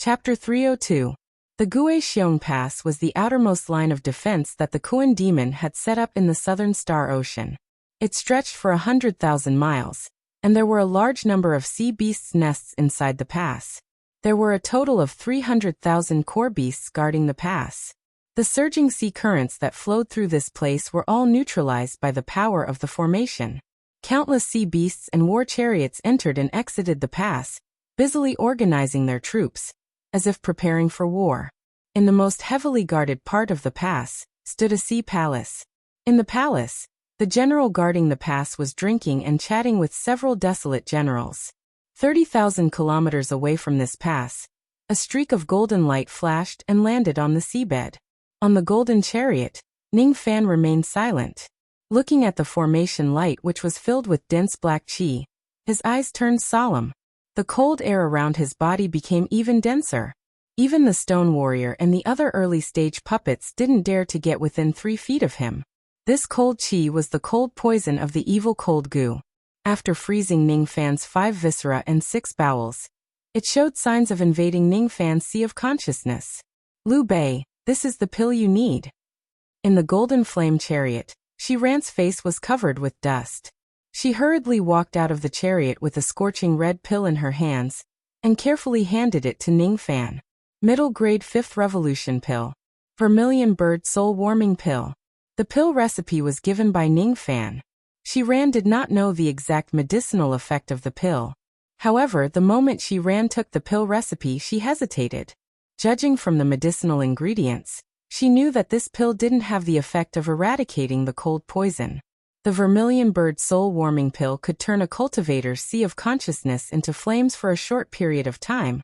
Chapter 302. The Guixiong Pass was the outermost line of defense that the Kuan demon had set up in the southern Star Ocean. It stretched for 100,000 miles, and there were a large number of sea beasts' nests inside the pass. There were a total of 300,000 core beasts guarding the pass. The surging sea currents that flowed through this place were all neutralized by the power of the formation. Countless sea beasts and war chariots entered and exited the pass, busily organizing their troops, as if preparing for war. In the most heavily guarded part of the pass stood a sea palace. In the palace, the general guarding the pass was drinking and chatting with several desolate generals. 30,000 kilometers away from this pass, a streak of golden light flashed and landed on the seabed. On the golden chariot, Ning Fan remained silent. Looking at the formation light, which was filled with dense black qi, his eyes turned solemn. The cold air around his body became even denser. Even the stone warrior and the other early-stage puppets didn't dare to get within 3 feet of him. This cold qi was the cold poison of the evil cold gu. After freezing Ning Fan's 5 viscera and 6 bowels, it showed signs of invading Ning Fan's sea of consciousness. Liu Bei, this is the pill you need. In the golden flame chariot, Shi Ran's face was covered with dust. She hurriedly walked out of the chariot with a scorching red pill in her hands, and carefully handed it to Ning Fan. Middle grade 5th revolution pill. Vermilion bird soul warming pill. The pill recipe was given by Ning Fan. Shi Ran did not know the exact medicinal effect of the pill. However, the moment Shi Ran took the pill recipe, she hesitated. Judging from the medicinal ingredients, she knew that this pill didn't have the effect of eradicating the cold poison. The vermilion bird soul warming pill could turn a cultivator's sea of consciousness into flames for a short period of time,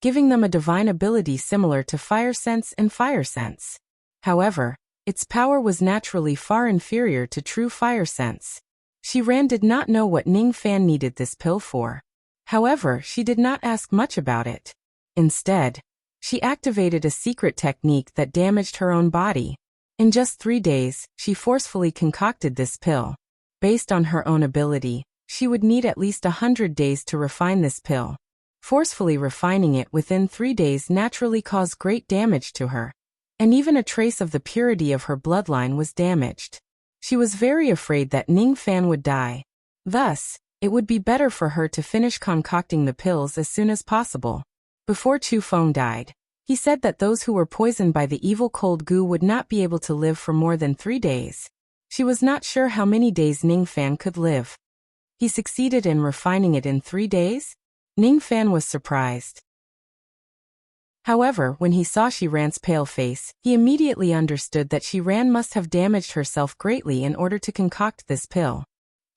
giving them a divine ability similar to fire sense and fire sense. However, its power was naturally far inferior to true fire sense. Shi Ran did not know what Ning Fan needed this pill for. However, she did not ask much about it. Instead, she activated a secret technique that damaged her own body. In just 3 days, she forcefully concocted this pill. Based on her own ability, she would need at least 100 days to refine this pill. Forcefully refining it within 3 days naturally caused great damage to her, and even a trace of the purity of her bloodline was damaged. She was very afraid that Ning Fan would die. Thus, it would be better for her to finish concocting the pills as soon as possible. Before Chu Feng died, he said that those who were poisoned by the evil cold gu would not be able to live for more than 3 days. She was not sure how many days Ning Fan could live. He succeeded in refining it in 3 days? Ning Fan was surprised. However, when he saw Shi Ran's pale face, he immediately understood that Shi Ran must have damaged herself greatly in order to concoct this pill.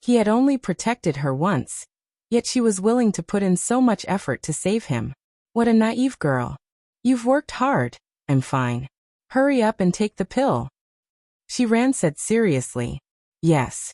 He had only protected her once, yet she was willing to put in so much effort to save him. What a naive girl. You've worked hard. I'm fine. Hurry up and take the pill. Shi Ran said seriously. Yes.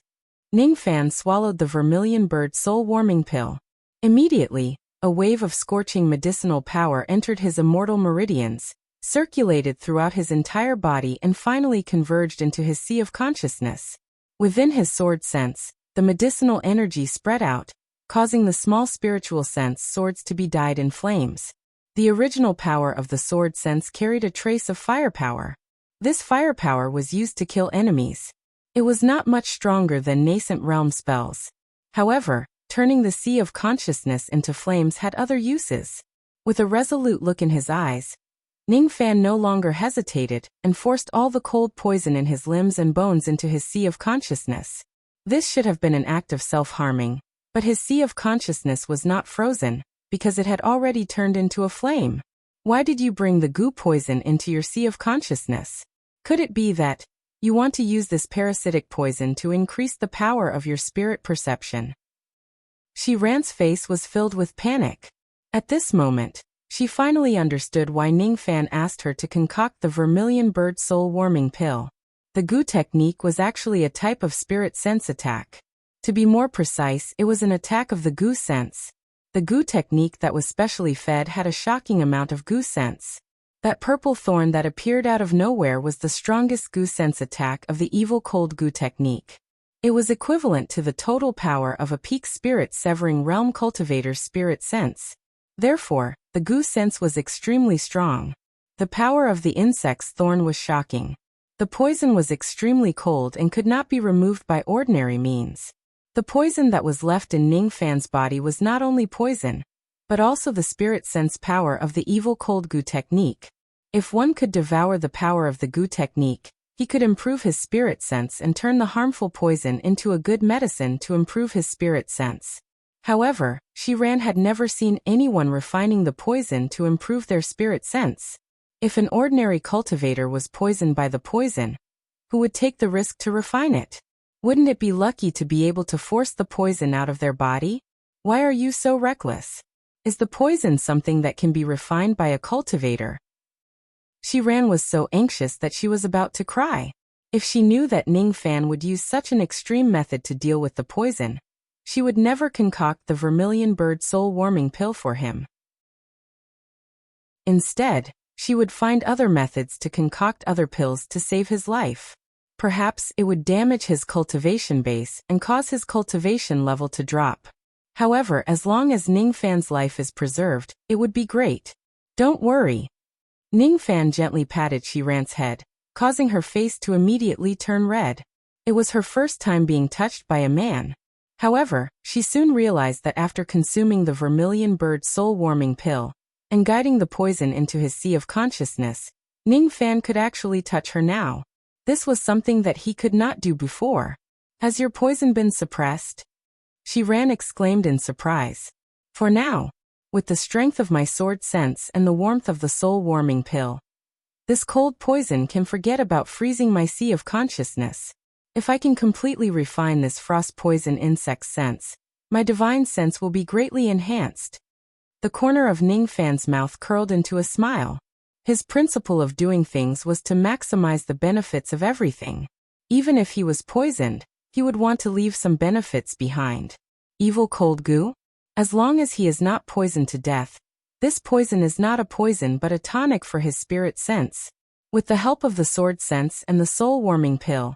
Ning Fan swallowed the vermilion bird soul warming pill. Immediately, a wave of scorching medicinal power entered his immortal meridians, circulated throughout his entire body and finally converged into his sea of consciousness. Within his sword sense, the medicinal energy spread out, causing the small spiritual sense swords to be dyed in flames. The original power of the sword sense carried a trace of firepower. This firepower was used to kill enemies. It was not much stronger than nascent realm spells. However, turning the sea of consciousness into flames had other uses. With a resolute look in his eyes, Ning Fan no longer hesitated and forced all the cold poison in his limbs and bones into his sea of consciousness. This should have been an act of self-harming, but his sea of consciousness was not frozen, because it had already turned into a flame. Why did you bring the gu poison into your sea of consciousness? Could it be that you want to use this parasitic poison to increase the power of your spirit perception? Shi Ran's face was filled with panic. At this moment, she finally understood why Ning Fan asked her to concoct the vermilion bird soul warming pill. The gu technique was actually a type of spirit sense attack. To be more precise, it was an attack of the gu sense. The gu technique that was specially fed had a shocking amount of gu sense. That purple thorn that appeared out of nowhere was the strongest gu sense attack of the evil cold gu technique. It was equivalent to the total power of a peak spirit severing realm cultivator's spirit sense. Therefore, The Gu sense was extremely strong. The power of the insect's thorn was shocking. The poison was extremely cold and could not be removed by ordinary means. The poison that was left in Ningfan's body was not only poison, but also the spirit sense power of the evil cold Gu technique. If one could devour the power of the Gu technique, he could improve his spirit sense and turn the harmful poison into a good medicine to improve his spirit sense. However, Shiran had never seen anyone refining the poison to improve their spirit sense. If an ordinary cultivator was poisoned by the poison, who would take the risk to refine it? Wouldn't it be lucky to be able to force the poison out of their body? Why are you so reckless? Is the poison something that can be refined by a cultivator? Shiran was so anxious that she was about to cry. If she knew that Ningfan would use such an extreme method to deal with the poison, she would never concoct the vermilion bird soul-warming pill for him. Instead, she would find other methods to concoct other pills to save his life. Perhaps it would damage his cultivation base and cause his cultivation level to drop. However, as long as Ningfan's life is preserved, it would be great. Don't worry. Ningfan gently patted Shiran's head, causing her face to immediately turn red. It was her first time being touched by a man. However, she soon realized that after consuming the vermilion bird soul-warming pill, and guiding the poison into his sea of consciousness, Ningfan could actually touch her now. This was something that he could not do before. Has your poison been suppressed? Shiran exclaimed in surprise. For now, with the strength of my sword sense and the warmth of the soul-warming pill, this cold poison can forget about freezing my sea of consciousness. If I can completely refine this frost poison insect sense, my divine sense will be greatly enhanced. The corner of Ningfan's mouth curled into a smile. His principle of doing things was to maximize the benefits of everything. Even if he was poisoned, he would want to leave some benefits behind. Evil cold Gu? As long as he is not poisoned to death, this poison is not a poison but a tonic for his spirit sense. With the help of the sword sense and the soul-warming pill,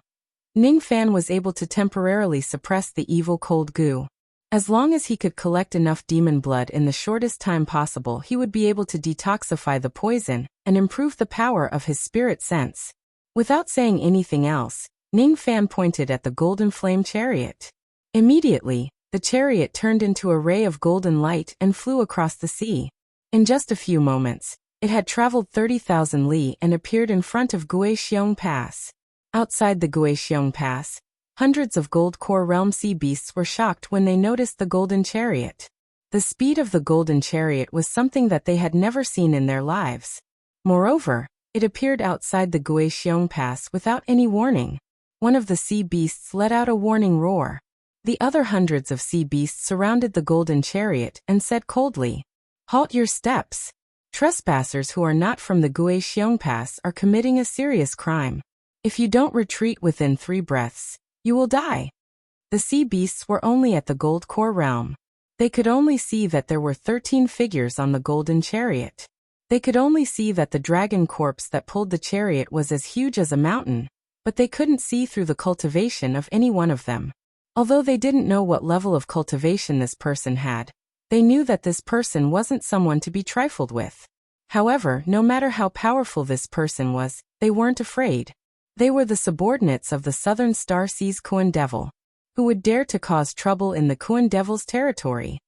Ningfan was able to temporarily suppress the evil cold Gu. As long as he could collect enough demon blood in the shortest time possible, he would be able to detoxify the poison and improve the power of his spirit sense. Without saying anything else, Ningfan pointed at the golden flame chariot. Immediately, the chariot turned into a ray of golden light and flew across the sea. In just a few moments, it had traveled 30,000 li and appeared in front of Guixiong Pass. Outside the Guixiong Pass, hundreds of gold core realm sea beasts were shocked when they noticed the golden chariot. The speed of the golden chariot was something that they had never seen in their lives. Moreover, it appeared outside the Guixiong Pass without any warning. One of the sea beasts let out a warning roar. The other hundreds of sea beasts surrounded the golden chariot and said coldly, "Halt your steps. Trespassers who are not from the Guixiong Pass are committing a serious crime. If you don't retreat within 3 breaths, you will die." The sea beasts were only at the gold core realm. They could only see that there were 13 figures on the golden chariot. They could only see that the dragon corpse that pulled the chariot was as huge as a mountain, but they couldn't see through the cultivation of any one of them. Although they didn't know what level of cultivation this person had, they knew that this person wasn't someone to be trifled with. However, no matter how powerful this person was, they weren't afraid. They were the subordinates of the Southern Star Sea's Kuan Devil, who would dare to cause trouble in the Kuan Devil's territory.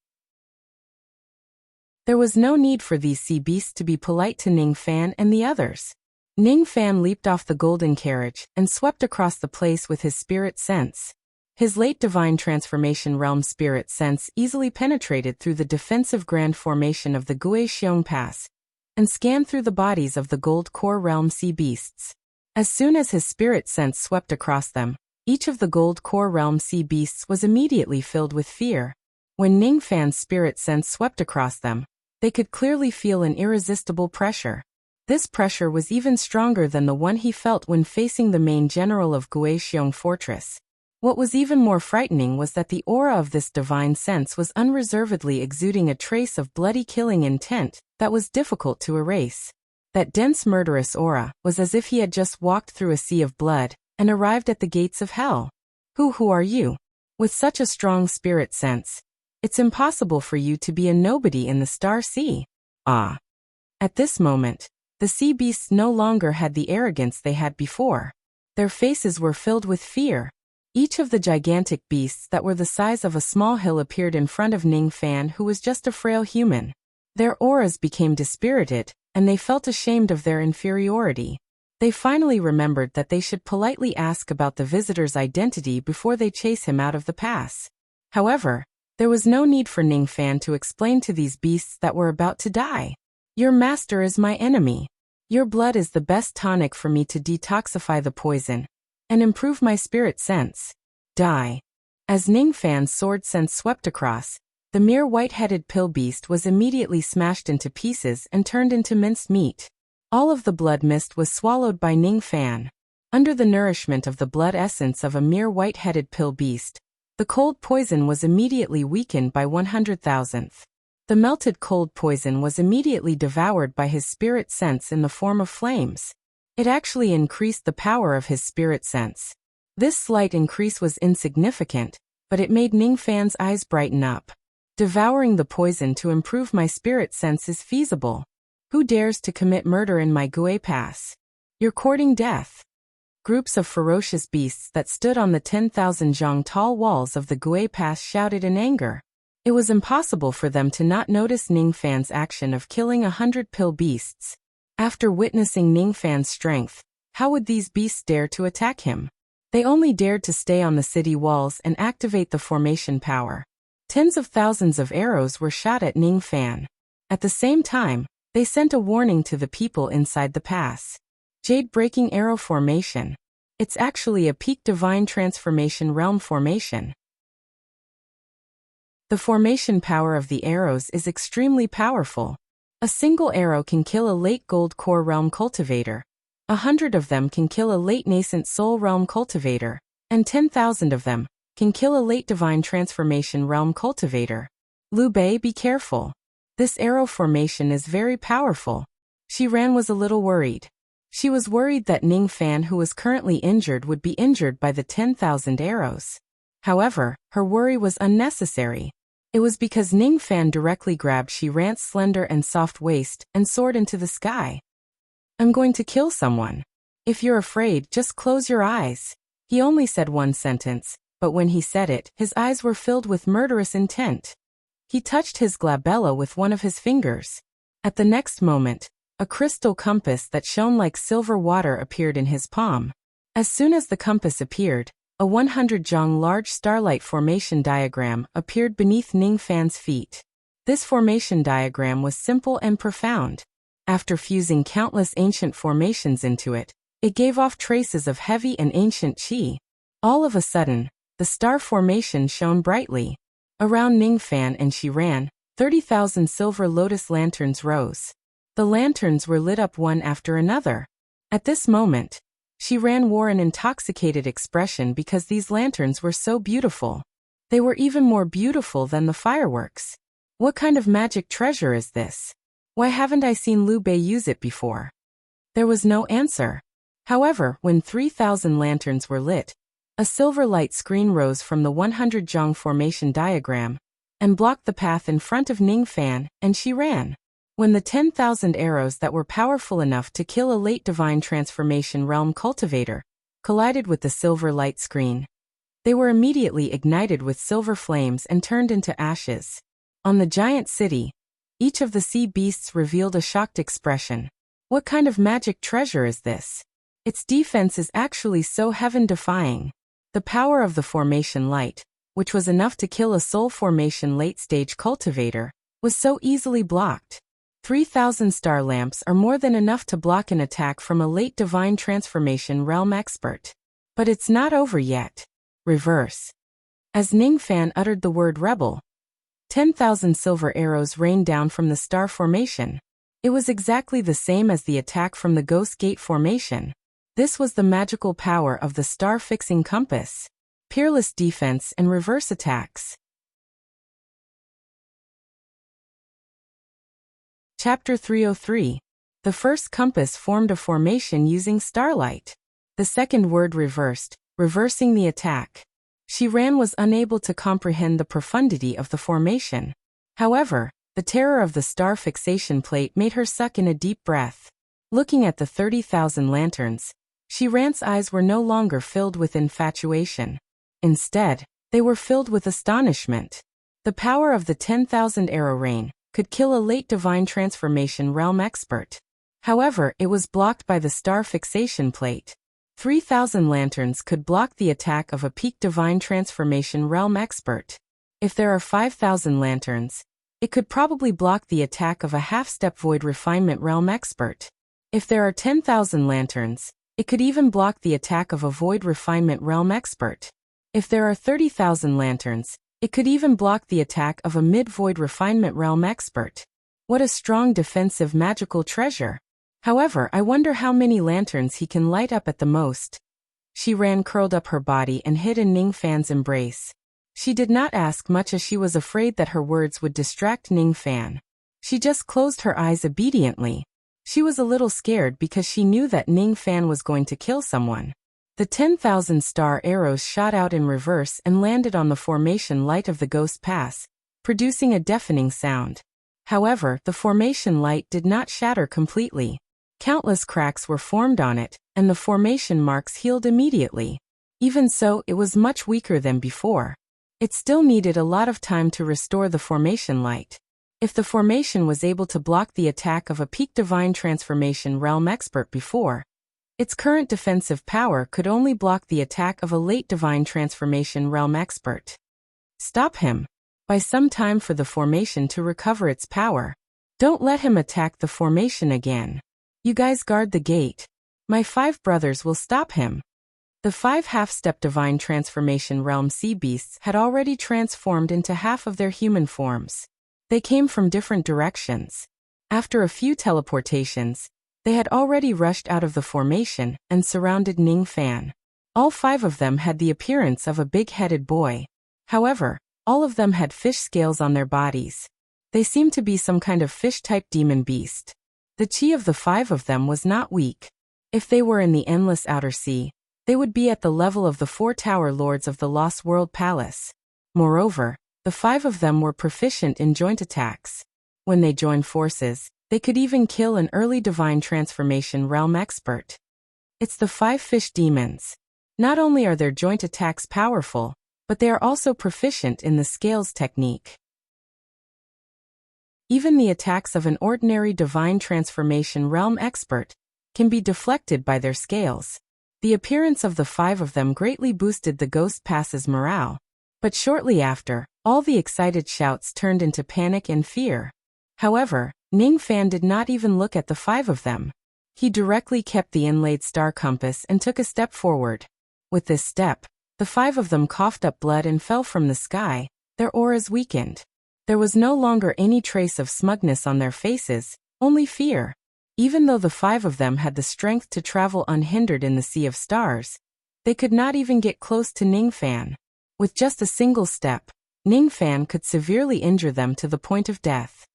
There was no need for these sea beasts to be polite to Ningfan and the others. Ningfan leaped off the golden carriage and swept across the place with his spirit sense. His late divine transformation realm spirit sense easily penetrated through the defensive grand formation of the Guixiong Pass and scanned through the bodies of the gold core realm sea beasts. As soon as his spirit sense swept across them, each of the gold core realm sea beasts was immediately filled with fear. When Ningfan's spirit sense swept across them, they could clearly feel an irresistible pressure. This pressure was even stronger than the one he felt when facing the main general of Guixiong Fortress. What was even more frightening was that the aura of this divine sense was unreservedly exuding a trace of bloody killing intent that was difficult to erase. That dense murderous aura was as if he had just walked through a sea of blood and arrived at the gates of hell. Who are you? With such a strong spirit sense, it's impossible for you to be a nobody in the Star Sea. Ah! At this moment, the sea beasts no longer had the arrogance they had before. Their faces were filled with fear. Each of the gigantic beasts that were the size of a small hill appeared in front of Ning Fan, who was just a frail human. Their auras became dispirited, and they felt ashamed of their inferiority. They finally remembered that they should politely ask about the visitor's identity before they chase him out of the pass. However, there was no need for Ning Fan to explain to these beasts that were about to die. Your master is my enemy. Your blood is the best tonic for me to detoxify the poison and improve my spirit sense. Die. As Ning Fan's sword sense swept across, the mere white-headed pill beast was immediately smashed into pieces and turned into minced meat. All of the blood mist was swallowed by Ning Fan. Under the nourishment of the blood essence of a mere white-headed pill beast, the cold poison was immediately weakened by 100,000th. The melted cold poison was immediately devoured by his spirit sense in the form of flames. It actually increased the power of his spirit sense. This slight increase was insignificant, but it made Ning Fan's eyes brighten up. Devouring the poison to improve my spirit sense is feasible. Who dares to commit murder in my Gue Pass? You're courting death. Groups of ferocious beasts that stood on the 10,000 zhang tall walls of the Gue Pass shouted in anger. It was impossible for them to not notice Ning Fan's action of killing 100 pill beasts. After witnessing Ning Fan's strength, how would these beasts dare to attack him? They only dared to stay on the city walls and activate the formation power. Tens of thousands of arrows were shot at Ning Fan. At the same time, they sent a warning to the people inside the pass. Jade-breaking arrow formation. It's actually a peak divine transformation realm formation. The formation power of the arrows is extremely powerful. A single arrow can kill a late gold core realm cultivator. 100 of them can kill a late nascent soul realm cultivator, and 10,000 of them can kill a late divine transformation realm cultivator. Liu Bei, be careful. This arrow formation is very powerful. Ran was a little worried. She was worried that Ning Fan, who was currently injured, would be injured by the 10,000 arrows. However, her worry was unnecessary. It was because Ning Fan directly grabbed Ran's slender and soft waist and soared into the sky. I'm going to kill someone. If you're afraid, just close your eyes. He only said one sentence, but when he said it, his eyes were filled with murderous intent. He touched his glabella with one of his fingers. At the next moment, a crystal compass that shone like silver water appeared in his palm. As soon as the compass appeared, a 100 zhang large starlight formation diagram appeared beneath Ning Fan's feet. This formation diagram was simple and profound. After fusing countless ancient formations into it, it gave off traces of heavy and ancient qi. All of a sudden, the star formation shone brightly. Around Ning Fan and Ran, 30,000 silver lotus lanterns rose. The lanterns were lit up one after another. At this moment, Ran wore an intoxicated expression because these lanterns were so beautiful. They were even more beautiful than the fireworks. What kind of magic treasure is this? Why haven't I seen Liu Bei use it before? There was no answer. However, when 3,000 lanterns were lit, a silver light screen rose from the 100 zhang formation diagram and blocked the path in front of Ning Fan and Ran. When the 10,000 arrows that were powerful enough to kill a late divine transformation realm cultivator collided with the silver light screen, they were immediately ignited with silver flames and turned into ashes. On the giant city, each of the sea beasts revealed a shocked expression. What kind of magic treasure is this? Its defense is actually so heaven-defying. The power of the formation light, which was enough to kill a soul formation late-stage cultivator, was so easily blocked. 3,000 star lamps are more than enough to block an attack from a late divine transformation realm expert. But it's not over yet. Reverse. As Ning Fan uttered the word rebel, 10,000 silver arrows rained down from the star formation. It was exactly the same as the attack from the Ghost Gate formation. This was the magical power of the star-fixing compass. Peerless defense and reverse attacks. Chapter 303. The first compass formed a formation using starlight. The second word reversed, reversing the attack. Ran was unable to comprehend the profundity of the formation. However, The terror of the star fixation plate made her suck in a deep breath. Looking at the 30,000 lanterns, Shiran's eyes were no longer filled with infatuation. Instead, they were filled with astonishment. The power of the 10,000 arrow rain could kill a late divine transformation realm expert. However, it was blocked by the star fixation plate. 3,000 lanterns could block the attack of a peak divine transformation realm expert. If there are 5,000 lanterns, it could probably block the attack of a half-step void refinement realm expert. If there are 10,000 lanterns, it could even block the attack of a void refinement realm expert. If there are 30,000 lanterns, it could even block the attack of a mid-void refinement realm expert. What a strong defensive magical treasure. However, I wonder how many lanterns he can light up at the most. Shiran curled up her body and hid in Ningfan's embrace. She did not ask much as she was afraid that her words would distract Ningfan. She just closed her eyes obediently. She was a little scared because she knew that Ningfan was going to kill someone. The 10,000 star arrows shot out in reverse and landed on the formation light of the Ghost Pass, producing a deafening sound. However, the formation light did not shatter completely. Countless cracks were formed on it, and the formation marks healed immediately. Even so, it was much weaker than before. It still needed a lot of time to restore the formation light. If the formation was able to block the attack of a peak divine transformation realm expert before, its current defensive power could only block the attack of a late divine transformation realm expert. Stop him. Buy some time for the formation to recover its power. Don't let him attack the formation again. You guys guard the gate. My 5 brothers will stop him. The 5 half-step divine transformation realm sea beasts had already transformed into half of their human forms. They came from different directions. After a few teleportations, they had already rushed out of the formation and surrounded Ningfan. All 5 of them had the appearance of a big-headed boy. However, all of them had fish scales on their bodies. They seemed to be some kind of fish-type demon beast. The chi of the 5 of them was not weak. If they were in the endless outer sea, they would be at the level of the 4 tower lords of the Lost World Palace. Moreover, the 5 of them were proficient in joint attacks. When they joined forces, they could even kill an early divine transformation realm expert. It's the 5 fish demons. Not only are their joint attacks powerful, but they are also proficient in the scales technique. Even the attacks of an ordinary divine transformation realm expert can be deflected by their scales. The appearance of the 5 of them greatly boosted the Ghost Pass's morale. But shortly after, all the excited shouts turned into panic and fear. However, Ningfan did not even look at the 5 of them. He directly kept the inlaid star compass and took a step forward. With this step, the 5 of them coughed up blood and fell from the sky, their auras weakened. There was no longer any trace of smugness on their faces, only fear. Even though the 5 of them had the strength to travel unhindered in the sea of stars, they could not even get close to Ningfan. With just a single step, Ningfan could severely injure them to the point of death.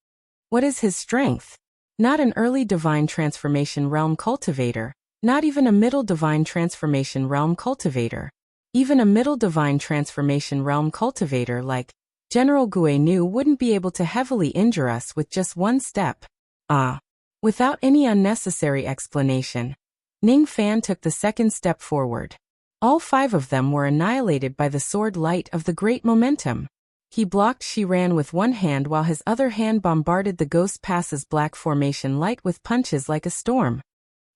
What is his strength? Not an early divine transformation realm cultivator, not even a middle divine transformation realm cultivator. Even a middle divine transformation realm cultivator like General Guinu wouldn't be able to heavily injure us with just one step. Without any unnecessary explanation, Ningfan took the second step forward. All 5 of them were annihilated by the sword light of the great momentum. He blocked Shiran with one hand while his other hand bombarded the Ghost Pass's black formation light with punches like a storm.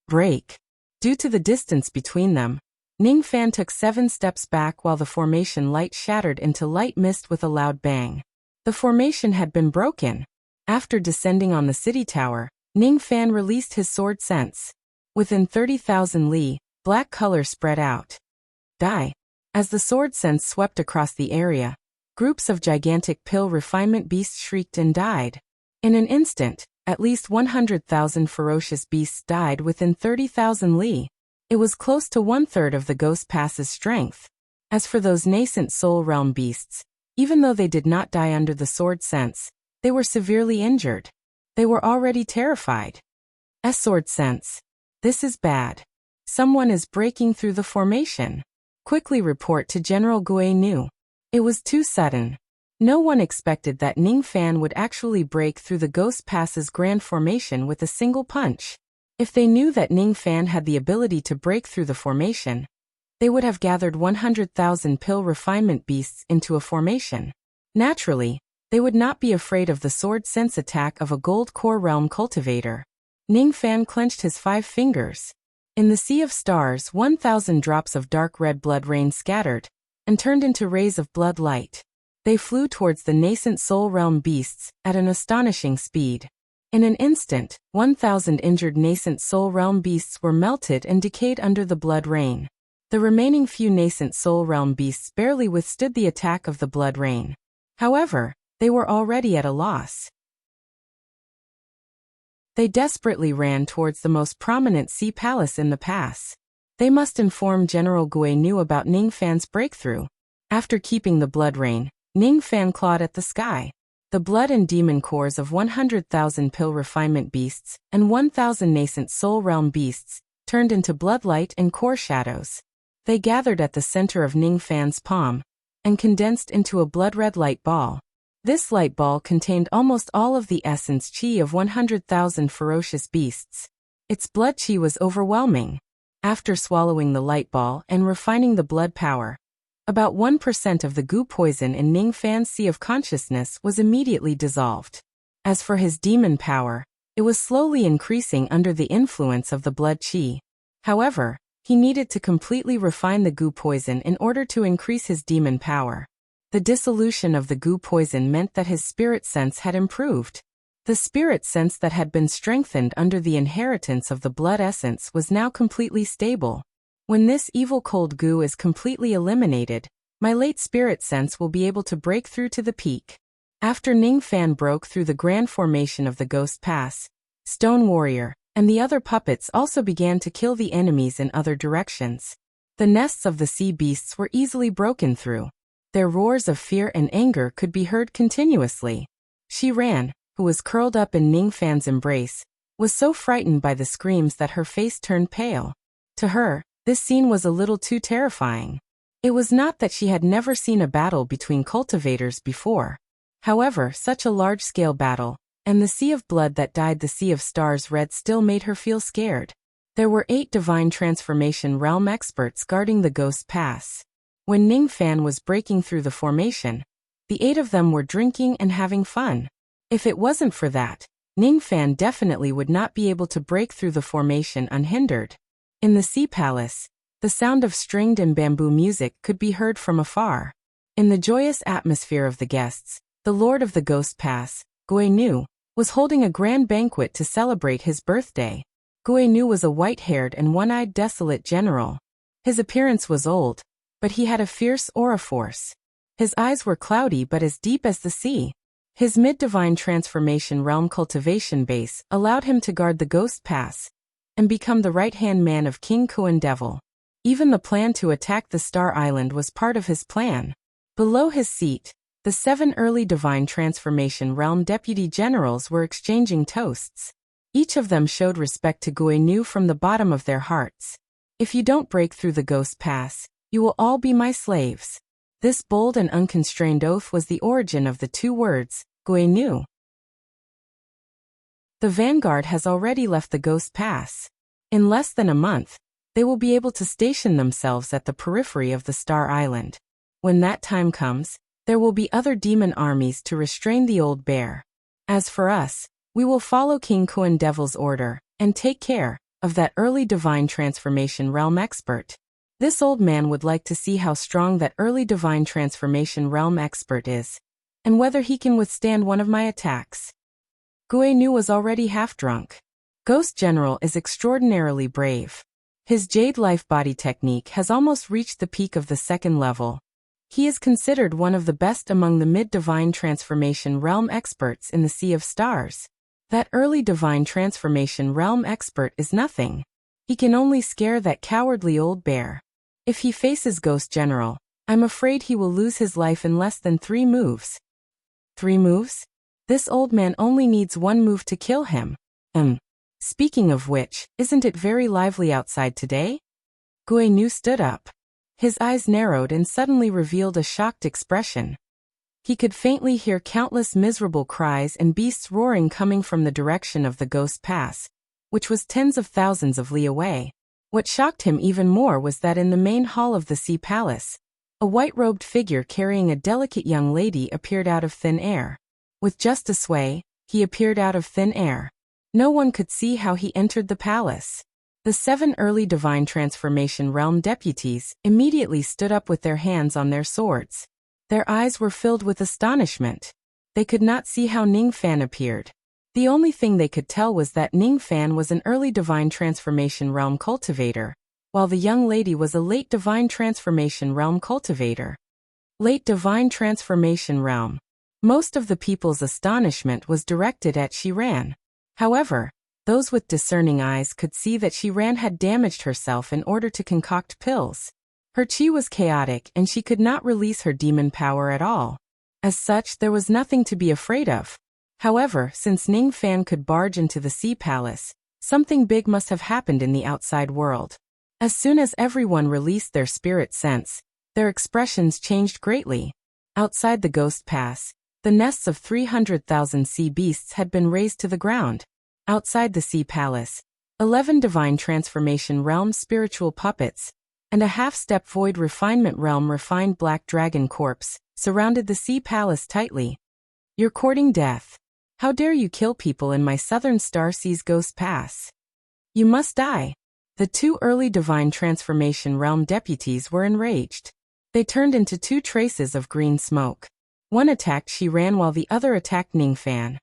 Break. Due to the distance between them, Ningfan took 7 steps back while the formation light shattered into light mist with a loud bang. The formation had been broken. After descending on the city tower, Ningfan released his sword sense. Within 30,000 li, black color spread out. Die. As the sword sense swept across the area, groups of gigantic pill refinement beasts shrieked and died. In an instant, at least 100,000 ferocious beasts died within 30,000 li. It was close to 1/3 of the Ghost Pass's strength. As for those nascent soul realm beasts, even though they did not die under the sword sense, they were severely injured. They were already terrified. Sword sense. This is bad. Someone is breaking through the formation. Quickly report to General Guinu. It was too sudden. No one expected that Ning Fan would actually break through the Ghost Pass's grand formation with a single punch. If they knew that Ning Fan had the ability to break through the formation, they would have gathered 100,000 pill refinement beasts into a formation. Naturally, they would not be afraid of the sword sense attack of a gold core realm cultivator. Ning Fan clenched his 5 fingers. In the sea of stars, 1,000 drops of dark red blood rain scattered and turned into rays of blood light. They flew towards the nascent soul realm beasts at an astonishing speed. In an instant, 1,000 injured nascent soul realm beasts were melted and decayed under the blood rain. The remaining few nascent soul realm beasts barely withstood the attack of the blood rain. However, they were already at a loss. They desperately ran towards the most prominent sea palace in the pass. They must inform General Guinu about Ning Fan's breakthrough. After keeping the blood rain, Ning Fan clawed at the sky. The blood and demon cores of 100,000 pill refinement beasts and 1,000 nascent soul realm beasts turned into bloodlight and core shadows. They gathered at the center of Ning Fan's palm and condensed into a blood-red light ball. This light ball contained almost all of the essence chi of 100,000 ferocious beasts. Its blood chi was overwhelming. After swallowing the light ball and refining the blood power, about 1% of the goo poison in Ning Fan's sea of consciousness was immediately dissolved. As for his demon power, it was slowly increasing under the influence of the blood chi. However, he needed to completely refine the goo poison in order to increase his demon power. The dissolution of the goo poison meant that his spirit sense had improved. The spirit sense that had been strengthened under the inheritance of the blood essence was now completely stable. When this evil cold goo is completely eliminated, my late spirit sense will be able to break through to the peak. After Ning Fan broke through the grand formation of the Ghost Pass, Stone Warrior and the other puppets also began to kill the enemies in other directions. The nests of the sea beasts were easily broken through. Their roars of fear and anger could be heard continuously. She Ran, who was curled up in Ning Fan's embrace, was so frightened by the screams that her face turned pale. To her, this scene was a little too terrifying. It was not that she had never seen a battle between cultivators before. However, such a large-scale battle, and the sea of blood that dyed the sea of stars red still made her feel scared. There were 8 divine transformation realm experts guarding the Ghost Pass. When Ning Fan was breaking through the formation, the 8 of them were drinking and having fun. If it wasn't for that, Ning Fan definitely would not be able to break through the formation unhindered. In the Sea Palace, the sound of stringed and bamboo music could be heard from afar. In the joyous atmosphere of the guests, the Lord of the Ghost Pass, Guinu, was holding a grand banquet to celebrate his birthday. Guinu was a white-haired and one-eyed desolate general. His appearance was old, but he had a fierce aura force. His eyes were cloudy but as deep as the sea. His mid-divine transformation realm cultivation base allowed him to guard the Ghost Pass and become the right-hand man of King Kuan Devil. Even the plan to attack the Star Island was part of his plan. Below his seat, the 7 early divine transformation realm deputy generals were exchanging toasts. Each of them showed respect to Guinu from the bottom of their hearts. If you don't break through the Ghost Pass, you will all be my slaves. This bold and unconstrained oath was the origin of the 2 words, Guinu. The vanguard has already left the Ghost Pass. In less than a month, they will be able to station themselves at the periphery of the Star Island. When that time comes, there will be other demon armies to restrain the old bear. As for us, we will follow King Kuan Devil's order and take care of that early divine transformation realm expert. This old man would like to see how strong that early divine transformation realm expert is, and whether he can withstand one of my attacks. Guinu was already half drunk. Ghost General is extraordinarily brave. His Jade Life Body technique has almost reached the peak of the 2nd level. He is considered one of the best among the mid-divine transformation realm experts in the Sea of Stars. That early divine transformation realm expert is nothing. He can only scare that cowardly old bear. If he faces Ghost General, I'm afraid he will lose his life in less than 3 moves. 3 moves? This old man only needs 1 move to kill him. Speaking of which, isn't it very lively outside today? Guinu stood up. His eyes narrowed and suddenly revealed a shocked expression. He could faintly hear countless miserable cries and beasts roaring coming from the direction of the Ghost Pass, which was tens of thousands of li away. What shocked him even more was that in the main hall of the Sea Palace, a white-robed figure carrying a delicate young lady appeared out of thin air. With just a sway, he appeared out of thin air. No one could see how he entered the palace. The 7 early Divine Transformation Realm deputies immediately stood up with their hands on their swords. Their eyes were filled with astonishment. They could not see how Ning Fan appeared. The only thing they could tell was that Ning Fan was an early Divine Transformation Realm cultivator, while the young lady was a late Divine Transformation Realm cultivator. Late Divine Transformation Realm. Most of the people's astonishment was directed at Shiran. However, those with discerning eyes could see that Shiran had damaged herself in order to concoct pills. Her chi was chaotic and she could not release her demon power at all. As such, there was nothing to be afraid of. However, since Ning Fan could barge into the Sea Palace, something big must have happened in the outside world. As soon as everyone released their spirit sense, their expressions changed greatly. Outside the Ghost Pass, the nests of 300,000 sea beasts had been razed to the ground. Outside the Sea Palace, 11 Divine Transformation Realm spiritual puppets, and a half-step Void Refinement Realm refined black dragon corpse surrounded the Sea Palace tightly. You're courting death. How dare you kill people in my Southern Star Sea's Ghost Pass? You must die. The 2 early Divine Transformation Realm deputies were enraged. They turned into 2 traces of green smoke. One attacked Shiran while the other attacked Ning Fan.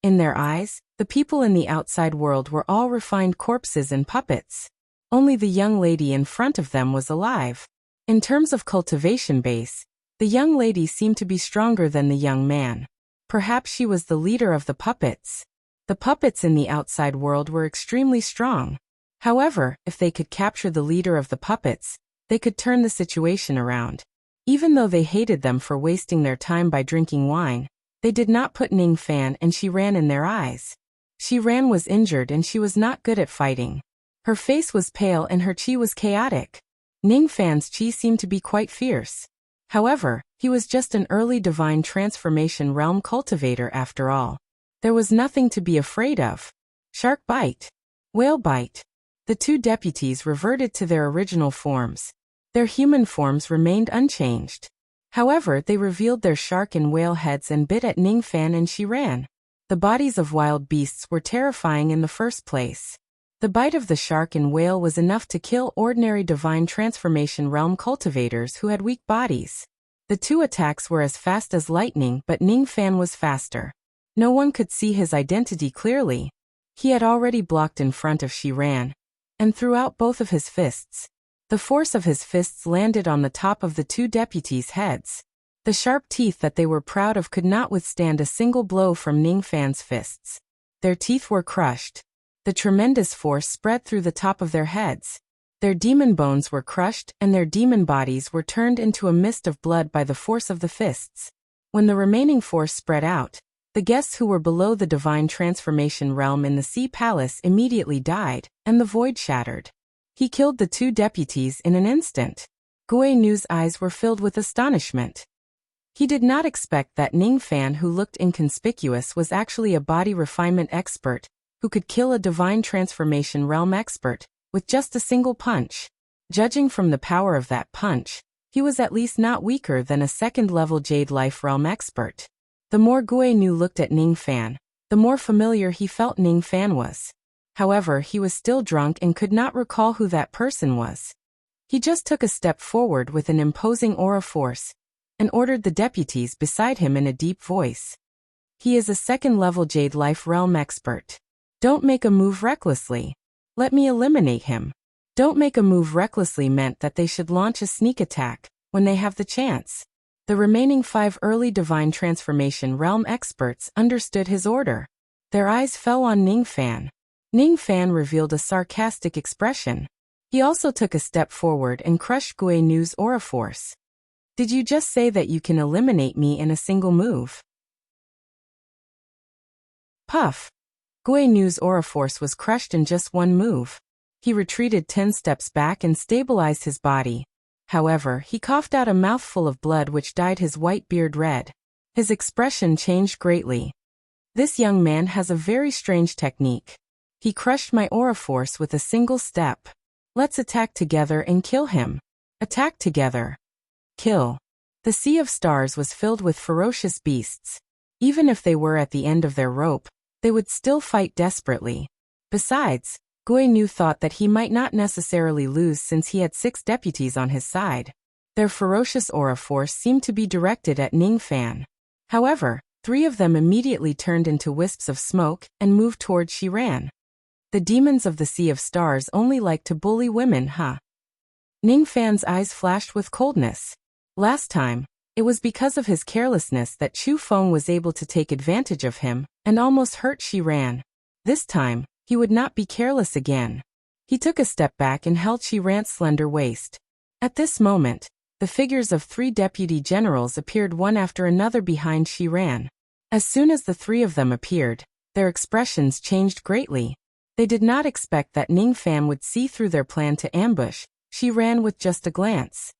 In their eyes, the people in the outside world were all refined corpses and puppets. Only the young lady in front of them was alive. In terms of cultivation base, the young lady seemed to be stronger than the young man. Perhaps she was the leader of the puppets. The puppets in the outside world were extremely strong. However, if they could capture the leader of the puppets, they could turn the situation around. Even though they hated them for wasting their time by drinking wine, they did not put Ning Fan and Shiran in their eyes. Shiran was injured and she was not good at fighting. Her face was pale and her chi was chaotic. Ning Fan's chi seemed to be quite fierce. However, he was just an early Divine Transformation Realm cultivator after all. There was nothing to be afraid of. Shark bite. Whale bite. The 2 deputies reverted to their original forms. Their human forms remained unchanged. However, they revealed their shark and whale heads and bit at Ning Fan and Shiran. The bodies of wild beasts were terrifying in the first place. The bite of the shark and whale was enough to kill ordinary Divine Transformation Realm cultivators who had weak bodies. The 2 attacks were as fast as lightning, but Ning Fan was faster. No one could see his identity clearly. He had already blocked in front of Shiran, and threw out both of his fists. The force of his fists landed on the top of the 2 deputies' heads. The sharp teeth that they were proud of could not withstand a single blow from Ning Fan's fists. Their teeth were crushed. The tremendous force spread through the top of their heads. Their demon bones were crushed and their demon bodies were turned into a mist of blood by the force of the fists. When the remaining force spread out, the guests who were below the Divine Transformation Realm in the Sea Palace immediately died, and the void shattered. He killed the 2 deputies in an instant. Gui Nu's eyes were filled with astonishment. He did not expect that Ning Fan, who looked inconspicuous, was actually a body refinement expert, who could kill a Divine Transformation Realm expert with just a single punch. Judging from the power of that punch, he was at least not weaker than a second-level Jade Life Realm expert. The more Gui Nu looked at Ning Fan, the more familiar he felt Ning Fan was. However, he was still drunk and could not recall who that person was. He just took a step forward with an imposing aura force, and ordered the deputies beside him in a deep voice. He is a second-level Jade Life Realm expert. Don't make a move recklessly. Let me eliminate him. Don't make a move recklessly meant that they should launch a sneak attack when they have the chance. The remaining 5 early Divine Transformation Realm experts understood his order. Their eyes fell on Ning Fan. Ning Fan revealed a sarcastic expression. He also took a step forward and crushed Gui Nu's aura force. Did you just say that you can eliminate me in a single move? Puff. Gui Nu's aura force was crushed in just one move. He retreated 10 steps back and stabilized his body. However, he coughed out a mouthful of blood which dyed his white beard red. His expression changed greatly. This young man has a very strange technique. He crushed my aura force with a single step. Let's attack together and kill him. Attack together. Kill. The Sea of Stars was filled with ferocious beasts. Even if they were at the end of their rope, they would still fight desperately. Besides, Guinu thought that he might not necessarily lose since he had 6 deputies on his side. Their ferocious aura force seemed to be directed at Ningfan. However, 3 of them immediately turned into wisps of smoke and moved toward Shiran. The demons of the Sea of Stars only like to bully women, huh? Ningfan's eyes flashed with coldness. Last time, it was because of his carelessness that Chu Feng was able to take advantage of him and almost hurt Shiran. This time, he would not be careless again. He took a step back and held Shiran's slender waist. At this moment, the figures of 3 deputy generals appeared one after another behind Shiran. As soon as the 3 of them appeared, their expressions changed greatly. They did not expect that Ningfan would see through their plan to ambush Shiran with just a glance.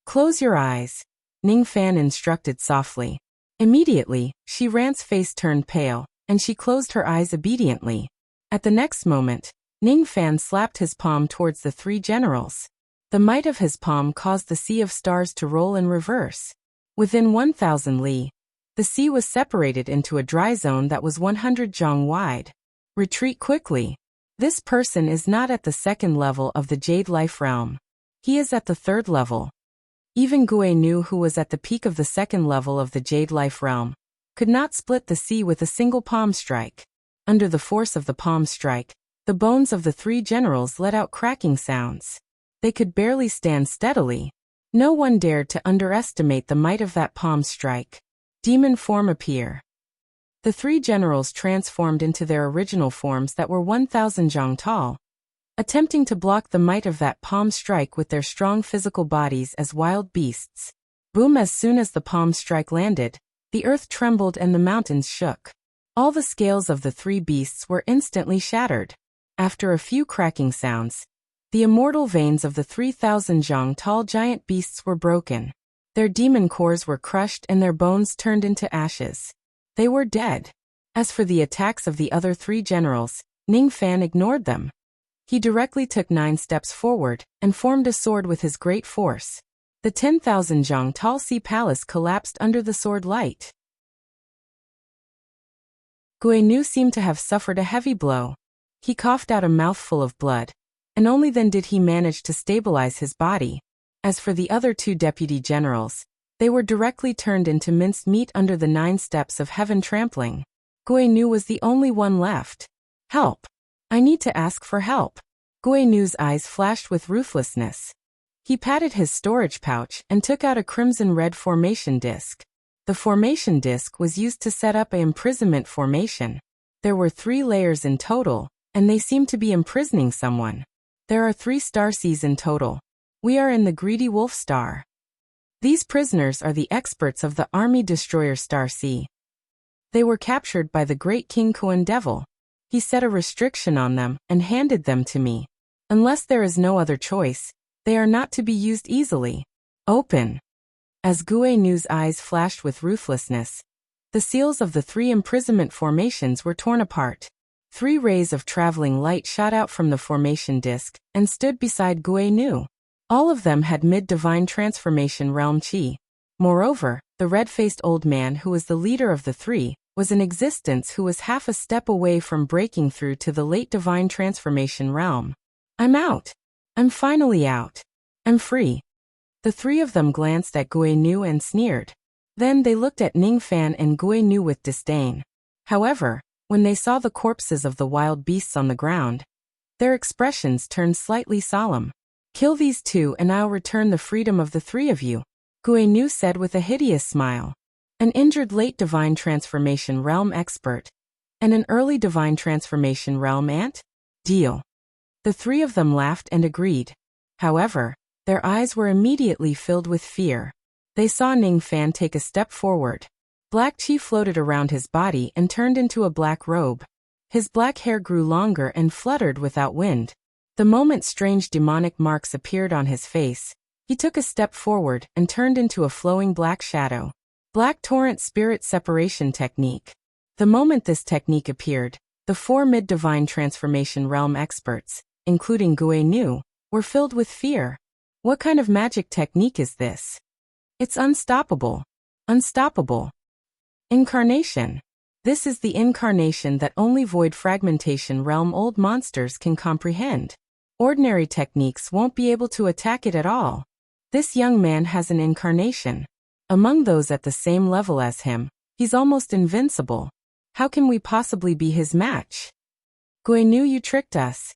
Close your eyes, Ningfan instructed softly. Immediately, Shiran's face turned pale, and she closed her eyes obediently. At the next moment, Ningfan slapped his palm towards the 3 generals. The might of his palm caused the Sea of Stars to roll in reverse. Within 1,000 li, the sea was separated into a dry zone that was 100 zhang wide. Retreat quickly. This person is not at the 2nd level of the Jade Life Realm. He is at the 3rd level. Even Guinu, who was at the peak of the 2nd level of the Jade Life Realm, could not split the sea with a single palm strike. Under the force of the palm strike, the bones of the 3 generals let out cracking sounds. They could barely stand steadily. No one dared to underestimate the might of that palm strike. Demon form appear. The 3 generals transformed into their original forms that were 1,000 zhang tall, attempting to block the might of that palm strike with their strong physical bodies as wild beasts. Boom! As soon as the palm strike landed, the earth trembled and the mountains shook. All the scales of the 3 beasts were instantly shattered. After a few cracking sounds, the immortal veins of the 3,000 zhang tall giant beasts were broken. Their demon cores were crushed and their bones turned into ashes. They were dead. As for the attacks of the other 3 generals, Ningfan ignored them. He directly took 9 steps forward and formed a sword with his great force. The 10,000 zhang tall sea palace collapsed under the sword light. Guinu seemed to have suffered a heavy blow. He coughed out a mouthful of blood, and only then did he manage to stabilize his body. As for the other 2 deputy generals, they were directly turned into minced meat under the 9 steps of heaven trampling. Guinu was the only one left. Help! I need to ask for help. Guinu's eyes flashed with ruthlessness. He patted his storage pouch and took out a crimson-red formation disc. The formation disc was used to set up an imprisonment formation. There were 3 layers in total, and they seemed to be imprisoning someone. There are 3 starseas in total. We are in the Greedy Wolf Star. These prisoners are the experts of the Army Destroyer Star Sea. They were captured by the Great King Kuan Devil. He set a restriction on them and handed them to me. Unless there is no other choice, they are not to be used easily. Open. As Guinu's eyes flashed with ruthlessness, the seals of the 3 imprisonment formations were torn apart. 3 rays of traveling light shot out from the formation disc and stood beside Guinu. All of them had mid-divine transformation realm chi. Moreover, the red-faced old man who was the leader of the 3 was in existence who was half a step away from breaking through to the late divine transformation realm. I'm out. I'm finally out. I'm free. The 3 of them glanced at Guinu and sneered. Then they looked at Ningfan and Guinu with disdain. However, when they saw the corpses of the wild beasts on the ground, their expressions turned slightly solemn. Kill these 2 and I'll return the freedom of the 3 of you, Guinu said with a hideous smile. An injured late divine transformation realm expert, and an early divine transformation realm ant? Deal. The 3 of them laughed and agreed. However, their eyes were immediately filled with fear. They saw Ningfan take a step forward. Black chi floated around his body and turned into a black robe. His black hair grew longer and fluttered without wind. The moment strange demonic marks appeared on his face, He took a step forward and turned into a flowing black shadow. Black Torrent Spirit Separation Technique. The moment this technique appeared, the 4 mid-divine transformation realm experts, including Gue Nu, were filled with fear. What kind of magic technique is this? It's unstoppable. Unstoppable. Incarnation. This is the incarnation that only void fragmentation realm old monsters can comprehend. Ordinary techniques won't be able to attack it at all. This young man has an incarnation. Among those at the same level as him, he's almost invincible. How can we possibly be his match? Gue Nu, you tricked us.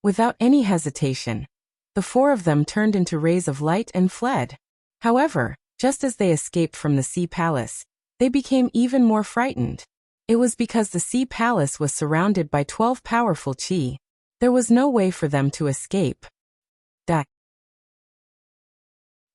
Without any hesitation, the 4 of them turned into rays of light and fled. However, just as they escaped from the Sea Palace, they became even more frightened. It was because the Sea Palace was surrounded by 12 powerful Qi. There was no way for them to escape.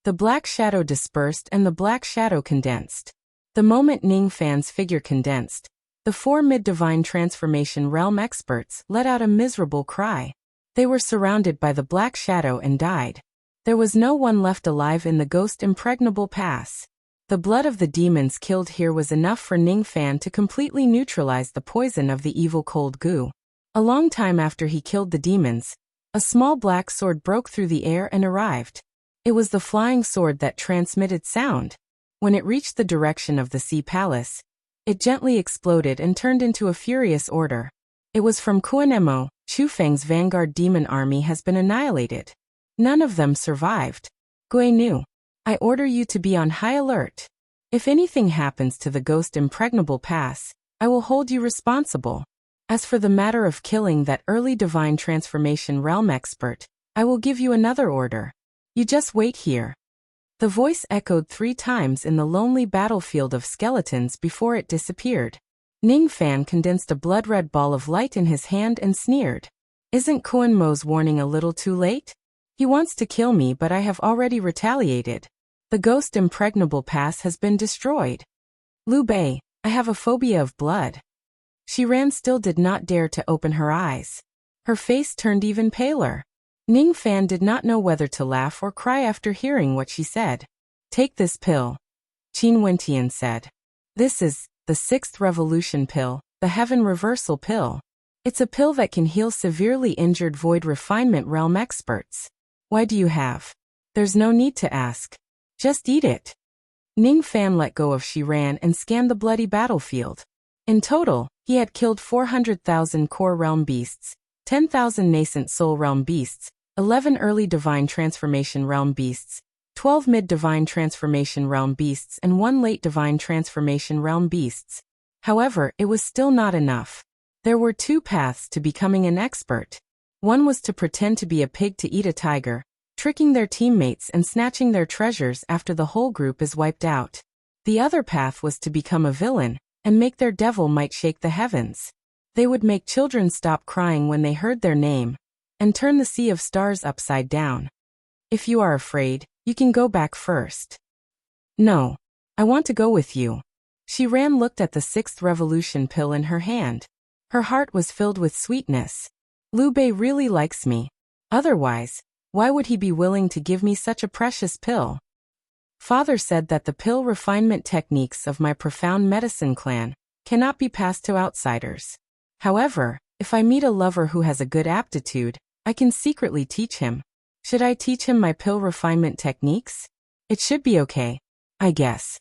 The black shadow dispersed and the black shadow condensed. The moment Ning Fan's figure condensed, the 4 mid-divine transformation realm experts let out a miserable cry. They were surrounded by the black shadow and died. There was no one left alive in the ghost impregnable pass. The blood of the demons killed here was enough for Ning Fan to completely neutralize the poison of the evil cold goo. A long time after he killed the demons, a small black sword broke through the air and arrived. It was the flying sword that transmitted sound. When it reached the direction of the Sea Palace, it gently exploded and turned into a furious order. It was from Kuanemo. Chu Feng's vanguard demon army has been annihilated. None of them survived. Gue Nu, I order you to be on high alert. If anything happens to the ghost impregnable pass, I will hold you responsible. As for the matter of killing that early divine transformation realm expert, I will give you another order. You just wait here. The voice echoed 3 times in the lonely battlefield of skeletons before it disappeared. Ning Fan condensed a blood-red ball of light in his hand and sneered. Isn't Kuan Mo's warning a little too late? He wants to kill me, but I have already retaliated. The ghost impregnable pass has been destroyed. Liu Bei, I have a phobia of blood. Shi Ran still did not dare to open her eyes. Her face turned even paler. Ning Fan did not know whether to laugh or cry after hearing what she said. Take this pill, Qin Wentian said. This is the 6th revolution pill, the heaven reversal pill. It's a pill that can heal severely injured void refinement realm experts. Why do you have? There's no need to ask. Just eat it. Ning Fan let go of Shi Ran and scanned the bloody battlefield. In total, he had killed 400,000 core realm beasts, 10,000 nascent soul realm beasts, 11 early divine transformation realm beasts, 12 mid-divine transformation realm beasts and 1 late divine transformation realm beasts. However, it was still not enough. There were 2 paths to becoming an expert. One was to pretend to be a pig to eat a tiger, tricking their teammates and snatching their treasures after the whole group is wiped out. The other path was to become a villain, and make their devil might shake the heavens. They would make children stop crying when they heard their name, and turn the sea of stars upside down. If you are afraid, you can go back first. No. I want to go with you. Shi Ran looked at the 6th revolution pill in her hand. Her heart was filled with sweetness. Liu Bei really likes me. Otherwise, why would he be willing to give me such a precious pill? Father said that the pill refinement techniques of my profound medicine clan cannot be passed to outsiders. However, if I meet a lover who has a good aptitude, I can secretly teach him. Should I teach him my pill refinement techniques? It should be okay, I guess.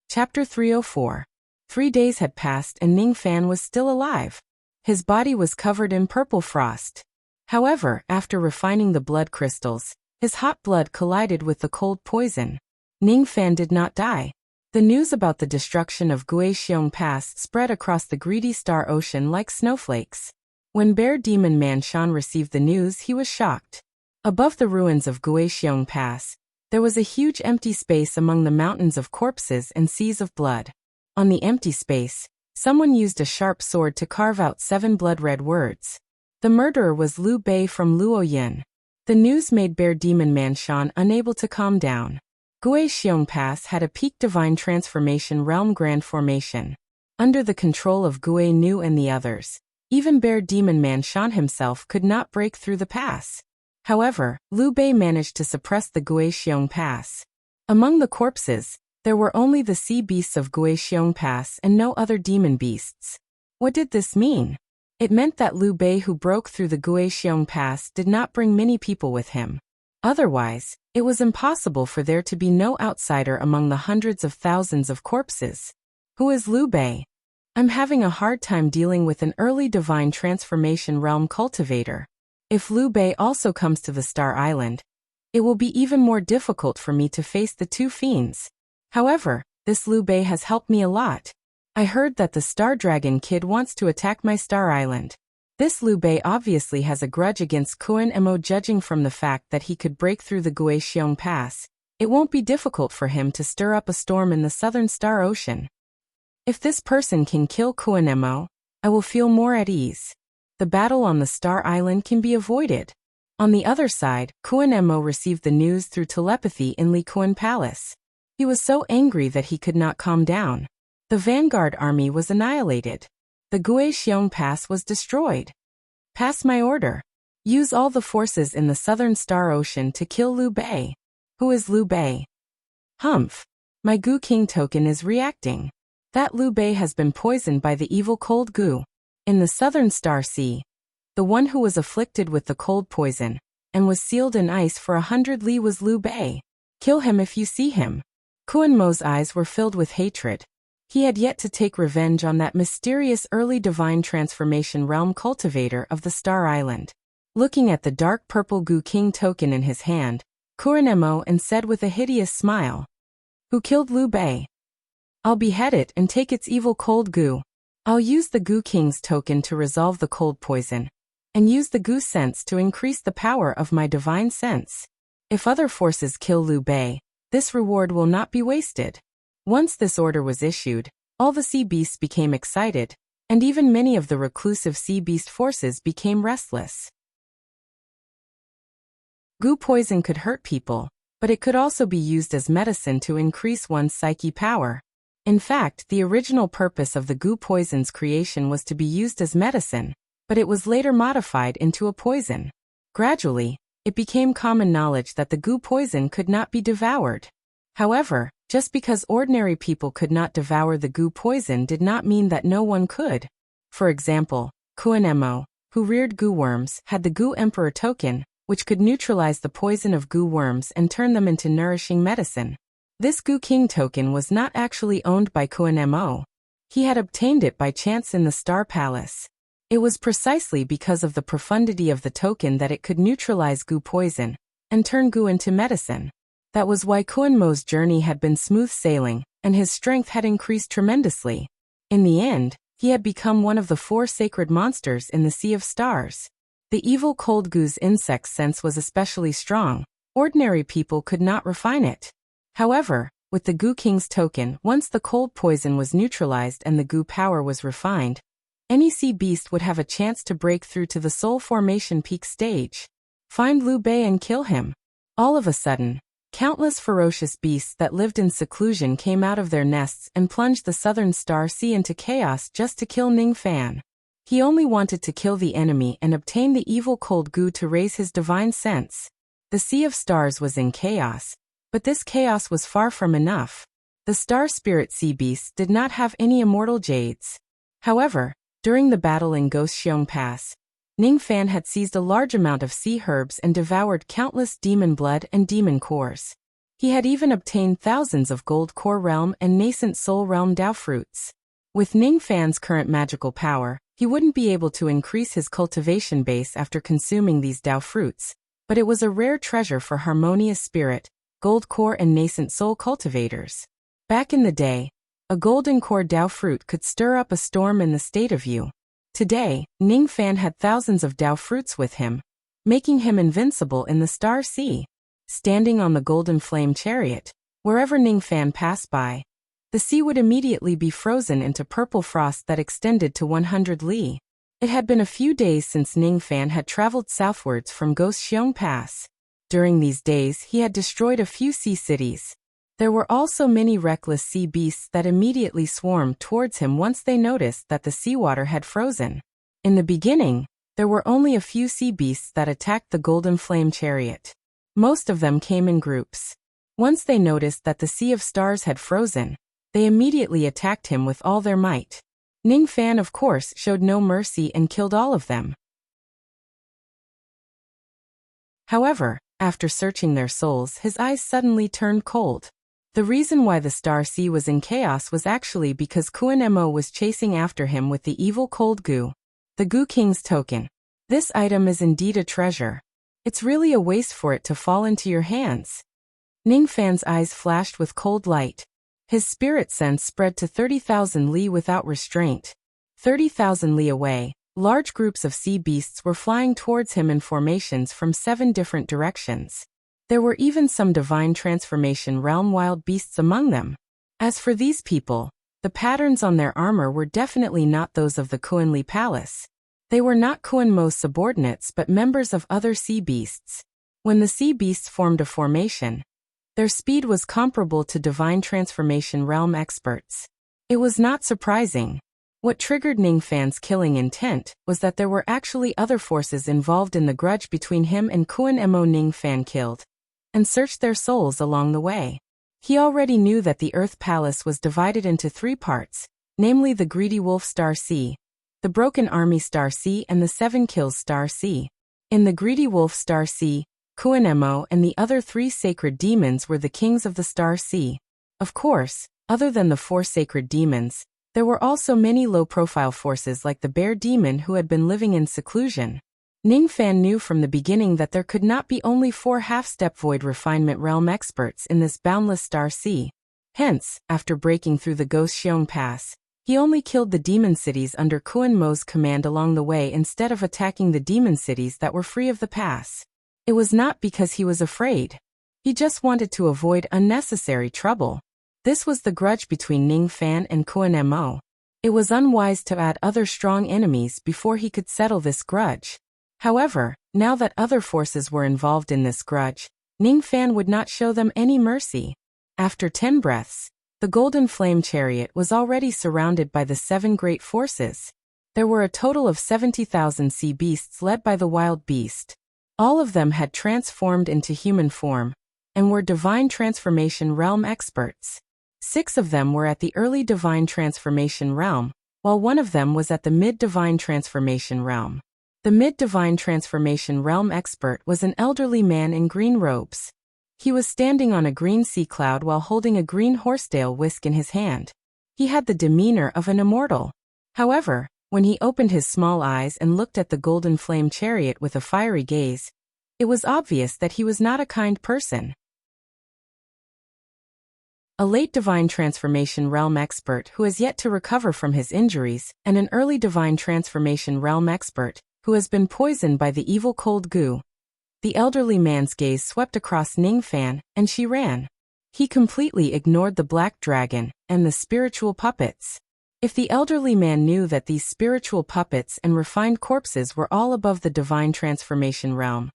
Chapter 304. 3 days had passed and Ning Fan was still alive. His body was covered in purple frost. However, after refining the blood crystals, his hot blood collided with the cold poison. Ning Fan did not die. The news about the destruction of Guixiong Pass spread across the greedy Star Ocean like snowflakes. When Bear Demon Man Shan received the news, he was shocked. Above the ruins of Guixiong Pass, there was a huge empty space among the mountains of corpses and seas of blood. On the empty space, someone used a sharp sword to carve out 7 blood-red words. The murderer was Liu Bei from Luoyin. The news made Bear Demon Man Shan unable to calm down. Guixiong Pass had a peak divine transformation realm grand formation. Under the control of Gue Nu and the others, Even Bear Demon Man Shan himself could not break through the pass. However, Liu Bei managed to suppress the Guixiong Pass. Among the corpses, there were only the sea beasts of Guixiong Pass and no other demon beasts. What did this mean? It meant that Liu Bei, who broke through the Guixiong Pass, did not bring many people with him. Otherwise, it was impossible for there to be no outsider among the hundreds of thousands of corpses. Who is Liu Bei? I'm having a hard time dealing with an early divine transformation realm cultivator. If Liu Bei also comes to the Star Island, it will be even more difficult for me to face the two fiends. However, this Liu Bei has helped me a lot. I heard that the Star Dragon Kid wants to attack my Star Island. This Liu Bei obviously has a grudge against Kun Mo. Judging from the fact that he could break through the Guixiong Pass, it won't be difficult for him to stir up a storm in the southern Star Ocean. If this person can kill Kun Mo, I will feel more at ease. The battle on the Star Island can be avoided. On the other side, Kun Mo received the news through telepathy in Li Kun Palace. He was so angry that he could not calm down. The vanguard army was annihilated. The Guixiong Pass was destroyed. Pass my order. Use all the forces in the southern Star Ocean to kill Liu Bei. Who is Liu Bei? Humph. My Gu King token is reacting. That Liu Bei has been poisoned by the evil cold Gu. In the southern Star Sea, the one who was afflicted with the cold poison and was sealed in ice for 100 li was Liu Bei. Kill him if you see him. Kun Mo's eyes were filled with hatred. He had yet to take revenge on that mysterious early divine transformation realm cultivator of the Star Island. Looking at the dark purple Gu King token in his hand, Kun Mo and said with a hideous smile, "Who killed Liu Bei? I'll behead it and take its evil cold Gu. I'll use the Gu King's token to resolve the cold poison, and use the Gu sense to increase the power of my divine sense. If other forces kill Liu Bei, this reward will not be wasted." Once this order was issued, all the sea beasts became excited, and even many of the reclusive sea beast forces became restless. Gu poison could hurt people, but it could also be used as medicine to increase one's psyche power. In fact, the original purpose of the Gu poison's creation was to be used as medicine, but it was later modified into a poison. Gradually, it became common knowledge that the Gu poison could not be devoured. However, just because ordinary people could not devour the Gu poison did not mean that no one could. For example, Kun Mo, who reared Gu worms, had the Gu Emperor token, which could neutralize the poison of Gu worms and turn them into nourishing medicine. This Gu King token was not actually owned by Kun Mo. He had obtained it by chance in the Star Palace. It was precisely because of the profundity of the token that it could neutralize Gu poison and turn Gu into medicine. That was why Kun Mo's journey had been smooth sailing, and his strength had increased tremendously. In the end, he had become one of the 4 sacred monsters in the Sea of Stars. The evil cold Gu's insect sense was especially strong. Ordinary people could not refine it. However, with the Gu King's token, once the cold poison was neutralized and the Gu power was refined, any sea beast would have a chance to break through to the soul formation peak stage. Find Liu Bei and kill him. All of a sudden, countless ferocious beasts that lived in seclusion came out of their nests and plunged the southern Star Sea into chaos just to kill Ning Fan. He only wanted to kill the enemy and obtain the evil cold Gu to raise his divine sense. The Sea of Stars was in chaos, but this chaos was far from enough. The Star Spirit sea beasts did not have any immortal jades. However, during the battle in Guixiong Pass, Ning Fan had seized a large amount of sea herbs and devoured countless demon blood and demon cores. He had even obtained thousands of gold core realm and nascent soul realm Dao fruits. With Ning Fan's current magical power, he wouldn't be able to increase his cultivation base after consuming these Dao fruits, but it was a rare treasure for harmonious spirit, gold core and nascent soul cultivators. Back in the day, a golden core Dao fruit could stir up a storm in the state of Yu. Today, Ning Fan had thousands of Dao fruits with him, making him invincible in the Star Sea. Standing on the golden flame chariot, wherever Ning Fan passed by, the sea would immediately be frozen into purple frost that extended to 100 li. It had been a few days since Ning Fan had traveled southwards from Guixiong Pass. During these days he had destroyed a few sea cities. There were also many reckless sea beasts that immediately swarmed towards him once they noticed that the seawater had frozen. In the beginning, there were only a few sea beasts that attacked the golden flame chariot. Most of them came in groups. Once they noticed that the sea of stars had frozen, they immediately attacked him with all their might. Ning Fan, of course, showed no mercy and killed all of them. However, after searching their souls, his eyes suddenly turned cold. The reason why the Star Sea was in chaos was actually because Kuan-Mo was chasing after him with the evil cold goo. The Goo King's token. This item is indeed a treasure. It's really a waste for it to fall into your hands. Ning Fan's eyes flashed with cold light. His spirit sense spread to 30,000 li without restraint. 30,000 li away, large groups of sea beasts were flying towards him in formations from 7 different directions. There were even some divine transformation realm wild beasts among them. As for these people, the patterns on their armor were definitely not those of the Kuan-Li Palace. They were not Kuan-Mo's subordinates but members of other sea beasts. When the sea beasts formed a formation, their speed was comparable to divine transformation realm experts. It was not surprising. What triggered Ning Fan's killing intent was that there were actually other forces involved in the grudge between him and Kuan-Mo. Ning Fan killed and searched their souls along the way. He already knew that the Earth Palace was divided into 3 parts, namely the Greedy Wolf Star Sea, the Broken Army Star Sea and the 7 Kills Star Sea. In the Greedy Wolf Star Sea, Kuan-Mo and the other 3 sacred demons were the kings of the Star Sea. Of course, other than the 4 sacred demons, there were also many low-profile forces like the Bear Demon who had been living in seclusion. Ning Fan knew from the beginning that there could not be only 4 half-step void refinement realm experts in this boundless Star Sea. Hence, after breaking through the Ghost Xiong Pass, he only killed the demon cities under Kuan-Mo's command along the way instead of attacking the demon cities that were free of the pass. It was not because he was afraid. He just wanted to avoid unnecessary trouble. This was the grudge between Ning Fan and Kuan-Mo. It was unwise to add other strong enemies before he could settle this grudge. However, now that other forces were involved in this grudge, Ning Fan would not show them any mercy. After 10 breaths, the Golden Flame Chariot was already surrounded by the 7 great forces. There were a total of 70,000 sea beasts led by the Wild Beast. All of them had transformed into human form, and were Divine Transformation Realm experts. 6 of them were at the early Divine Transformation Realm, while 1 of them was at the Mid-Divine Transformation Realm. The Mid-Divine Transformation Realm expert was an elderly man in green robes. He was standing on a green sea cloud while holding a green horsetail whisk in his hand. He had the demeanor of an immortal. However, when he opened his small eyes and looked at the Golden Flame Chariot with a fiery gaze, it was obvious that he was not a kind person. A late Divine Transformation Realm expert who has yet to recover from his injuries, and an early Divine Transformation Realm expert who has been poisoned by the evil cold goo. The elderly man's gaze swept across Ning Fan, and she ran. He completely ignored the black dragon and the spiritual puppets. If the elderly man knew that these spiritual puppets and refined corpses were all above the Divine Transformation Realm,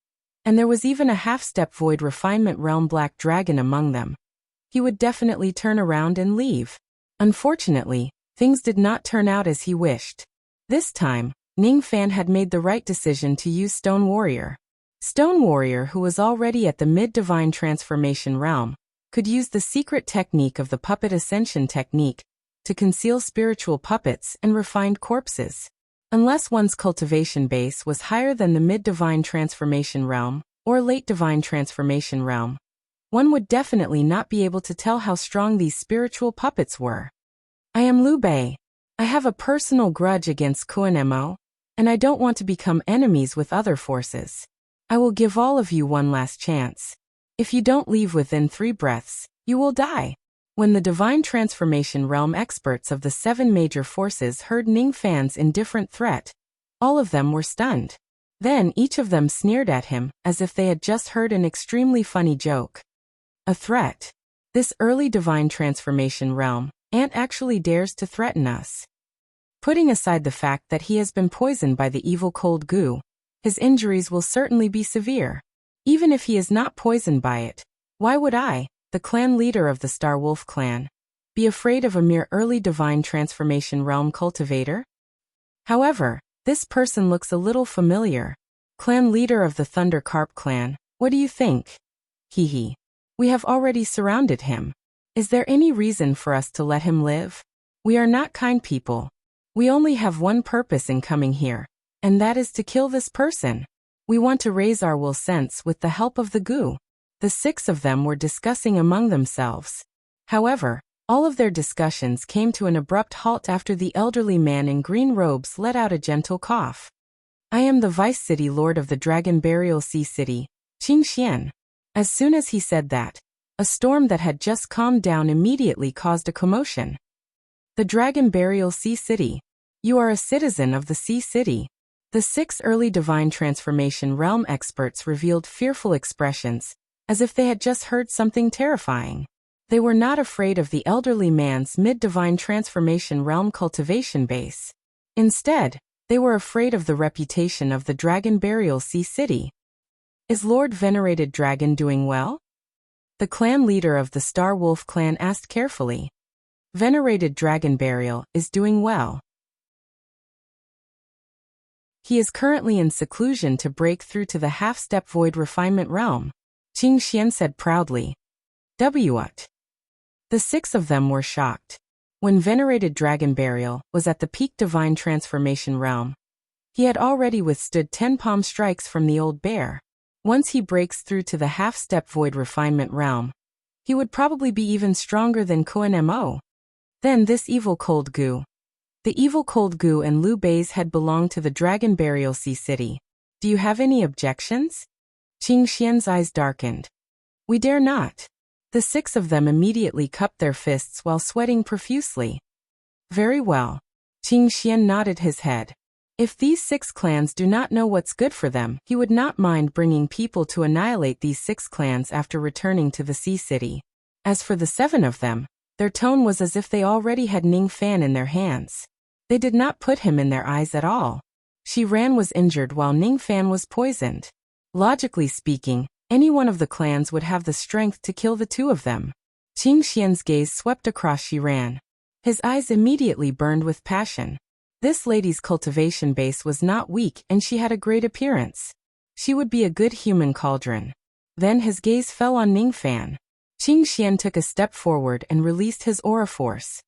and there was even a half-step void refinement realm black dragon among them, he would definitely turn around and leave. Unfortunately, things did not turn out as he wished. This time, Ning Fan had made the right decision to use Stone Warrior. Stone Warrior, who was already at the Mid-Divine Transformation Realm, could use the secret technique of the Puppet Ascension technique to conceal spiritual puppets and refined corpses. Unless one's cultivation base was higher than the Mid-Divine Transformation Realm or Late Divine Transformation Realm, one would definitely not be able to tell how strong these spiritual puppets were. I am Liu Bei. I have a personal grudge against Kuan-Mo, and I don't want to become enemies with other forces. I will give all of you one last chance. If you don't leave within 3 breaths, you will die. When the Divine Transformation Realm experts of the 7 major forces heard Ning Fan's indifferent threat, all of them were stunned. Then each of them sneered at him as if they had just heard an extremely funny joke. A threat. This early Divine Transformation Realm ant actually dares to threaten us. Putting aside the fact that he has been poisoned by the evil cold goo, his injuries will certainly be severe. Even if he is not poisoned by it, why would I, the clan leader of the Star Wolf clan, be afraid of a mere early Divine Transformation Realm cultivator? However, This person looks a little familiar. Clan leader of the Thunder Carp clan, what do you think? Hee. We have already surrounded him. Is there any reason for us to let him live? We are not kind people. We only have one purpose in coming here, and that is to kill this person. We want to raise our will sense with the help of the Gu. The 6 of them were discussing among themselves. However, all of their discussions came to an abrupt halt after the elderly man in green robes let out a gentle cough. I am the Vice City Lord of the Dragon Burial Sea City, Qing Xian. As soon as he said that, a storm that had just calmed down immediately caused a commotion. The Dragon Burial Sea City. You are a citizen of the Sea City. The 6 early divine transformation realm experts revealed fearful expressions, as if they had just heard something terrifying. They were not afraid of the elderly man's mid-divine transformation realm cultivation base. Instead, they were afraid of the reputation of the Dragon Burial Sea City. Is Lord Venerated Dragon doing well? The clan leader of the Star Wolf clan asked carefully. Venerated Dragon Burial is doing well. He is currently in seclusion to break through to the half-step void refinement realm, Qing Xian said proudly. What? The 6 of them were shocked. When Venerated Dragon Burial was at the peak divine transformation realm, he had already withstood 10 palm strikes from the old bear. Once he breaks through to the half-step void refinement realm, he would probably be even stronger than Koan Mo. Then this evil cold Gu. The evil cold Gu and Liu Bei's had belonged to the Dragon Burial Sea City. Do you have any objections? Qing Xian's eyes darkened. We dare not. The 6 of them immediately cupped their fists while sweating profusely. Very well. Qing Xian nodded his head. If these 6 clans do not know what's good for them, he would not mind bringing people to annihilate these 6 clans after returning to the Sea City. As for the 7 of them, their tone was as if they already had Ning Fan in their hands. They did not put him in their eyes at all. Shi Ran was injured while Ning Fan was poisoned. Logically speaking, any one of the clans would have the strength to kill the 2 of them. Qing Xian's gaze swept across Shi Ran. His eyes immediately burned with passion. This lady's cultivation base was not weak and she had a great appearance. She would be a good human cauldron. Then his gaze fell on Ning Fan. Qing Xian took a step forward and released his aura force.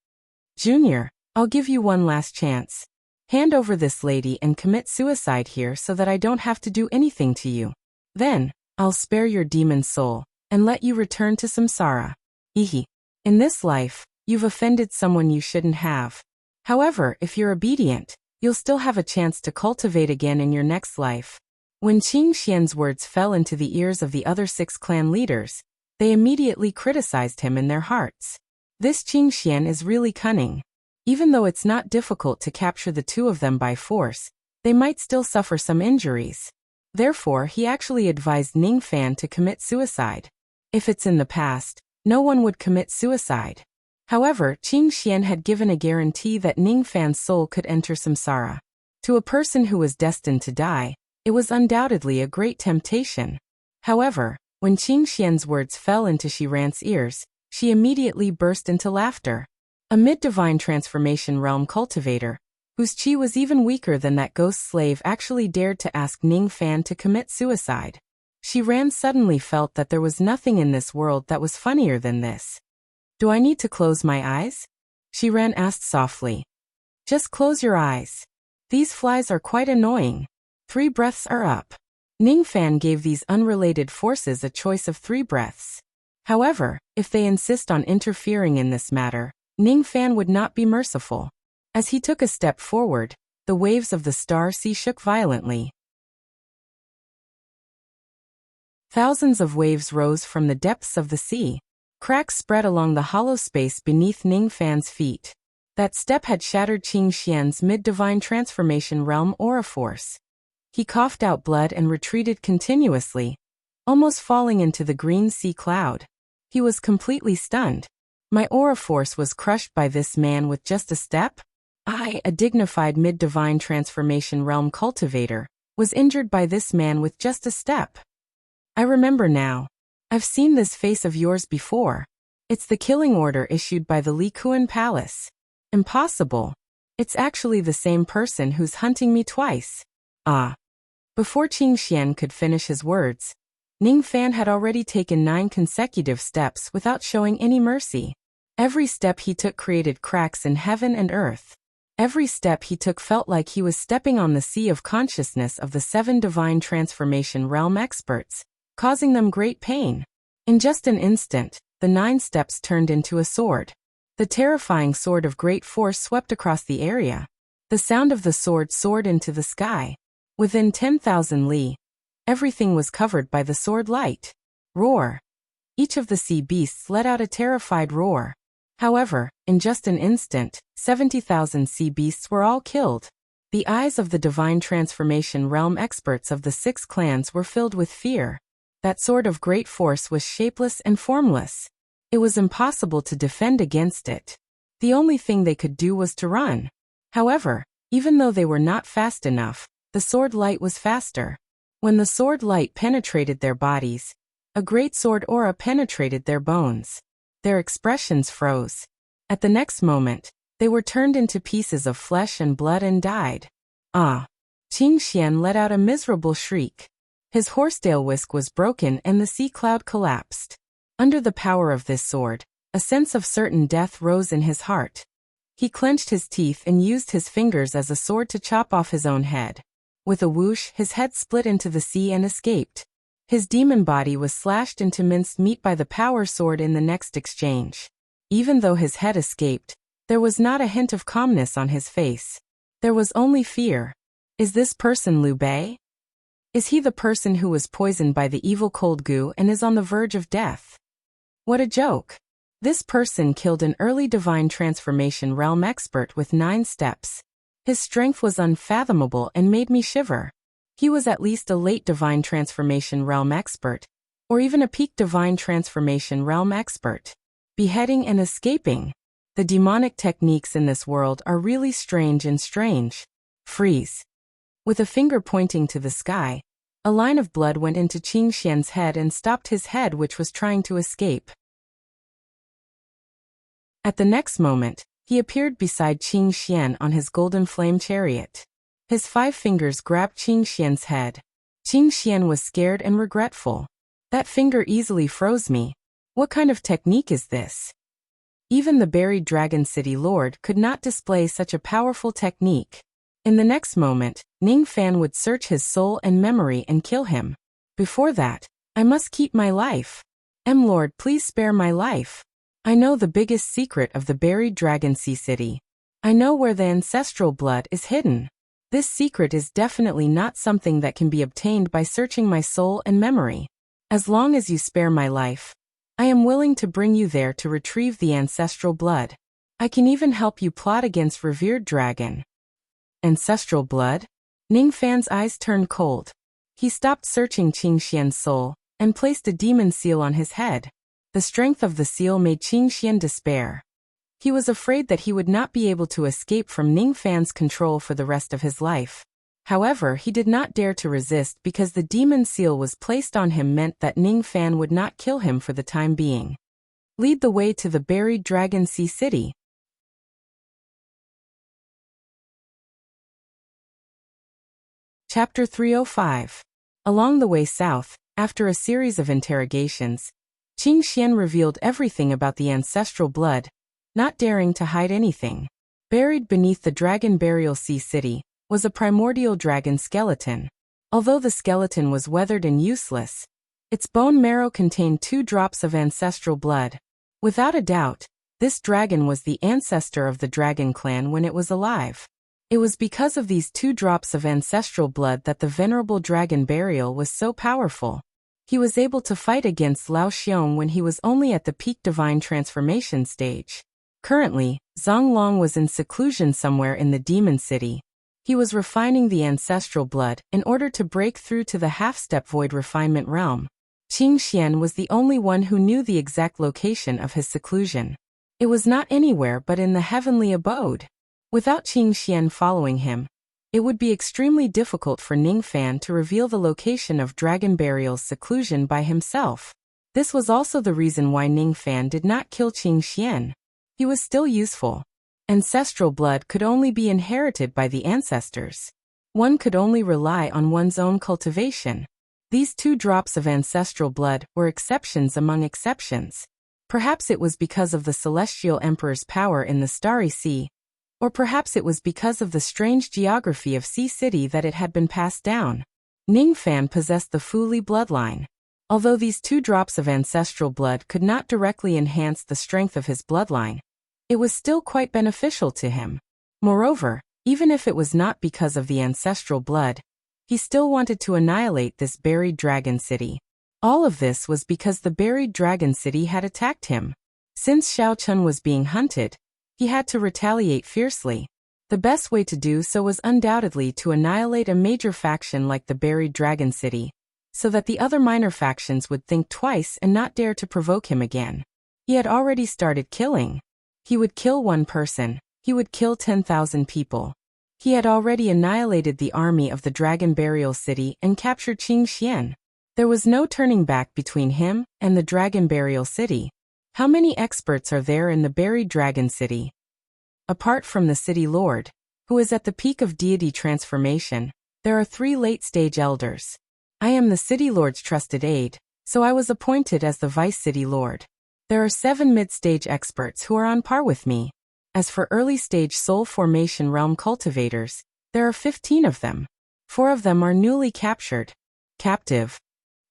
Junior, I'll give you one last chance. Hand over this lady and commit suicide here so that I don't have to do anything to you. Then, I'll spare your demon soul and let you return to samsara. Hehe. In this life, you've offended someone you shouldn't have. However, if you're obedient, you'll still have a chance to cultivate again in your next life. When Qing Xian's words fell into the ears of the other 6 clan leaders, they immediately criticized him in their hearts. This Qing Xian is really cunning. Even though it's not difficult to capture the 2 of them by force, they might still suffer some injuries. Therefore, he actually advised Ning Fan to commit suicide. If it's in the past, no one would commit suicide. However, Qing Xian had given a guarantee that Ning Fan's soul could enter samsara. To a person who was destined to die, it was undoubtedly a great temptation. However, when Qing Xian's words fell into Shi Ran's ears, she immediately burst into laughter. A mid-divine transformation realm cultivator, whose chi was even weaker than that ghost slave, actually dared to ask Ning Fan to commit suicide. Shi Ran suddenly felt that there was nothing in this world that was funnier than this. Do I need to close my eyes? Shi Ran asked softly. Just close your eyes. These flies are quite annoying. 3 breaths are up. Ning Fan gave these unrelated forces a choice of 3 breaths. However, if they insist on interfering in this matter, Ning Fan would not be merciful. As he took a step forward, the waves of the star sea shook violently. Thousands of waves rose from the depths of the sea. Cracks spread along the hollow space beneath Ning Fan's feet. That step had shattered Qing Xian's mid-divine transformation realm aura force. He coughed out blood and retreated continuously, almost falling into the green sea cloud. He was completely stunned. My aura force was crushed by this man with just a step? I, a dignified mid-divine transformation realm cultivator, was injured by this man with just a step. I remember now. I've seen this face of yours before. It's the killing order issued by the Li Kuan Palace. Impossible. It's actually the same person who's hunting me twice. Ah. Before Qing Xian could finish his words, Ning Fan had already taken 9 consecutive steps without showing any mercy. Every step he took created cracks in heaven and earth. Every step he took felt like he was stepping on the sea of consciousness of the 7 divine transformation realm experts, causing them great pain. In just an instant, the 9 steps turned into a sword. The terrifying sword of great force swept across the area. The sound of the sword soared into the sky. Within 10,000 li, everything was covered by the sword light. Roar. Each of the sea beasts let out a terrified roar. However, in just an instant, 70,000 sea beasts were all killed. The eyes of the divine transformation realm experts of the 6 clans were filled with fear. That sword of great force was shapeless and formless. It was impossible to defend against it. The only thing they could do was to run. However, even though they were not fast enough, the sword light was faster. When the sword light penetrated their bodies, a great sword aura penetrated their bones. Their expressions froze. At the next moment, they were turned into pieces of flesh and blood and died. Ah! Qing Xian let out a miserable shriek. His horsetail whisk was broken and the sea cloud collapsed. Under the power of this sword, a sense of certain death rose in his heart. He clenched his teeth and used his fingers as a sword to chop off his own head. With a whoosh, his head split into the sea and escaped. His demon body was slashed into minced meat by the power sword in the next exchange. Even though his head escaped, there was not a hint of calmness on his face. There was only fear. Is this person Liu Bei? Is he the person who was poisoned by the evil cold goo and is on the verge of death? What a joke. This person killed an early divine transformation realm expert with 9 steps. His strength was unfathomable and made me shiver. He was at least a late divine transformation realm expert, or even a peak divine transformation realm expert. Beheading and escaping. The demonic techniques in this world are really strange and strange. Freeze. With a finger pointing to the sky, a line of blood went into Qing Xian's head and stopped his head, which was trying to escape. At the next moment, he appeared beside Qing Xian on his golden flame chariot. His 5 fingers grabbed Qing Xian's head. Qing Xian was scared and regretful. That finger easily froze me. What kind of technique is this? Even the buried Dragon City Lord could not display such a powerful technique. In the next moment, Ning Fan would search his soul and memory and kill him. Before that, I must keep my life. Lord, please spare my life. I know the biggest secret of the buried Dragon Sea City. I know where the ancestral blood is hidden. This secret is definitely not something that can be obtained by searching my soul and memory. As long as you spare my life, I am willing to bring you there to retrieve the ancestral blood. I can even help you plot against revered dragon. Ancestral blood? Ning Fan's eyes turned cold. He stopped searching Qing Xian's soul and placed a demon seal on his head. The strength of the seal made Qing Xian despair. He was afraid that he would not be able to escape from Ning Fan's control for the rest of his life. However, he did not dare to resist because the demon seal was placed on him meant that Ning Fan would not kill him for the time being. Lead the way to the buried Dragon Sea City. Chapter 305. Along the way south, after a series of interrogations, Qing Xian revealed everything about the ancestral blood, not daring to hide anything. Buried beneath the Dragon Burial Sea City was a primordial dragon skeleton. Although the skeleton was weathered and useless, its bone marrow contained 2 drops of ancestral blood. Without a doubt, this dragon was the ancestor of the dragon clan when it was alive. It was because of these 2 drops of ancestral blood that the venerable dragon burial was so powerful. He was able to fight against Lao Xiong when he was only at the peak divine transformation stage. Currently, Zhang Long was in seclusion somewhere in the Demon City. He was refining the ancestral blood in order to break through to the half-step void refinement realm. Qing Xian was the only one who knew the exact location of his seclusion. It was not anywhere but in the heavenly abode. Without Qing Xian following him, it would be extremely difficult for Ning Fan to reveal the location of Dragon Burial's seclusion by himself. This was also the reason why Ning Fan did not kill Qing Xian. He was still useful. Ancestral blood could only be inherited by the ancestors. One could only rely on one's own cultivation. These 2 drops of ancestral blood were exceptions among exceptions. Perhaps it was because of the celestial emperor's power in the starry sea, or perhaps it was because of the strange geography of Sea City that it had been passed down. Ningfan possessed the Fu Li bloodline. Although these 2 drops of ancestral blood could not directly enhance the strength of his bloodline, it was still quite beneficial to him. Moreover, even if it was not because of the ancestral blood, he still wanted to annihilate this buried dragon city. All of this was because the buried dragon city had attacked him. Since Xiao Chun was being hunted, he had to retaliate fiercely. The best way to do so was undoubtedly to annihilate a major faction like the buried dragon city, so that the other minor factions would think twice and not dare to provoke him again. He had already started killing. He would kill 1 person, he would kill 10,000 people. He had already annihilated the army of the Dragon Burial City and captured Qingxian. There was no turning back between him and the Dragon Burial City. How many experts are there in the buried dragon city? Apart from the city lord, who is at the peak of deity transformation, there are 3 late-stage elders. I am the city lord's trusted aide, so I was appointed as the vice city lord. There are 7 mid-stage experts who are on par with me. As for early-stage soul formation realm cultivators, there are 15 of them. 4 of them are newly captured. Captive.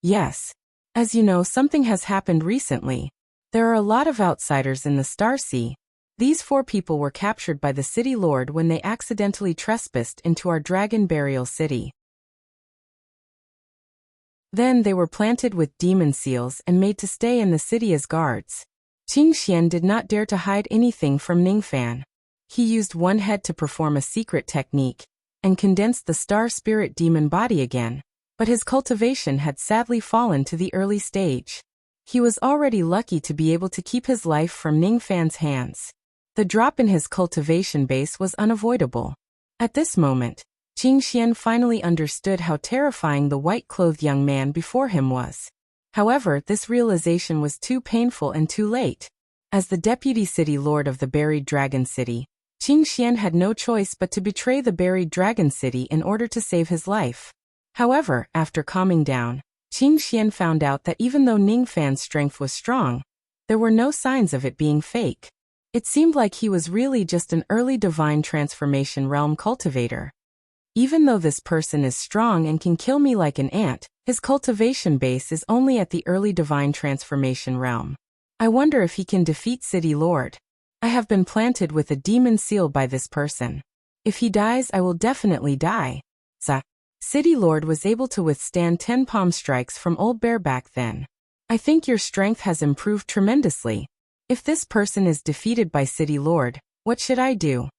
Yes. As you know, something has happened recently. There are a lot of outsiders in the Star Sea. These 4 people were captured by the city lord when they accidentally trespassed into our dragon burial city. Then they were planted with demon seals and made to stay in the city as guards. Qingxian did not dare to hide anything from Ningfan. He used 1 head to perform a secret technique, and condensed the star spirit demon body again, but his cultivation had sadly fallen to the early stage. He was already lucky to be able to keep his life from Ningfan's hands. The drop in his cultivation base was unavoidable. At this moment, Qingxian finally understood how terrifying the white-clothed young man before him was. However, this realization was too painful and too late. As the deputy city lord of the buried dragon city, Qingxian had no choice but to betray the buried dragon city in order to save his life. However, after calming down, Qingxian found out that even though Ningfan's strength was strong, there were no signs of it being fake. It seemed like he was really just an early divine transformation realm cultivator. Even though this person is strong and can kill me like an ant, his cultivation base is only at the early divine transformation realm. I wonder if he can defeat City Lord. I have been planted with a demon seal by this person. If he dies, I will definitely die. City Lord was able to withstand 10 palm strikes from Old Bear back then. I think your strength has improved tremendously. If this person is defeated by City Lord, what should I do?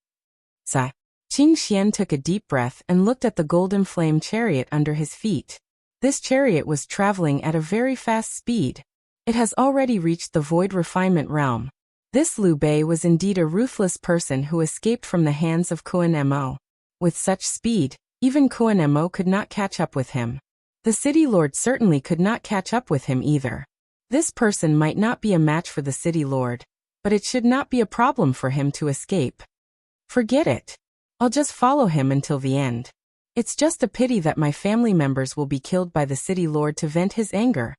Qingxian took a deep breath and looked at the golden flame chariot under his feet. This chariot was traveling at a very fast speed. It has already reached the void refinement realm. This Liu Bei was indeed a ruthless person who escaped from the hands of Kuan Mo. With such speed, even Kuan Mo could not catch up with him. The city lord certainly could not catch up with him either. This person might not be a match for the city lord, but it should not be a problem for him to escape. Forget it. I'll just follow him until the end. It's just a pity that my family members will be killed by the city lord to vent his anger.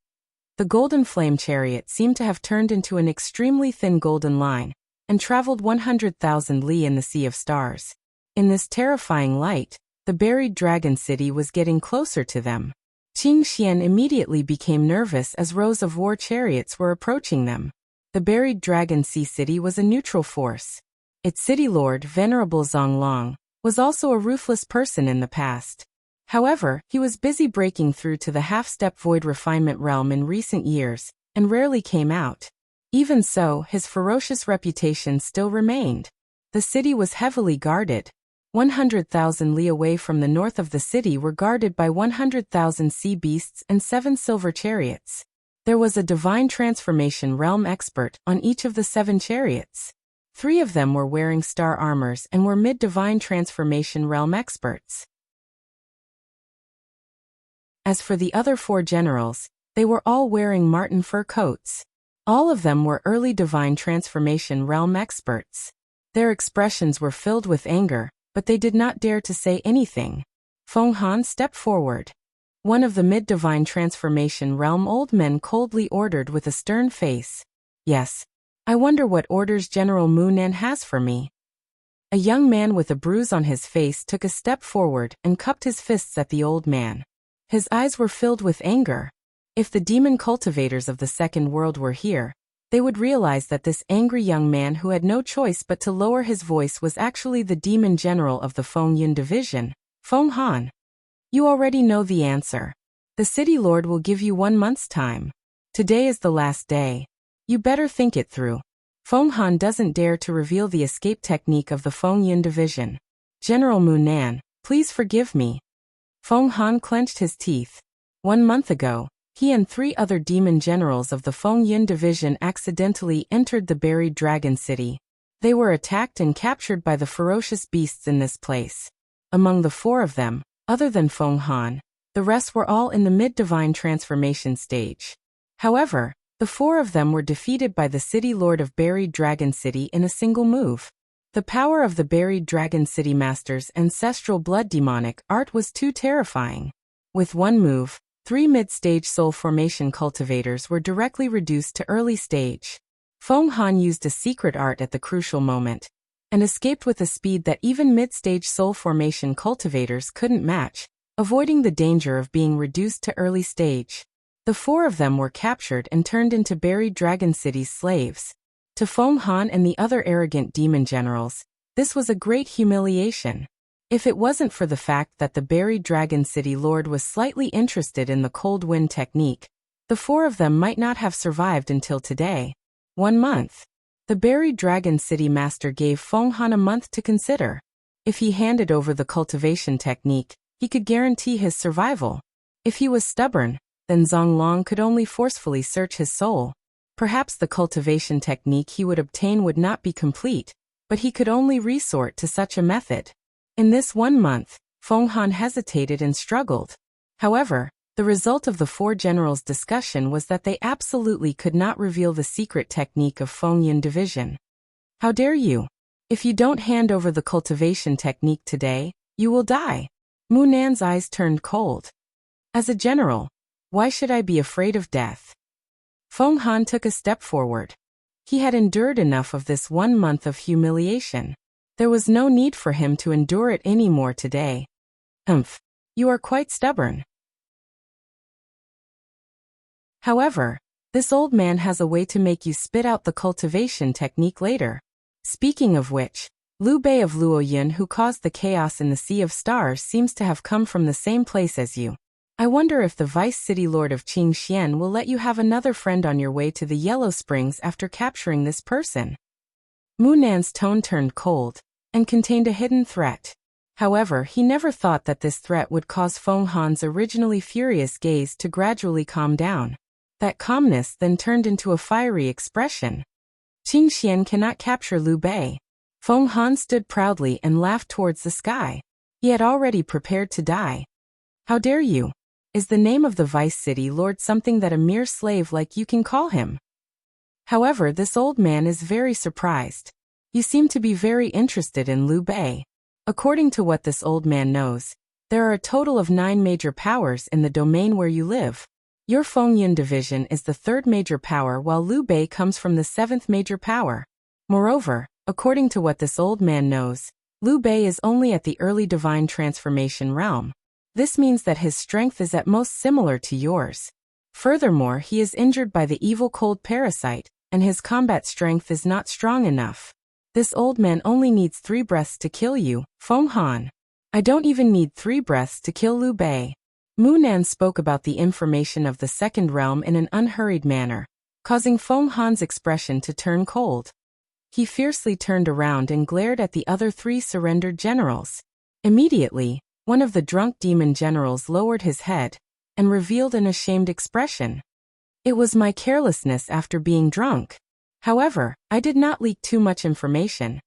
The golden flame chariot seemed to have turned into an extremely thin golden line, and traveled 100,000 li in the sea of stars. In this terrifying light, the buried dragon city was getting closer to them. Qingxian immediately became nervous as rows of war chariots were approaching them. The buried dragon sea city was a neutral force. Its city lord, Venerable Zonglong, was also a ruthless person in the past. However, he was busy breaking through to the half-step void refinement realm in recent years, and rarely came out. Even so, his ferocious reputation still remained. The city was heavily guarded. 100,000 li away from the north of the city were guarded by 100,000 sea beasts and 7 silver chariots. There was a divine transformation realm expert on each of the 7 chariots. 3 of them were wearing star armors and were mid-divine transformation realm experts. As for the other 4 generals, they were all wearing marten fur coats. All of them were early divine transformation realm experts. Their expressions were filled with anger, but they did not dare to say anything. Feng Han stepped forward. One of the mid-divine transformation realm old men coldly ordered with a stern face. Yes. I wonder what orders General Mu Nan has for me. A young man with a bruise on his face took a step forward and cupped his fists at the old man. His eyes were filled with anger. If the demon cultivators of the second world were here, they would realize that this angry young man who had no choice but to lower his voice was actually the demon general of the Feng Yun division, Feng Han. You already know the answer. The city lord will give you 1 month's time. Today is the last day. You better think it through. Feng Han doesn't dare to reveal the escape technique of the Feng Yun division. General Mu Nan, please forgive me. Feng Han clenched his teeth. 1 month ago, he and 3 other demon generals of the Feng Yun division accidentally entered the buried dragon city. They were attacked and captured by the ferocious beasts in this place. Among the 4 of them, other than Feng Han, the rest were all in the mid-divine transformation stage. However, the 4 of them were defeated by the city lord of buried dragon city in a single move. The power of the buried dragon city master's ancestral blood demonic art was too terrifying. With one move, 3 mid-stage soul formation cultivators were directly reduced to early stage. Feng Han used a secret art at the crucial moment, and escaped with a speed that even mid-stage soul formation cultivators couldn't match, avoiding the danger of being reduced to early stage. The 4 of them were captured and turned into buried Dragon City's slaves. To Feng Han and the other arrogant demon generals, this was a great humiliation. If it wasn't for the fact that the buried Dragon City Lord was slightly interested in the cold wind technique, the 4 of them might not have survived until today. 1 month. The buried Dragon City Master gave Feng Han a month to consider. If he handed over the cultivation technique, he could guarantee his survival. If he was stubborn, then Zhang Long could only forcefully search his soul. Perhaps the cultivation technique he would obtain would not be complete, but he could only resort to such a method. In this 1 month, Feng Han hesitated and struggled. However, the result of the 4 generals' discussion was that they absolutely could not reveal the secret technique of Feng Yun division. How dare you? If you don't hand over the cultivation technique today, you will die. Mu Nan's eyes turned cold. As a general, why should I be afraid of death? Feng Han took a step forward. He had endured enough of this 1 month of humiliation. There was no need for him to endure it anymore today. You are quite stubborn. However, this old man has a way to make you spit out the cultivation technique later. Speaking of which, Liu Bei of Luoyun, who caused the chaos in the Sea of Stars, seems to have come from the same place as you. I wonder if the Vice City Lord of Qingxian will let you have another friend on your way to the Yellow Springs after capturing this person. Mu Nan's tone turned cold and contained a hidden threat. However, he never thought that this threat would cause Feng Han's originally furious gaze to gradually calm down. That calmness then turned into a fiery expression. Qingxian cannot capture Liu Bei. Feng Han stood proudly and laughed towards the sky. He had already prepared to die. How dare you? Is the name of the Vice City Lord something that a mere slave like you can call him? However, this old man is very surprised. You seem to be very interested in Liu Bei. According to what this old man knows, there are a total of 9 major powers in the domain where you live. Your Feng Yun division is the 3rd major power, while Liu Bei comes from the 7th major power. Moreover, according to what this old man knows, Liu Bei is only at the early divine transformation realm. This means that his strength is at most similar to yours. Furthermore, he is injured by the evil cold parasite, and his combat strength is not strong enough. This old man only needs 3 breaths to kill you, Feng Han. I don't even need 3 breaths to kill Liu Bei. Mu Nan spoke about the information of the second realm in an unhurried manner, causing Feng Han's expression to turn cold. He fiercely turned around and glared at the other 3 surrendered generals. Immediately, one of the drunk demon generals lowered his head and revealed an ashamed expression. It was my carelessness after being drunk. However, I did not leak too much information.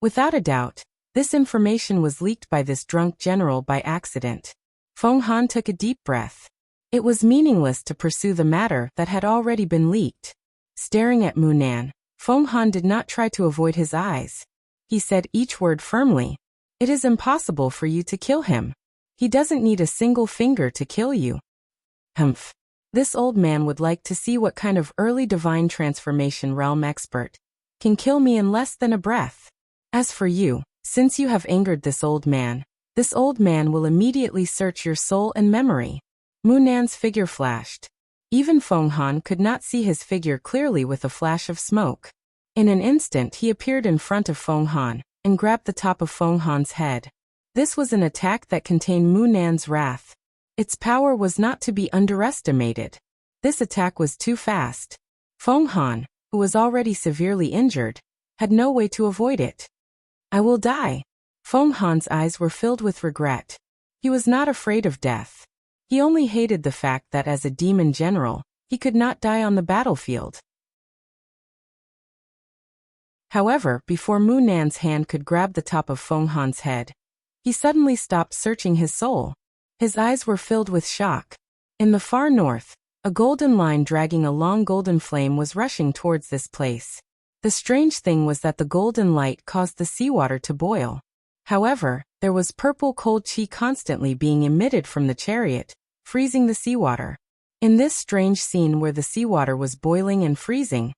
Without a doubt, this information was leaked by this drunk general by accident. Feng Han took a deep breath. It was meaningless to pursue the matter that had already been leaked. Staring at Mu Nan, Feng Han did not try to avoid his eyes. he said each word firmly. "It is impossible for you to kill him. He doesn't need a single finger to kill you." Humph. This old man would like to see what kind of early divine transformation realm expert can kill me in less than a breath. As for you, since you have angered this old man will immediately search your soul and memory. Mu Nan's figure flashed. Even Feng Han could not see his figure clearly with a flash of smoke. In an instant he appeared in front of Feng Han and grabbed the top of Feng Han's head. This was an attack that contained Mu Nan's wrath. Its power was not to be underestimated. This attack was too fast. Feng Han, who was already severely injured, had no way to avoid it. "I will die." Feng Han's eyes were filled with regret. He was not afraid of death. He only hated the fact that as a demon general, he could not die on the battlefield. However, before Mu Nan's hand could grab the top of Feng Han's head, he suddenly stopped searching his soul. His eyes were filled with shock. In the far north, a golden line dragging a long golden flame was rushing towards this place. The strange thing was that the golden light caused the seawater to boil. However, there was purple cold chi constantly being emitted from the chariot, freezing the seawater. In this strange scene where the seawater was boiling and freezing,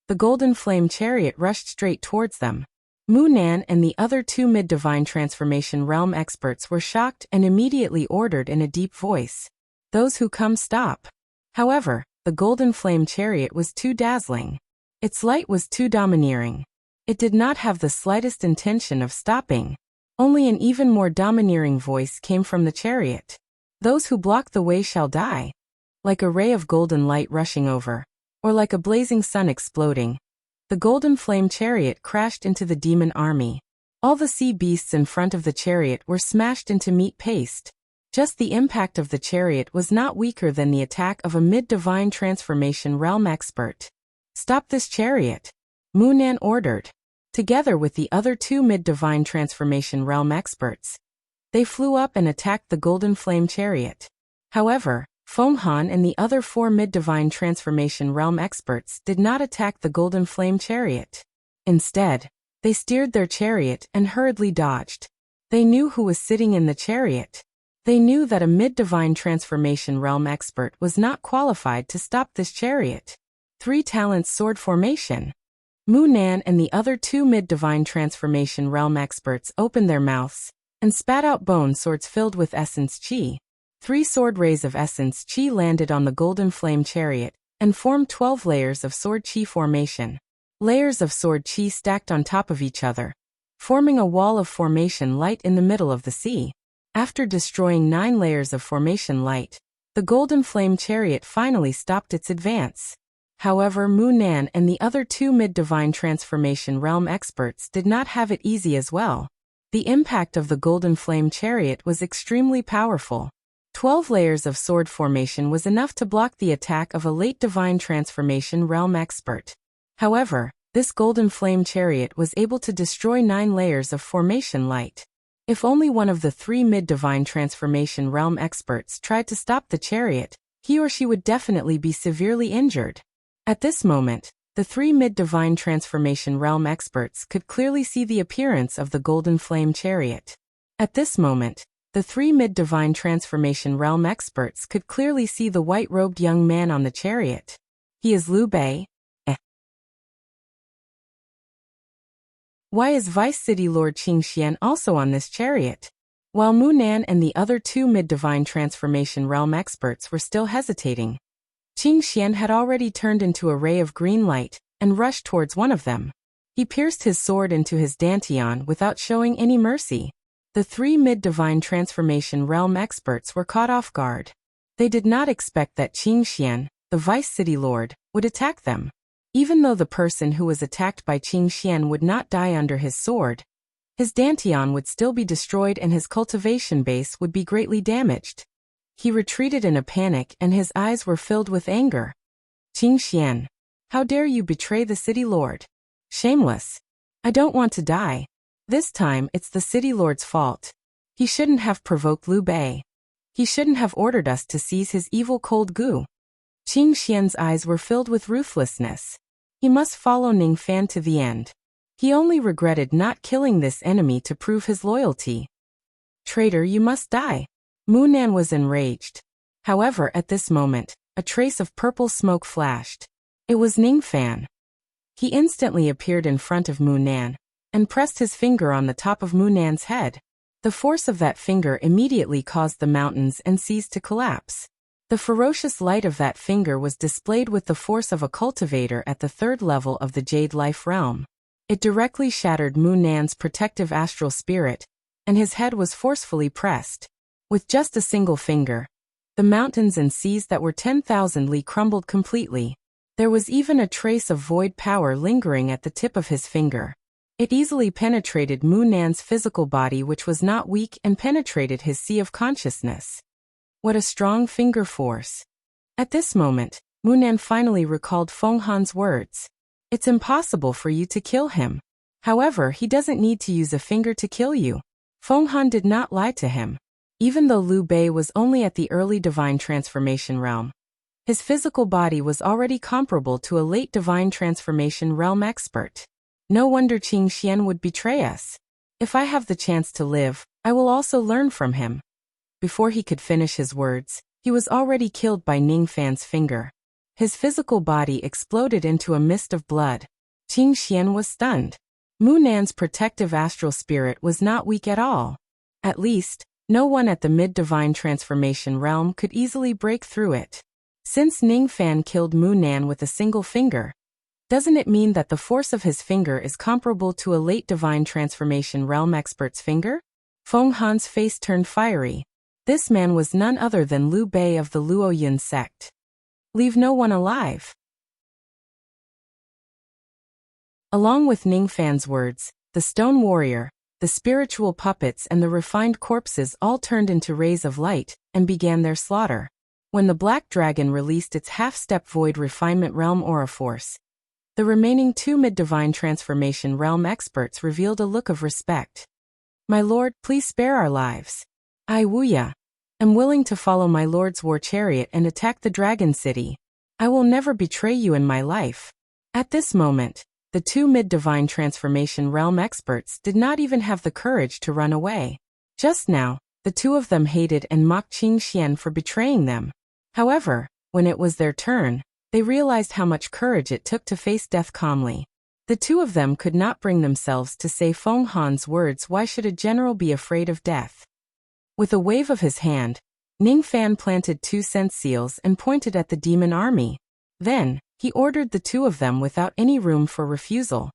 the golden flame chariot rushed straight towards them. Mu Nan and the other two mid-divine transformation realm experts were shocked and immediately ordered in a deep voice, "Those who come, stop." However, the golden flame chariot was too dazzling. Its light was too domineering. It did not have the slightest intention of stopping. Only an even more domineering voice came from the chariot. "Those who block the way shall die." Like a ray of golden light rushing over, or like a blazing sun exploding, the golden flame chariot crashed into the demon army. All the sea beasts in front of the chariot were smashed into meat paste. Just the impact of the chariot was not weaker than the attack of a mid-divine transformation realm expert. "Stop this chariot," Mu Nan ordered. Together with the other two mid-divine transformation realm experts, they flew up and attacked the golden flame chariot. However, Feng Han and the other four mid-divine transformation realm experts did not attack the golden flame chariot. Instead, they steered their chariot and hurriedly dodged. They knew who was sitting in the chariot. They knew that a mid-divine transformation realm expert was not qualified to stop this chariot. 3 talents sword formation. Mu Nan and the other two mid-divine transformation realm experts opened their mouths and spat out bone swords filled with essence chi. 3 sword rays of essence chi landed on the golden flame chariot and formed 12 layers of sword chi formation. Layers of sword chi stacked on top of each other, forming a wall of formation light in the middle of the sea. After destroying 9 layers of formation light, the golden flame chariot finally stopped its advance. However, Mu Nan and the other two mid-divine transformation realm experts did not have it easy as well. The impact of the golden flame chariot was extremely powerful. 12 layers of sword formation was enough to block the attack of a late divine transformation realm expert. However, this golden flame chariot was able to destroy 9 layers of formation light. If only one of the 3 mid-divine transformation realm experts tried to stop the chariot, he or she would definitely be severely injured. At this moment, the 3 mid-divine transformation realm experts could clearly see the appearance of the golden flame chariot. At this moment, the 3 mid-divine transformation realm experts could clearly see the white-robed young man on the chariot. He is Liu Bei. Why is Vice City Lord Qing Xian also on this chariot? While Mu Nan and the other two mid-divine transformation realm experts were still hesitating, Qing Xian had already turned into a ray of green light and rushed towards one of them. He pierced his sword into his dantian without showing any mercy. The 3 mid-divine transformation realm experts were caught off guard. They did not expect that Qing Xian, the Vice City Lord, would attack them. Even though the person who was attacked by Qing Xian would not die under his sword, his dantian would still be destroyed and his cultivation base would be greatly damaged. He retreated in a panic and his eyes were filled with anger. "Qing Xian, how dare you betray the city lord? Shameless. I don't want to die. This time it's the city lord's fault. He shouldn't have provoked Liu Bei. He shouldn't have ordered us to seize his evil cold goo." Qing Xian's eyes were filled with ruthlessness. He must follow Ning Fan to the end. He only regretted not killing this enemy to prove his loyalty. Traitor, you must die. Mu Nan was enraged. However, at this moment, a trace of purple smoke flashed. It was Ning Fan. He instantly appeared in front of Mu Nan and pressed his finger on the top of Mu Nan's head. The force of that finger immediately caused the mountains and seas to collapse. The ferocious light of that finger was displayed with the force of a cultivator at the 3rd level of the Jade Life realm. It directly shattered Mu Nan's protective astral spirit, and his head was forcefully pressed. With just a single finger, the mountains and seas that were 10,000 li crumbled completely. There was even a trace of void power lingering at the tip of his finger. It easily penetrated Mu Nan's physical body, which was not weak, and penetrated his sea of consciousness. What a strong finger force. At this moment, Mu Nan finally recalled Feng Han's words. It's impossible for you to kill him. However, he doesn't need to use a finger to kill you. Feng Han did not lie to him. Even though Liu Bei was only at the early divine transformation realm, his physical body was already comparable to a late divine transformation realm expert. No wonder Qing Xian would betray us. If I have the chance to live, I will also learn from him. Before he could finish his words, he was already killed by Ning Fan's finger. His physical body exploded into a mist of blood. Qing Xian was stunned. Mu Nan's protective astral spirit was not weak at all. At least, no one at the mid-divine transformation realm could easily break through it. Since Ning Fan killed Mu Nan with a single finger, doesn't it mean that the force of his finger is comparable to a late divine transformation realm expert's finger? Feng Han's face turned fiery. This man was none other than Liu Bei of the Luoyun sect. Leave no one alive. Along with Ning Fan's words, the stone warrior, the spiritual puppets and the refined corpses all turned into rays of light and began their slaughter. When the Black Dragon released its half-step void refinement realm aura force, the remaining 2 mid-divine transformation realm experts revealed a look of respect. My lord, please spare our lives. I, Wuxia, am willing to follow my lord's war chariot and attack the Dragon City. I will never betray you in my life. At this moment, the 2 mid-divine transformation realm experts did not even have the courage to run away. Just now, the 2 of them hated and mocked Qing Xian for betraying them. However, when it was their turn, they realized how much courage it took to face death calmly. The 2 of them could not bring themselves to say Feng Han's words, why should a general be afraid of death? With a wave of his hand, Ning Fan planted 2 sense seals and pointed at the demon army. Then, he ordered the 2 of them without any room for refusal.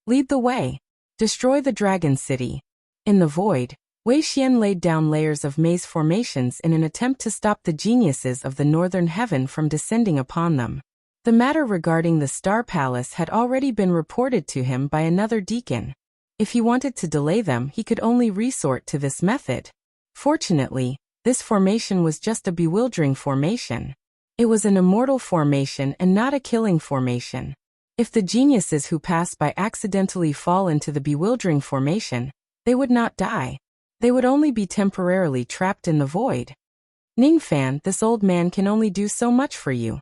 Lead the way. Destroy the Dragon City. In the void, Wei Xian laid down layers of maze formations in an attempt to stop the geniuses of the northern heaven from descending upon them. The matter regarding the Star Palace had already been reported to him by another deacon. If he wanted to delay them, he could only resort to this method. Fortunately, this formation was just a bewildering formation. It was an immortal formation and not a killing formation. If the geniuses who pass by accidentally fall into the bewildering formation, they would not die. They would only be temporarily trapped in the void. Ning Fan, this old man can only do so much for you.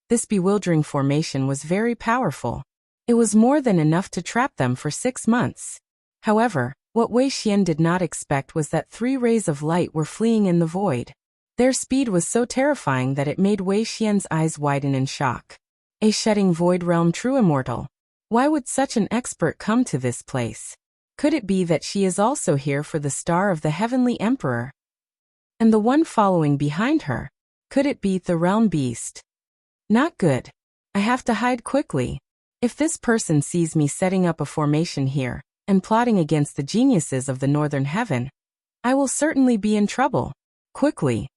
This bewildering formation was very powerful. It was more than enough to trap them for 6 months. However, what Wei Xian did not expect was that 3 rays of light were fleeing in the void. Their speed was so terrifying that it made Wei Xian's eyes widen in shock. A shedding void realm true immortal. Why would such an expert come to this place? Could it be that she is also here for the star of the Heavenly Emperor? And the one following behind her? Could it be the realm beast? Not good. I have to hide quickly. If this person sees me setting up a formation here, and plotting against the geniuses of the northern heaven, I will certainly be in trouble. Quickly.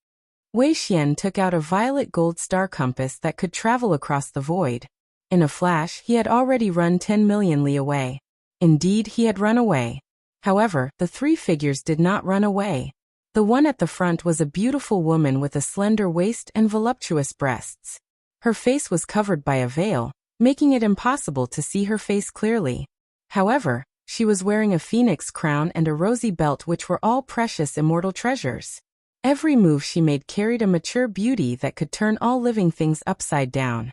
Wei Xian took out a violet gold star compass that could travel across the void. In a flash, he had already run 10 million li away. Indeed, he had run away. However, the 3 figures did not run away. The one at the front was a beautiful woman with a slender waist and voluptuous breasts. Her face was covered by a veil, making it impossible to see her face clearly. However, she was wearing a phoenix crown and a rosy belt, which were all precious immortal treasures. Every move she made carried a mature beauty that could turn all living things upside down.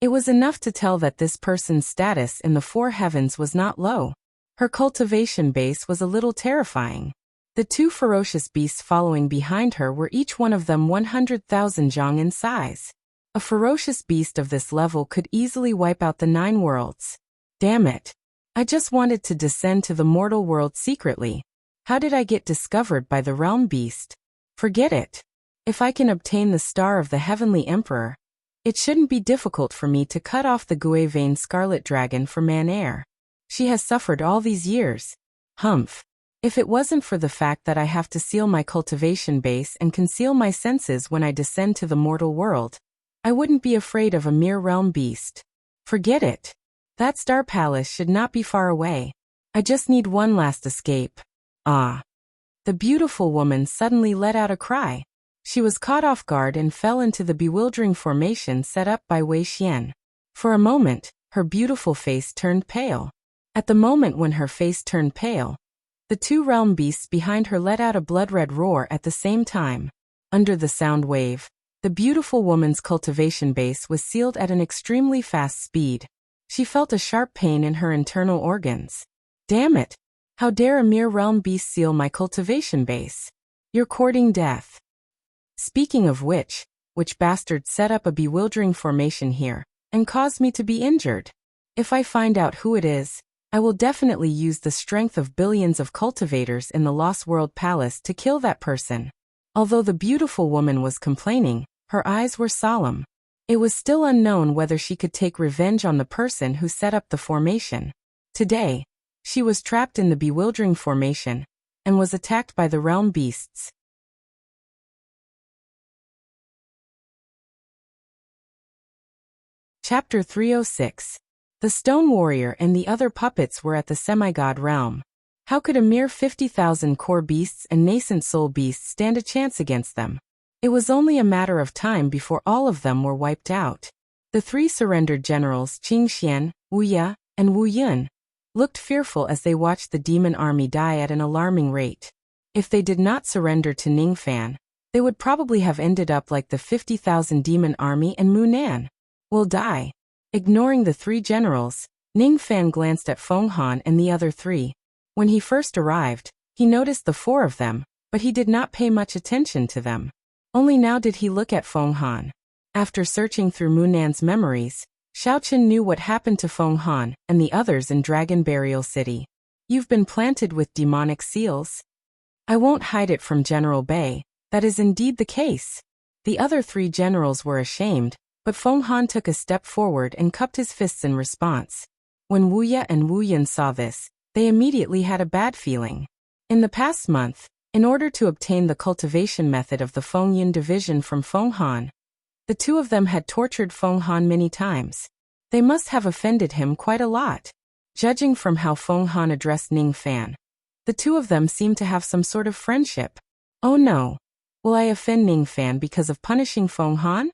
It was enough to tell that this person's status in the four heavens was not low. Her cultivation base was a little terrifying. The two ferocious beasts following behind her were each one of them 100,000 zhang in size. A ferocious beast of this level could easily wipe out the 9 worlds. Damn it. I just wanted to descend to the mortal world secretly. How did I get discovered by the realm beast? Forget it. If I can obtain the star of the heavenly emperor, it shouldn't be difficult for me to cut off the Gui vein scarlet dragon for man heir. She has suffered all these years. Humph. If it wasn't for the fact that I have to seal my cultivation base and conceal my senses when I descend to the mortal world, I wouldn't be afraid of a mere realm beast. Forget it. That star palace should not be far away. I just need one last escape. Ah. The beautiful woman suddenly let out a cry. She was caught off guard and fell into the bewildering formation set up by Wei Xian. For a moment, her beautiful face turned pale. At the moment when her face turned pale, the two realm beasts behind her let out a blood-red roar at the same time. Under the sound wave, the beautiful woman's cultivation base was sealed at an extremely fast speed. She felt a sharp pain in her internal organs. Damn it! How dare a mere realm beast seal my cultivation base? You're courting death. Speaking of which bastard set up a bewildering formation here and caused me to be injured? If I find out who it is, I will definitely use the strength of billions of cultivators in the Lost World Palace to kill that person. Although the beautiful woman was complaining, her eyes were solemn. It was still unknown whether she could take revenge on the person who set up the formation. Today, she was trapped in the bewildering formation and was attacked by the realm beasts. Chapter 306. The Stone Warrior and the other puppets were at the semi-god realm. How could a mere 50,000 core beasts and nascent soul beasts stand a chance against them? It was only a matter of time before all of them were wiped out. The 3 surrendered generals Qing Xian, Wuxia, and Wu Yun looked fearful as they watched the demon army die at an alarming rate. If they did not surrender to Ning Fan, they would probably have ended up like the 50,000 demon army and Mu Nan will die. Ignoring the 3 generals, Ning Fan glanced at Feng Han and the other 3. When he first arrived, he noticed the 4 of them, but he did not pay much attention to them. Only now did he look at Feng Han. After searching through Mu Nan's memories, Xiaoqin knew what happened to Feng Han and the others in Dragon Burial City. You've been planted with demonic seals? I won't hide it from General Bei, that is indeed the case. The other 3 generals were ashamed, but Feng Han took a step forward and cupped his fists in response. When Wu Ye and Wu Yun saw this, they immediately had a bad feeling. In the past month, in order to obtain the cultivation method of the Feng Yun division from Feng Han, the 2 of them had tortured Feng Han many times. They must have offended him quite a lot. Judging from how Feng Han addressed Ning Fan, the 2 of them seemed to have some sort of friendship. Oh no! Will I offend Ning Fan because of punishing Feng Han?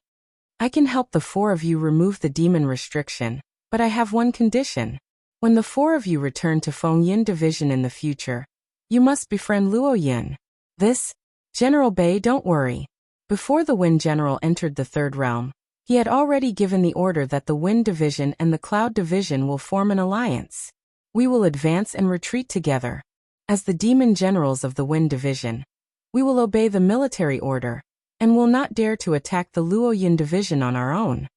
I can help the 4 of you remove the demon restriction, but I have one condition. When the 4 of you return to Feng Yun division in the future, you must befriend Luo Yun. This? General Bei, don't worry. Before the Wind General entered the 3rd realm, he had already given the order that the Wind Division and the Cloud Division will form an alliance. We will advance and retreat together. As the demon generals of the Wind Division, we will obey the military order, and will not dare to attack the Luo Yun division on our own.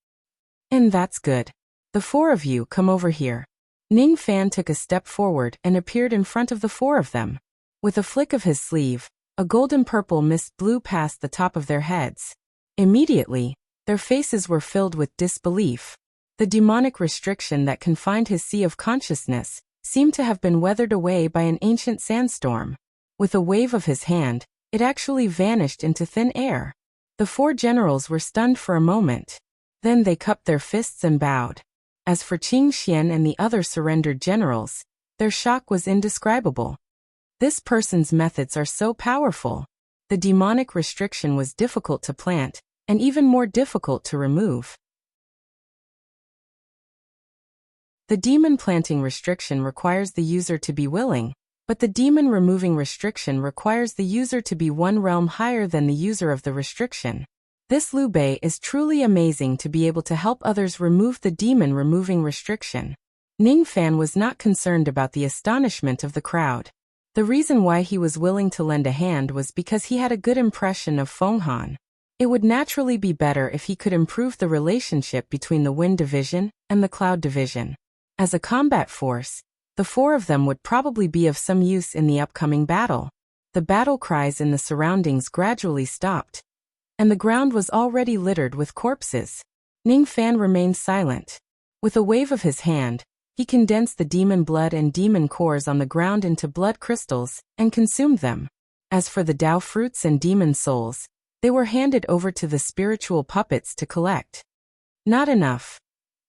And that's good. The 4 of you come over here. Ning Fan took a step forward and appeared in front of the 4 of them. With a flick of his sleeve, a golden-purple mist blew past the top of their heads. Immediately, their faces were filled with disbelief. The demonic restriction that confined his sea of consciousness seemed to have been weathered away by an ancient sandstorm. With a wave of his hand, it actually vanished into thin air. The 4 generals were stunned for a moment. Then they cupped their fists and bowed. As for Qing Xian and the other surrendered generals, their shock was indescribable. This person's methods are so powerful. The demonic restriction was difficult to plant, and even more difficult to remove. The demon planting restriction requires the user to be willing, but the demon removing restriction requires the user to be 1 realm higher than the user of the restriction. This Liu Bei is truly amazing to be able to help others remove the demon removing restriction. Ning Fan was not concerned about the astonishment of the crowd. The reason why he was willing to lend a hand was because he had a good impression of Feng Han. It would naturally be better if he could improve the relationship between the Wind Division and the Cloud Division. As a combat force, the four of them would probably be of some use in the upcoming battle. The battle cries in the surroundings gradually stopped, and the ground was already littered with corpses. Ning Fan remained silent. With a wave of his hand, he condensed the demon blood and demon cores on the ground into blood crystals and consumed them. As for the Dao fruits and demon souls, they were handed over to the spiritual puppets to collect. Not enough.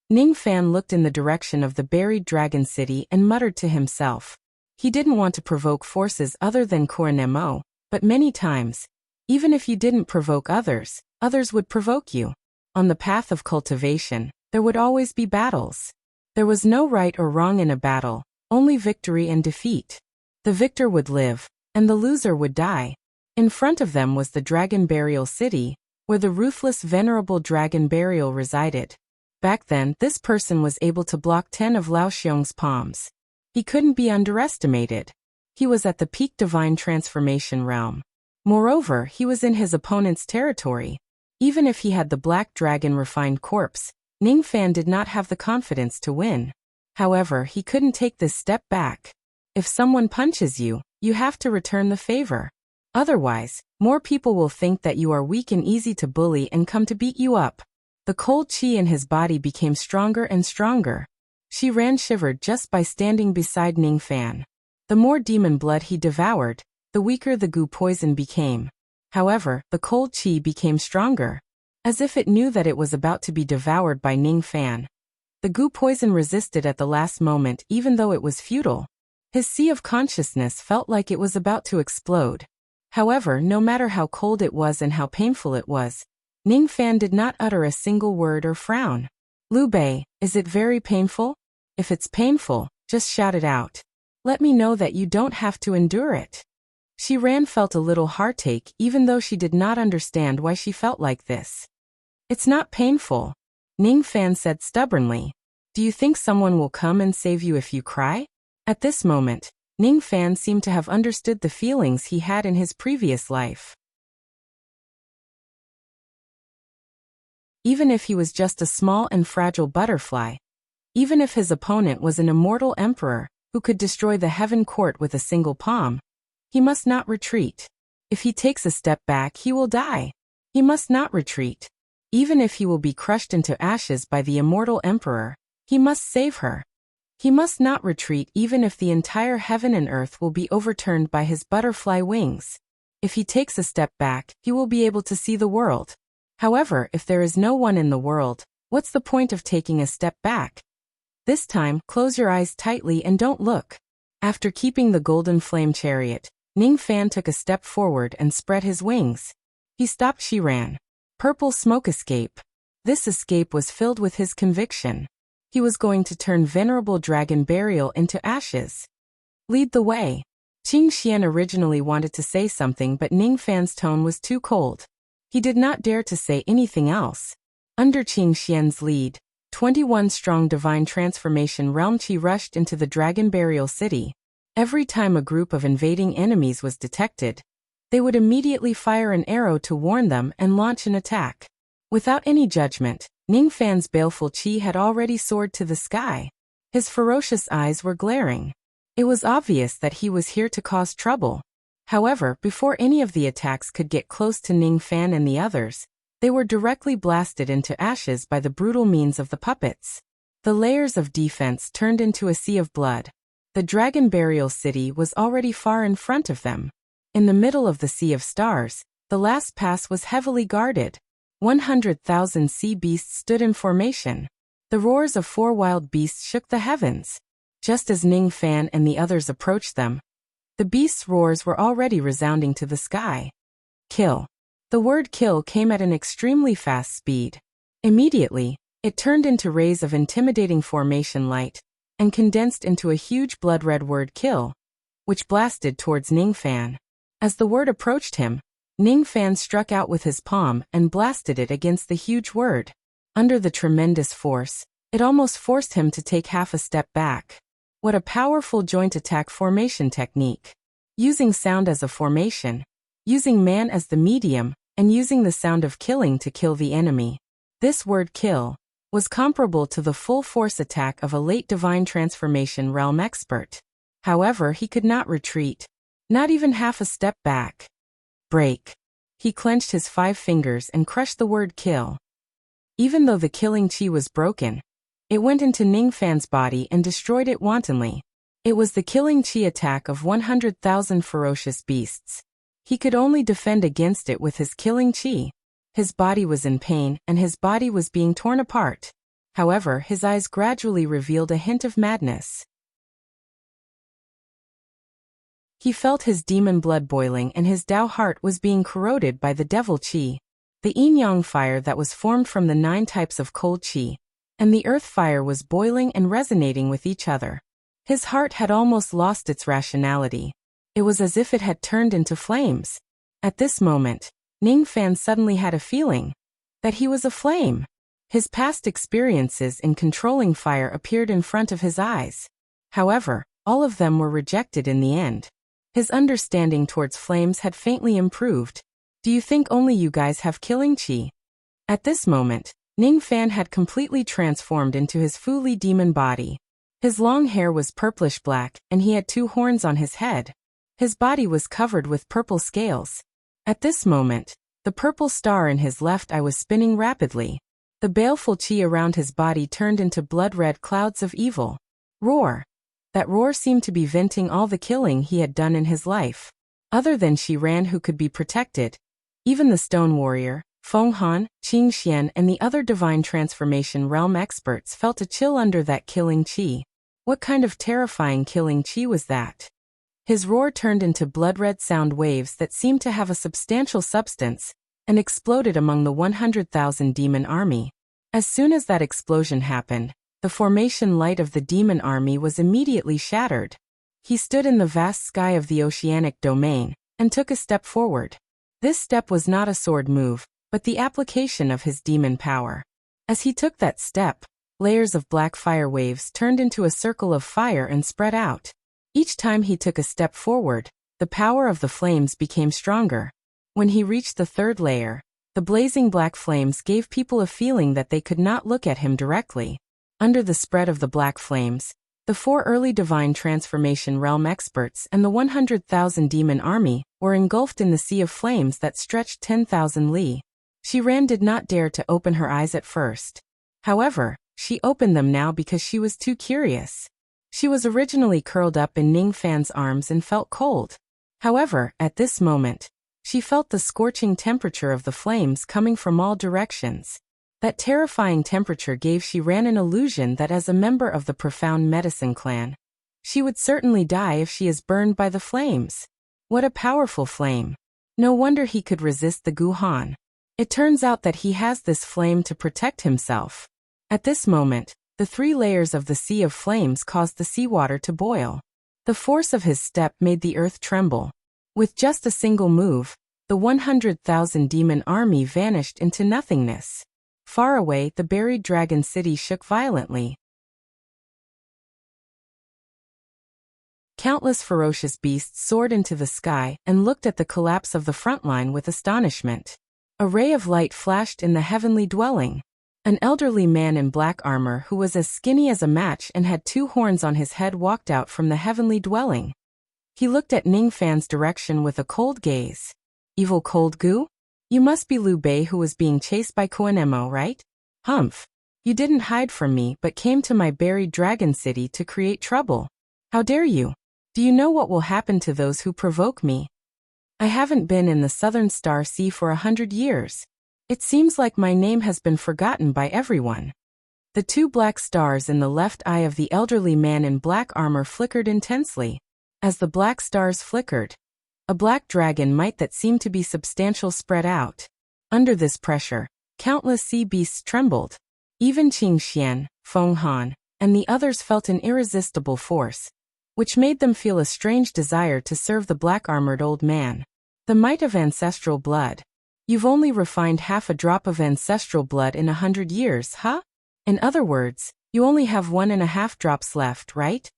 Ning Fan looked in the direction of the buried dragon city and muttered to himself. He didn't want to provoke forces other than Koronemo, but many times, even if you didn't provoke others, others would provoke you. On the path of cultivation, there would always be battles. There was no right or wrong in a battle, only victory and defeat. The victor would live, and the loser would die. In front of them was the Dragon Burial City, where the ruthless venerable Dragon Burial resided. Back then, this person was able to block 10 of Lao Xiong's palms. He couldn't be underestimated. He was at the peak divine transformation realm. Moreover, he was in his opponent's territory. Even if he had the Black Dragon refined corpse, Ning Fan did not have the confidence to win. However, he couldn't take this step back. If someone punches you, you have to return the favor. Otherwise, more people will think that you are weak and easy to bully and come to beat you up. The cold qi in his body became stronger and stronger. Shi Ran shivered just by standing beside Ning Fan. The more demon blood he devoured, the weaker the goo poison became. However, the cold qi became stronger. As if it knew that it was about to be devoured by Ning Fan. The goo poison resisted at the last moment even though it was futile. His sea of consciousness felt like it was about to explode. However, no matter how cold it was and how painful it was, Ning Fan did not utter a single word or frown. Liu Bei, is it very painful? If it's painful, just shout it out. Let me know that you don't have to endure it. Shi Ran felt a little heartache even though she did not understand why she felt like this. It's not painful, Ning Fan said stubbornly. Do you think someone will come and save you if you cry? At this moment, Ning Fan seemed to have understood the feelings he had in his previous life. Even if he was just a small and fragile butterfly, even if his opponent was an immortal emperor who could destroy the heaven court with a single palm, he must not retreat. If he takes a step back, he will die. He must not retreat. Even if he will be crushed into ashes by the immortal emperor, he must save her. He must not retreat even if the entire heaven and earth will be overturned by his butterfly wings. If he takes a step back, he will be able to see the world. However, if there is no one in the world, what's the point of taking a step back? This time, close your eyes tightly and don't look. After keeping the golden flame chariot, Ning Fan took a step forward and spread his wings. He stopped Shi Ran. Purple smoke escape. This escape was filled with his conviction. He was going to turn venerable Dragon Burial into ashes. Lead the way. Qing Xian originally wanted to say something but Ning Fan's tone was too cold. He did not dare to say anything else. Under Qing Xian's lead, 21 strong divine transformation realm qi rushed into the Dragon Burial City. Every time a group of invading enemies was detected, they would immediately fire an arrow to warn them and launch an attack. Without any judgment, Ning Fan's baleful qi had already soared to the sky. His ferocious eyes were glaring. It was obvious that he was here to cause trouble. However, before any of the attacks could get close to Ning Fan and the others, they were directly blasted into ashes by the brutal means of the puppets. The layers of defense turned into a sea of blood. The Dragon Burial City was already far in front of them. In the middle of the Sea of Stars, the last pass was heavily guarded. 100,000 sea beasts stood in formation. The roars of 4 wild beasts shook the heavens. Just as Ning Fan and the others approached them, the beasts' roars were already resounding to the sky. Kill. The word kill came at an extremely fast speed. Immediately, it turned into rays of intimidating formation light, and condensed into a huge blood-red word kill, which blasted towards Ning Fan. As the word approached him, Ning Fan struck out with his palm and blasted it against the huge word. Under the tremendous force, it almost forced him to take half a step back. What a powerful joint attack formation technique. Using sound as a formation, using man as the medium, and using the sound of killing to kill the enemy. This word kill was comparable to the full force attack of a late divine transformation realm expert. However, he could not retreat. Not even half a step back. Break. He clenched his 5 fingers and crushed the word kill. Even though the killing chi was broken, it went into Ning Fan's body and destroyed it wantonly. It was the killing chi attack of 100,000 ferocious beasts. He could only defend against it with his killing chi. His body was in pain and his body was being torn apart. However, his eyes gradually revealed a hint of madness. He felt his demon blood boiling and his Tao heart was being corroded by the devil chi. The yin-yang fire that was formed from the 9 types of cold chi, and the earth fire was boiling and resonating with each other. His heart had almost lost its rationality. It was as if it had turned into flames. At this moment, Ning Fan suddenly had a feeling that he was a flame. His past experiences in controlling fire appeared in front of his eyes. However, all of them were rejected in the end. His understanding towards flames had faintly improved. Do you think only you guys have killing chi? At this moment, Ning Fan had completely transformed into his Fu Li demon body. His long hair was purplish black and he had 2 horns on his head. His body was covered with purple scales. At this moment, the purple star in his left eye was spinning rapidly. The baleful chi around his body turned into blood-red clouds of evil. Roar. That roar seemed to be venting all the killing he had done in his life. Other than Shi Ran who could be protected, even the stone warrior, Feng Han, Qing Xian and the other divine transformation realm experts felt a chill under that killing chi. What kind of terrifying killing chi was that? His roar turned into blood-red sound waves that seemed to have a substantial substance, and exploded among the 100,000 demon army. As soon as that explosion happened, the formation light of the demon army was immediately shattered. He stood in the vast sky of the oceanic domain, and took a step forward. This step was not a sword move, but the application of his demon power. As he took that step, layers of black fire waves turned into a circle of fire and spread out. Each time he took a step forward, the power of the flames became stronger. When he reached the 3rd layer, the blazing black flames gave people a feeling that they could not look at him directly. Under the spread of the black flames, the 4 early divine transformation realm experts and the 100,000 demon army were engulfed in the sea of flames that stretched 10,000 li. Shi Ran did not dare to open her eyes at first. However, she opened them now because she was too curious. She was originally curled up in Ning Fan's arms and felt cold. However, at this moment, she felt the scorching temperature of the flames coming from all directions. That terrifying temperature gave Shi Ran an illusion that as a member of the profound medicine clan, she would certainly die if she is burned by the flames. What a powerful flame. No wonder he could resist the Guhan. It turns out that he has this flame to protect himself. At this moment, the 3 layers of the sea of flames caused the seawater to boil. The force of his step made the earth tremble. With just a single move, the 100,000 demon army vanished into nothingness. Far away, the buried dragon city shook violently. Countless ferocious beasts soared into the sky and looked at the collapse of the front line with astonishment. A ray of light flashed in the heavenly dwelling. An elderly man in black armor who was as skinny as a match and had 2 horns on his head walked out from the heavenly dwelling. He looked at Ning Fan's direction with a cold gaze. Evil cold goo? You must be Liu Bei who was being chased by Koanemo, right? Humph. You didn't hide from me but came to my buried dragon city to create trouble. How dare you? Do you know what will happen to those who provoke me? I haven't been in the Southern Star Sea for 100 years. It seems like my name has been forgotten by everyone. The 2 black stars in the left eye of the elderly man in black armor flickered intensely. As the black stars flickered, a black dragon might that seemed to be substantial spread out. Under this pressure, countless sea beasts trembled. Even Qing Xian, Feng Han, and the others felt an irresistible force, which made them feel a strange desire to serve the black-armored old man. The might of ancestral blood. You've only refined half a drop of ancestral blood in 100 years, huh? In other words, you only have 1.5 drops left, right?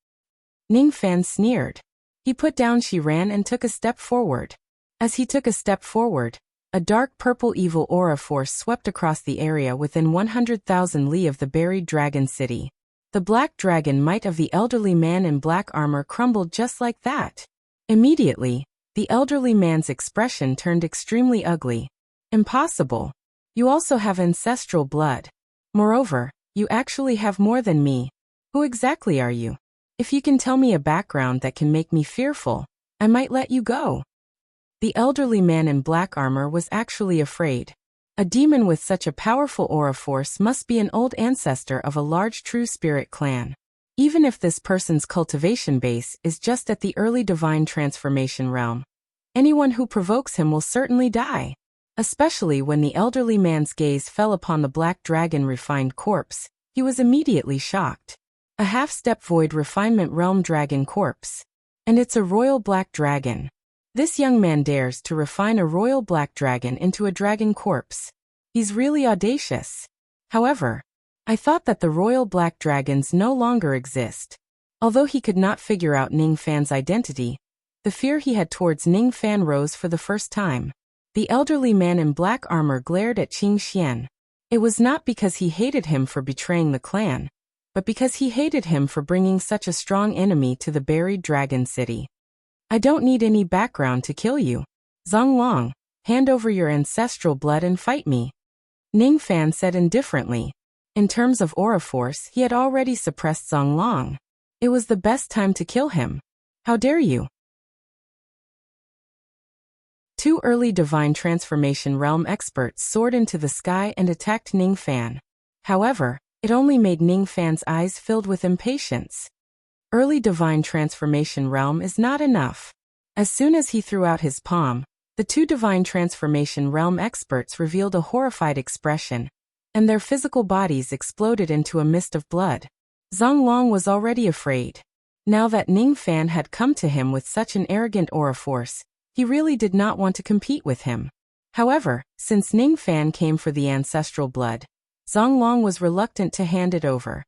Ning Fan sneered. He put down Shi Ran and took a step forward. As he took a step forward, a dark purple evil aura force swept across the area within 100,000 li of the buried dragon city. The black dragon might of the elderly man in black armor crumbled just like that. Immediately, the elderly man's expression turned extremely ugly. Impossible. You also have ancestral blood. Moreover, you actually have more than me. Who exactly are you? If you can tell me a background that can make me fearful, I might let you go. The elderly man in black armor was actually afraid. A demon with such a powerful aura force must be an old ancestor of a large true spirit clan. Even if this person's cultivation base is just at the early divine transformation realm, anyone who provokes him will certainly die. Especially when the elderly man's gaze fell upon the black dragon refined corpse, he was immediately shocked. A half-step void refinement realm dragon corpse. And it's a royal black dragon. This young man dares to refine a royal black dragon into a dragon corpse. He's really audacious. However, I thought that the royal black dragons no longer exist. Although he could not figure out Ning Fan's identity, the fear he had towards Ning Fan rose for the first time. The elderly man in black armor glared at Qing Xian. It was not because he hated him for betraying the clan, but because he hated him for bringing such a strong enemy to the buried dragon city. I don't need any background to kill you. Zonglong, hand over your ancestral blood and fight me. Ning Fan said indifferently. In terms of aura force, he had already suppressed Zonglong. It was the best time to kill him. How dare you? Two early divine transformation realm experts soared into the sky and attacked Ning Fan. However, it only made Ning Fan's eyes filled with impatience. Early divine transformation realm is not enough. As soon as he threw out his palm, the two divine transformation realm experts revealed a horrified expression, and their physical bodies exploded into a mist of blood. Zonglong was already afraid. Now that Ning Fan had come to him with such an arrogant aura force, he really did not want to compete with him. However, since Ning Fan came for the ancestral blood, Zonglong was reluctant to hand it over.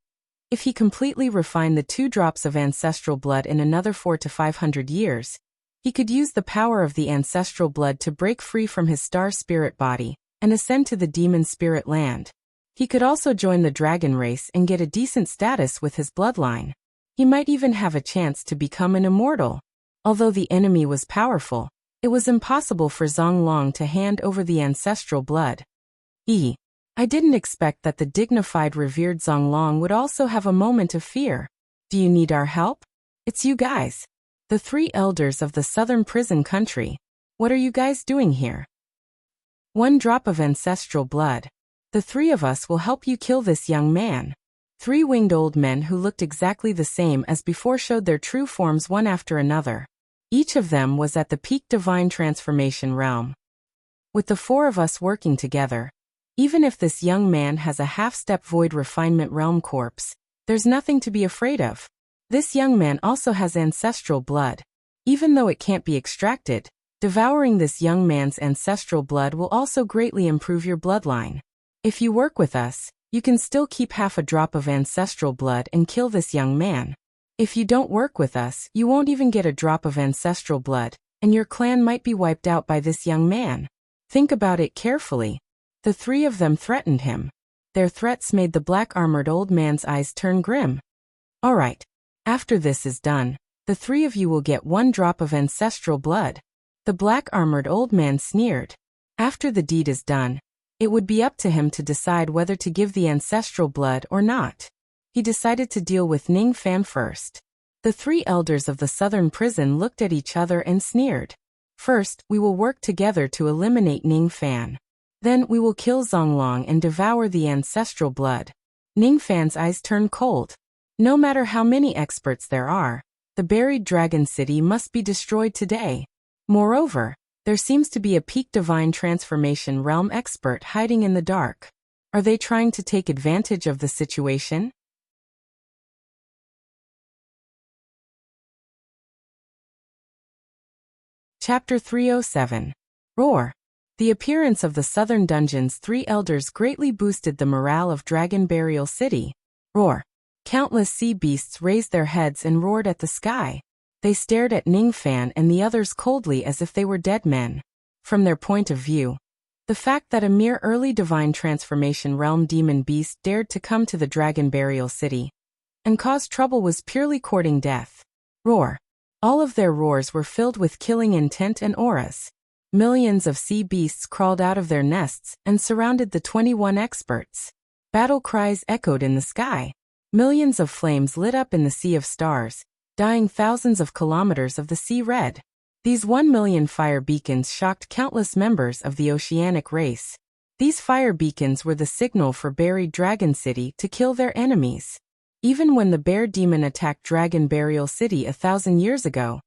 If he completely refined the 2 drops of ancestral blood in another 400 to 500 years, he could use the power of the ancestral blood to break free from his star spirit body and ascend to the demon spirit land. He could also join the dragon race and get a decent status with his bloodline. He might even have a chance to become an immortal. Although the enemy was powerful, it was impossible for Zonglong to hand over the ancestral blood. I didn't expect that the dignified revered Zonglong would also have a moment of fear. Do you need our help? It's you guys. The 3 elders of the southern prison country. What are you guys doing here? 1 drop of ancestral blood. The 3 of us will help you kill this young man. 3 winged old men who looked exactly the same as before showed their true forms one after another. Each of them was at the peak divine transformation realm. With the 4 of us working together, even if this young man has a half-step void refinement realm corpse, there's nothing to be afraid of. This young man also has ancestral blood. Even though it can't be extracted, devouring this young man's ancestral blood will also greatly improve your bloodline. If you work with us, you can still keep half a drop of ancestral blood and kill this young man. If you don't work with us, you won't even get a drop of ancestral blood, and your clan might be wiped out by this young man. Think about it carefully. The 3 of them threatened him. Their threats made the black-armored old man's eyes turn grim. All right. After this is done, the 3 of you will get 1 drop of ancestral blood. The black-armored old man sneered. After the deed is done, it would be up to him to decide whether to give the ancestral blood or not. He decided to deal with Ning Fan first. The 3 elders of the southern prison looked at each other and sneered. First, we will work together to eliminate Ning Fan. Then we will kill Zonglong and devour the ancestral blood. Ning Fan's eyes turned cold. No matter how many experts there are, the buried dragon city must be destroyed today. Moreover, there seems to be a peak divine transformation realm expert hiding in the dark. Are they trying to take advantage of the situation? Chapter 307. Roar. The appearance of the southern dungeon's three elders greatly boosted the morale of Dragon Burial City. Roar. Countless sea beasts raised their heads and roared at the sky. They stared at Ningfan and the others coldly as if they were dead men. From their point of view, the fact that a mere early divine transformation realm demon beast dared to come to the Dragon Burial City and cause trouble was purely courting death. Roar. All of their roars were filled with killing intent and auras. Millions of sea beasts crawled out of their nests and surrounded the 21 experts. Battle cries echoed in the sky. Millions of flames lit up in the sea of stars, dyeing thousands of kilometers of the sea red. These 1 million fire beacons shocked countless members of the oceanic race. These fire beacons were the signal for buried Dragon City to kill their enemies. Even when the bear demon attacked Dragon Burial City 1,000 years ago,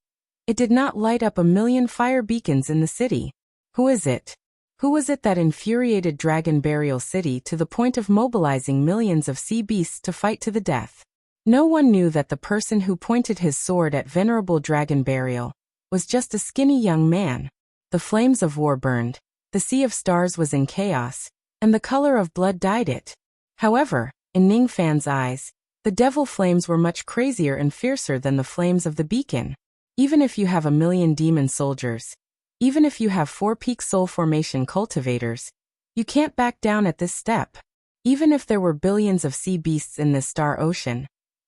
it did not light up 1 million fire beacons in the city. Who is it? Who was it that infuriated Dragon Burial City to the point of mobilizing millions of sea beasts to fight to the death? No one knew that the person who pointed his sword at venerable Dragon Burial was just a skinny young man. The flames of war burned, the sea of stars was in chaos, and the color of blood dyed it. However, in Ningfan's eyes, the devil flames were much crazier and fiercer than the flames of the beacon. Even if you have 1 million demon soldiers, even if you have 4 peak soul formation cultivators, you can't back down at this step. Even if there were billions of sea beasts in this star ocean,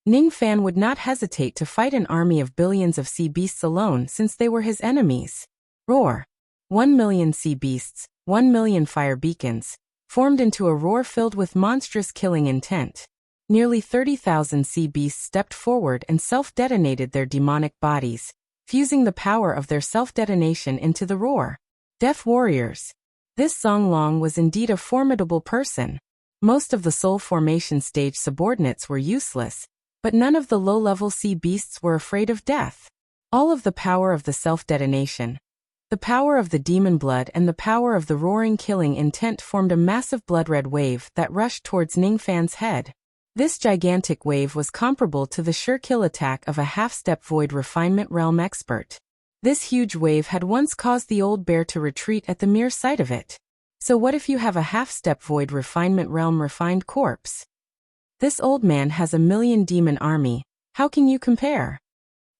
Ningfan would not hesitate to fight an army of billions of sea beasts alone since they were his enemies. Roar. 1 million sea beasts, 1 million fire beacons, formed into a roar filled with monstrous killing intent. Nearly 30,000 sea beasts stepped forward and self-detonated their demonic bodies, fusing the power of their self-detonation into the roar. Death warriors. This Zonglong was indeed a formidable person. Most of the soul formation stage subordinates were useless, but none of the low-level sea beasts were afraid of death. All of the power of the self-detonation, the power of the demon blood and the power of the roaring killing intent formed a massive blood-red wave that rushed towards Ningfan's head. This gigantic wave was comparable to the sure kill attack of a half-step void refinement realm expert. This huge wave had once caused the old bear to retreat at the mere sight of it. So what if you have a half-step void refinement realm refined corpse? This old man has 1 million demon army. How can you compare?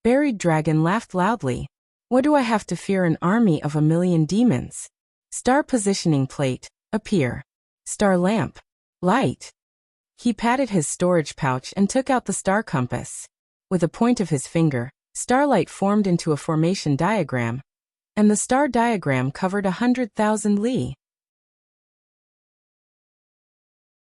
Buried Dragon laughed loudly. What do I have to fear an army of 1 million demons? Star positioning plate, appear. Star lamp, light. He patted his storage pouch and took out the star compass. With a point of his finger, starlight formed into a formation diagram, and the star diagram covered 100,000 li.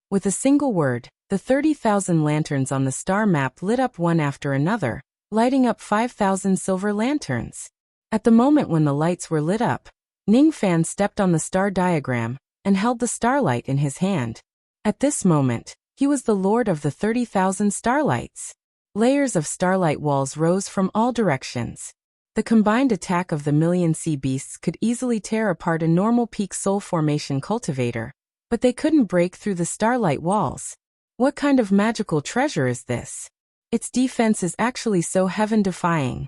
With a single word, the 30,000 lanterns on the star map lit up one after another, lighting up 5,000 silver lanterns. At the moment when the lights were lit up, Ningfan stepped on the star diagram and held the starlight in his hand. At this moment, he was the lord of the 30,000 starlights. Layers of starlight walls rose from all directions. The combined attack of the million sea beasts could easily tear apart a normal peak soul formation cultivator, but they couldn't break through the starlight walls. What kind of magical treasure is this? Its defense is actually so heaven-defying.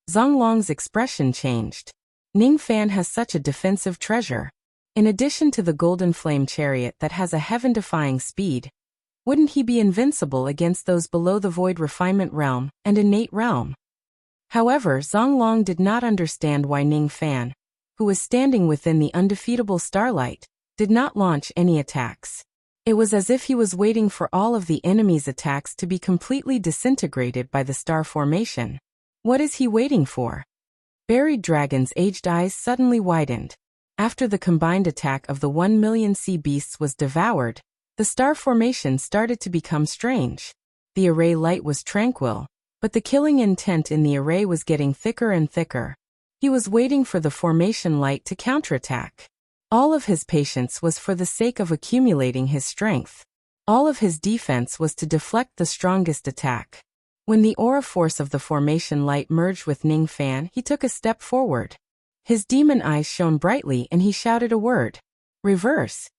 Zonglong's expression changed. Ningfan has such a defensive treasure. In addition to the golden flame chariot that has a heaven-defying speed, wouldn't he be invincible against those below the void refinement realm and innate realm? However, Zonglong did not understand why Ningfan, who was standing within the undefeatable starlight, did not launch any attacks. It was as if he was waiting for all of the enemy's attacks to be completely disintegrated by the star formation. What is he waiting for? Buried Dragon's aged eyes suddenly widened. After the combined attack of the 1 million sea beasts was devoured, the star formation started to become strange. The array light was tranquil, but the killing intent in the array was getting thicker and thicker. He was waiting for the formation light to counterattack. All of his patience was for the sake of accumulating his strength. All of his defense was to deflect the strongest attack. When the aura force of the formation light merged with Ningfan, he took a step forward. His demon eyes shone brightly and he shouted a word. Reverse.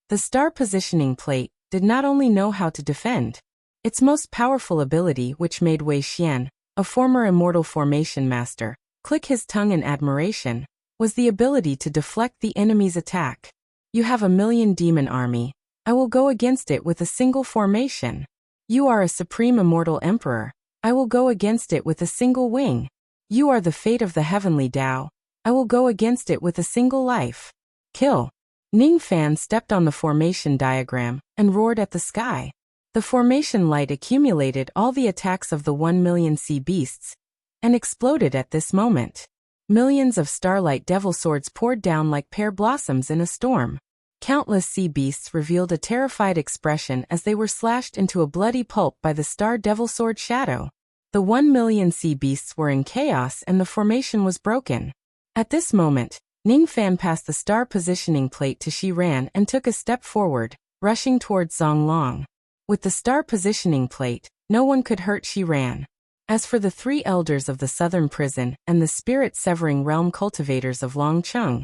The star positioning plate did not only know how to defend. Its most powerful ability, which made Wei Xian, a former immortal formation master, click his tongue in admiration, was the ability to deflect the enemy's attack. You have a million demon army. I will go against it with a single formation. You are a supreme immortal emperor. I will go against it with a single wing. You are the fate of the heavenly Tao. I will go against it with a single life. Kill. Ning Fan stepped on the formation diagram and roared at the sky. The formation light accumulated all the attacks of the 1,000,000 sea beasts and exploded at this moment. Millions of starlight devil swords poured down like pear blossoms in a storm. Countless sea beasts revealed a terrified expression as they were slashed into a bloody pulp by the star devil sword shadow. The 1,000,000 sea beasts were in chaos and the formation was broken. At this moment, Ning Fan passed the star positioning plate to Shi Ran and took a step forward, rushing towards Zong Long. With the star positioning plate, no one could hurt Shi Ran. As for the 3 elders of the southern prison and the spirit-severing realm cultivators of Longcheng,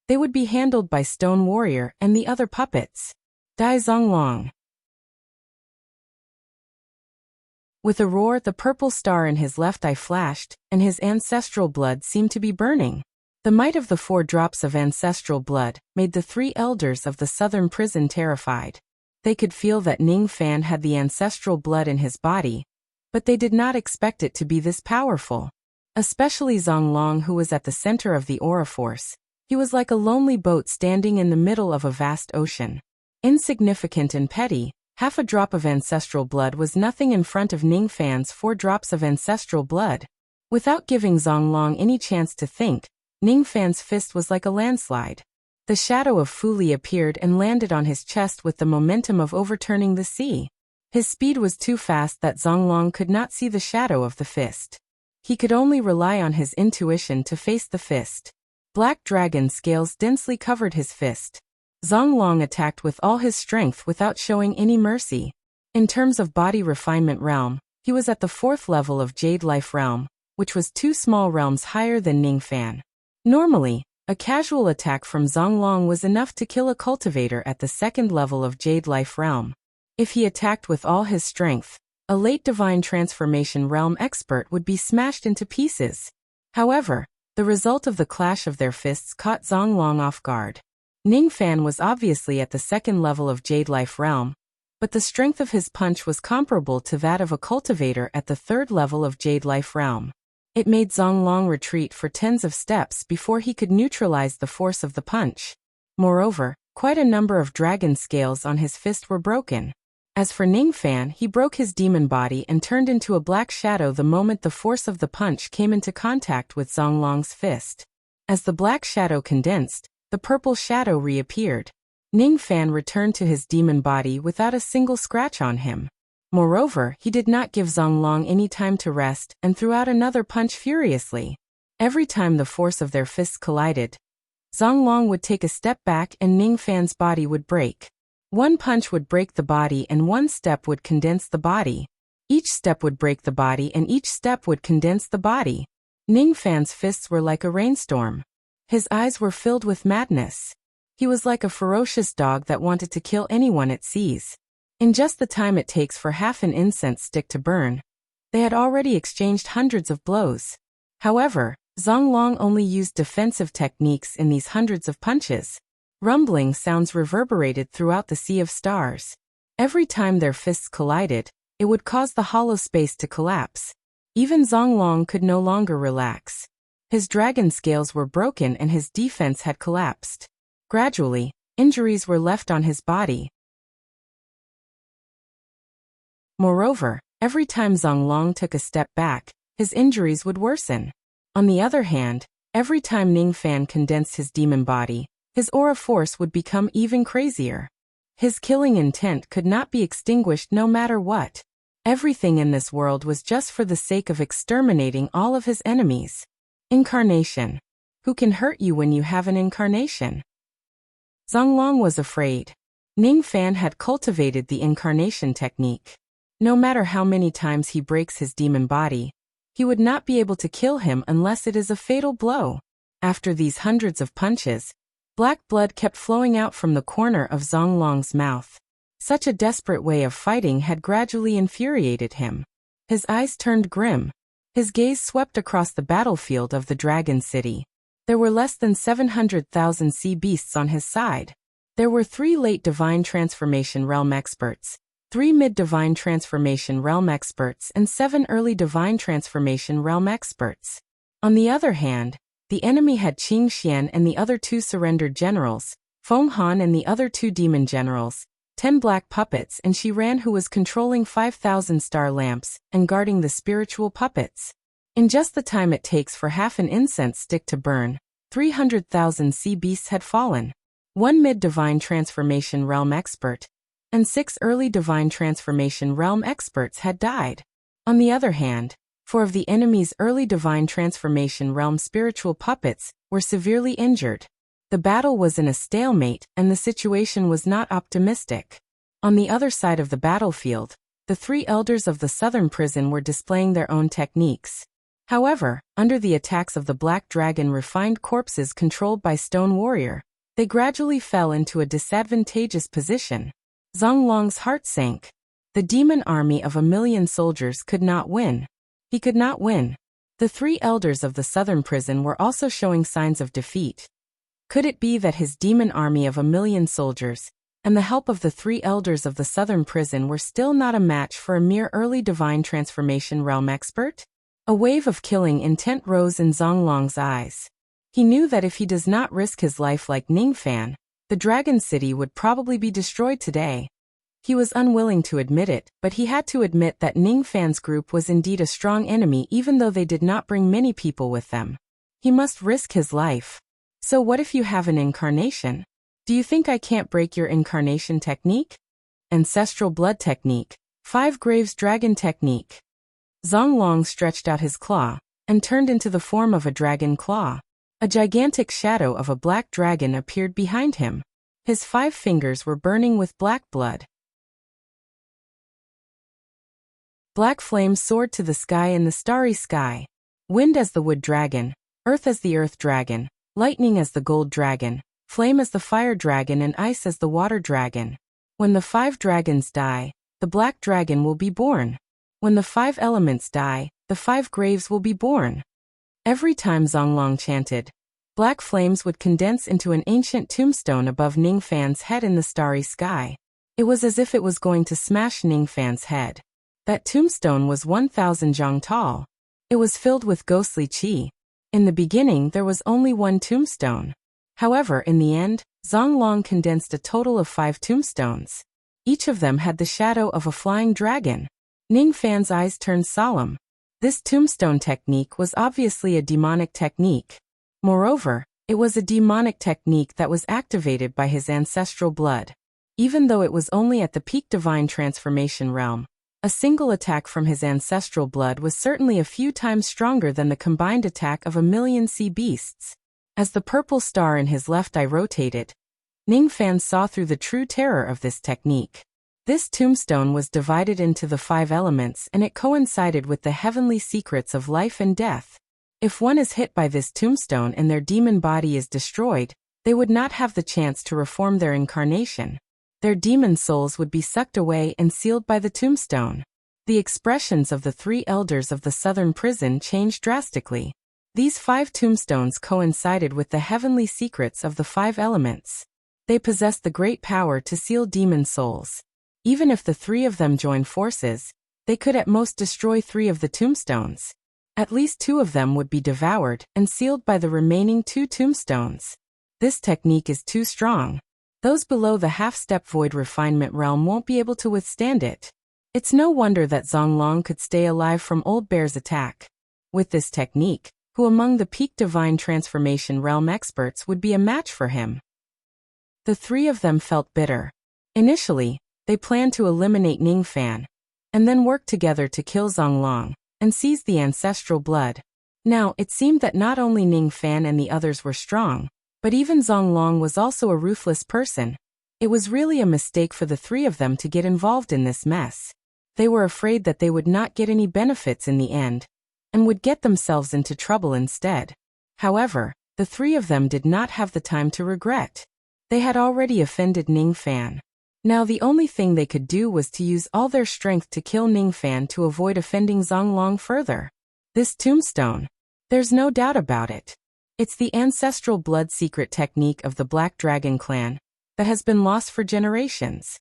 they would be handled by Stone Warrior and the other puppets. Dai Zong Long. With a roar, the purple star in his left eye flashed, and his ancestral blood seemed to be burning. The might of the 4 drops of ancestral blood made the 3 elders of the southern prison terrified. They could feel that Ning Fan had the ancestral blood in his body, but they did not expect it to be this powerful. Especially Zong Long, who was at the center of the aura force. He was like a lonely boat standing in the middle of a vast ocean. Insignificant and petty, half a drop of ancestral blood was nothing in front of Ning Fan's 4 drops of ancestral blood. Without giving Zong Long any chance to think, Ning Fan's fist was like a landslide. The shadow of Fu Li appeared and landed on his chest with the momentum of overturning the sea. His speed was too fast that Zong Long could not see the shadow of the fist. He could only rely on his intuition to face the fist. Black dragon scales densely covered his fist. Zong Long attacked with all his strength without showing any mercy. In terms of body refinement realm, he was at the 4th level of Jade Life realm, which was 2 small realms higher than Ning Fan. Normally, a casual attack from Zong Long was enough to kill a cultivator at the 2nd level of Jade Life realm. If he attacked with all his strength, a late divine transformation realm expert would be smashed into pieces. However, the result of the clash of their fists caught Zong Long off guard. Ning Fan was obviously at the 2nd level of Jade Life realm, but the strength of his punch was comparable to that of a cultivator at the 3rd level of Jade Life realm. It made Zong Long retreat for tens of steps before he could neutralize the force of the punch. Moreover, quite a number of dragon scales on his fist were broken. As for Ning Fan, he broke his demon body and turned into a black shadow the moment the force of the punch came into contact with Zong Long's fist. As the black shadow condensed, the purple shadow reappeared. Ning Fan returned to his demon body without a single scratch on him. Moreover, he did not give Zong Long any time to rest and threw out another punch furiously. Every time the force of their fists collided, Zong Long would take a step back and Ning Fan's body would break. One punch would break the body and one step would condense the body. Each step would break the body and each step would condense the body. Ning Fan's fists were like a rainstorm. His eyes were filled with madness. He was like a ferocious dog that wanted to kill anyone it sees. In just the time it takes for half an incense stick to burn, they had already exchanged hundreds of blows. However, Zong Long only used defensive techniques in these hundreds of punches. Rumbling sounds reverberated throughout the sea of stars. Every time their fists collided, it would cause the hollow space to collapse. Even Zong Long could no longer relax. His dragon scales were broken and his defense had collapsed. Gradually, injuries were left on his body. Moreover, every time Zong Long took a step back, his injuries would worsen. On the other hand, every time Ning Fan condensed his demon body, his aura force would become even crazier. His killing intent could not be extinguished no matter what. Everything in this world was just for the sake of exterminating all of his enemies. Incarnation. Who can hurt you when you have an incarnation? Zong Long was afraid. Ning Fan had cultivated the incarnation technique. No matter how many times he breaks his demon body, he would not be able to kill him unless it is a fatal blow. After these hundreds of punches, black blood kept flowing out from the corner of Zong Long's mouth. Such a desperate way of fighting had gradually infuriated him. His eyes turned grim. His gaze swept across the battlefield of the Dragon City. There were less than 700,000 sea beasts on his side. There were 3 late Divine Transformation Realm experts, 3 mid-Divine Transformation Realm experts and 7 early Divine Transformation Realm experts. On the other hand, the enemy had Qing Xian and the other 2 surrendered generals, Feng Han and the other 2 demon generals, 10 black puppets and Shiran who was controlling 5,000 star lamps and guarding the spiritual puppets. In just the time it takes for half an incense stick to burn, 300,000 sea beasts had fallen. 1 mid-Divine Transformation Realm expert, and 6 early Divine Transformation Realm experts had died. On the other hand, 4 of the enemy's early Divine Transformation Realm spiritual puppets were severely injured. The battle was in a stalemate and the situation was not optimistic. On the other side of the battlefield, the 3 elders of the southern prison were displaying their own techniques. However, under the attacks of the Black Dragon refined corpses controlled by Stone Warrior, they gradually fell into a disadvantageous position. Zhang Long's heart sank. The demon army of 1,000,000 soldiers could not win. He could not win. The 3 elders of the southern prison were also showing signs of defeat. Could it be that his demon army of 1,000,000 soldiers, and the help of the 3 elders of the southern prison were still not a match for a mere early Divine Transformation Realm expert? A wave of killing intent rose in Zonglong's eyes. He knew that if he does not risk his life like Ningfan, the Dragon City would probably be destroyed today. He was unwilling to admit it, but he had to admit that Ningfan's group was indeed a strong enemy even though they did not bring many people with them. He must risk his life. So what if you have an incarnation? Do you think I can't break your incarnation technique? Ancestral blood technique. 5 Graves Dragon technique. Zonglong stretched out his claw and turned into the form of a dragon claw. A gigantic shadow of a black dragon appeared behind him. His 5 fingers were burning with black blood. Black flames soared to the sky in the starry sky. Wind as the wood dragon, earth as the earth dragon, lightning as the gold dragon, flame as the fire dragon and ice as the water dragon. When the 5 dragons die, the black dragon will be born. When the 5 elements die, the 5 graves will be born. Every time Zonglong chanted, black flames would condense into an ancient tombstone above Ningfan's head in the starry sky. It was as if it was going to smash Ningfan's head. That tombstone was 1,000 zhang tall. It was filled with ghostly qi. In the beginning there was only 1 tombstone. However, in the end, Zonglong condensed a total of 5 tombstones. Each of them had the shadow of a flying dragon. Ningfan's eyes turned solemn. This tombstone technique was obviously a demonic technique. Moreover, it was a demonic technique that was activated by his ancestral blood. Even though it was only at the peak Divine Transformation realm, a single attack from his ancestral blood was certainly a few times stronger than the combined attack of 1,000,000 sea beasts. As the purple star in his left eye rotated, Ningfan saw through the true terror of this technique. This tombstone was divided into the 5 elements and it coincided with the heavenly secrets of life and death. If one is hit by this tombstone and their demon body is destroyed, they would not have the chance to reform their incarnation. Their demon souls would be sucked away and sealed by the tombstone. The expressions of the 3 elders of the southern prison changed drastically. These 5 tombstones coincided with the heavenly secrets of the 5 elements. They possessed the great power to seal demon souls. Even if the 3 of them joined forces, they could at most destroy 3 of the tombstones. At least 2 of them would be devoured and sealed by the remaining 2 tombstones. This technique is too strong. Those below the half-step void refinement realm won't be able to withstand it. It's no wonder that Zonglong could stay alive from Old Bear's attack. With this technique, who among the peak Divine Transformation realm experts would be a match for him? The 3 of them felt bitter. Initially, they planned to eliminate Ningfan, and then work together to kill Zonglong and seize the ancestral blood. Now, it seemed that not only Ningfan and the others were strong, but even Zonglong was also a ruthless person. It was really a mistake for the 3 of them to get involved in this mess. They were afraid that they would not get any benefits in the end, and would get themselves into trouble instead. However, the 3 of them did not have the time to regret. They had already offended Ningfan. Now the only thing they could do was to use all their strength to kill Ningfan to avoid offending Zonglong further. This tombstone. There's no doubt about it. It's the ancestral blood secret technique of the Black Dragon clan that has been lost for generations.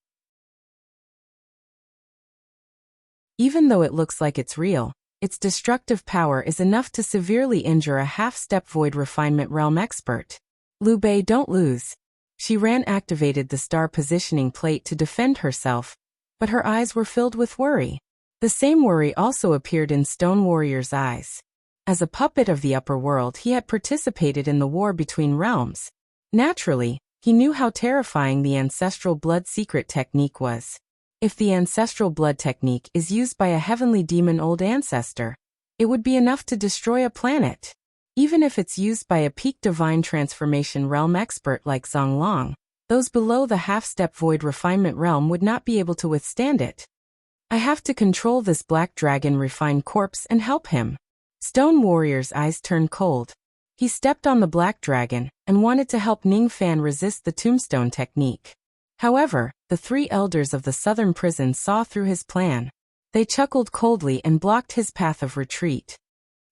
Even though it looks like it's real, its destructive power is enough to severely injure a half-step void refinement realm expert. Liu Bei, don't lose. She activated the star positioning plate to defend herself, but her eyes were filled with worry. The same worry also appeared in Stone Warrior's eyes. As a puppet of the upper world, he had participated in the war between realms. Naturally, he knew how terrifying the ancestral blood secret technique was. If the ancestral blood technique is used by a heavenly demon old ancestor, it would be enough to destroy a planet. Even if it's used by a peak divine transformation realm expert like Zhang Long, those below the half-step void refinement realm would not be able to withstand it. I have to control this Black Dragon refined corpse and help him. Stone Warrior's eyes turned cold. He stepped on the Black Dragon and wanted to help Ning Fan resist the tombstone technique. However, the three elders of the southern prison saw through his plan. They chuckled coldly and blocked his path of retreat.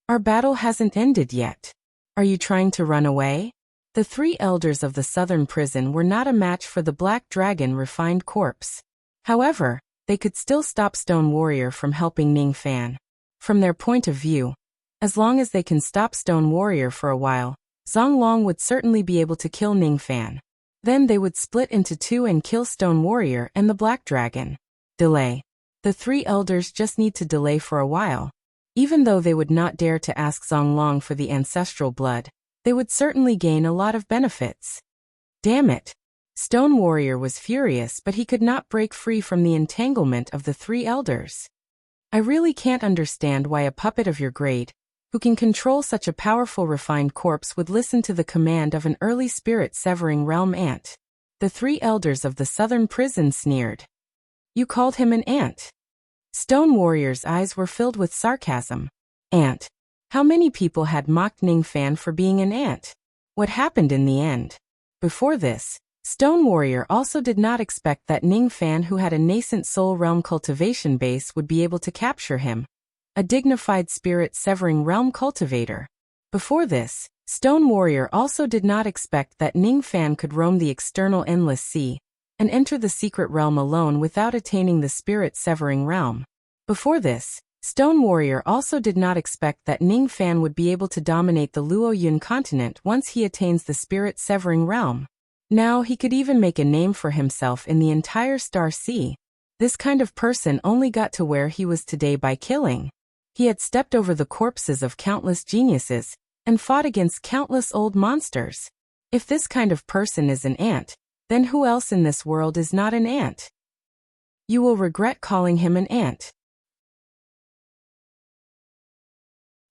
Our battle hasn't ended yet. Are you trying to run away? The three elders of the southern prison were not a match for the Black Dragon refined corpse. However, they could still stop Stone Warrior from helping Ning Fan. From their point of view, as long as they can stop Stone Warrior for a while, Zhang Long would certainly be able to kill Ning Fan. Then they would split into two and kill Stone Warrior and the Black Dragon. Delay. The three elders just need to delay for a while. Even though they would not dare to ask Zhang Long for the ancestral blood, they would certainly gain a lot of benefits. Damn it. Stone Warrior was furious, but he could not break free from the entanglement of the three elders. I really can't understand why a puppet of your grade, who can control such a powerful refined corpse, would listen to the command of an early spirit-severing realm ant. The three elders of the southern prison sneered. You called him an ant? Stone Warrior's eyes were filled with sarcasm. Ant. How many people had mocked Ning Fan for being an ant? What happened in the end? Before this, Stone Warrior also did not expect that Ning Fan, who had a nascent soul realm cultivation base, would be able to capture him. A dignified spirit-severing realm cultivator. Before this, Stone Warrior also did not expect that Ning Fan could roam the external endless sea and enter the secret realm alone without attaining the spirit-severing realm. Before this, Stone Warrior also did not expect that Ning Fan would be able to dominate the Luoyun continent once he attains the spirit-severing realm. Now he could even make a name for himself in the entire Star Sea. This kind of person only got to where he was today by killing. He had stepped over the corpses of countless geniuses and fought against countless old monsters. If this kind of person is an ant, then who else in this world is not an ant? You will regret calling him an ant.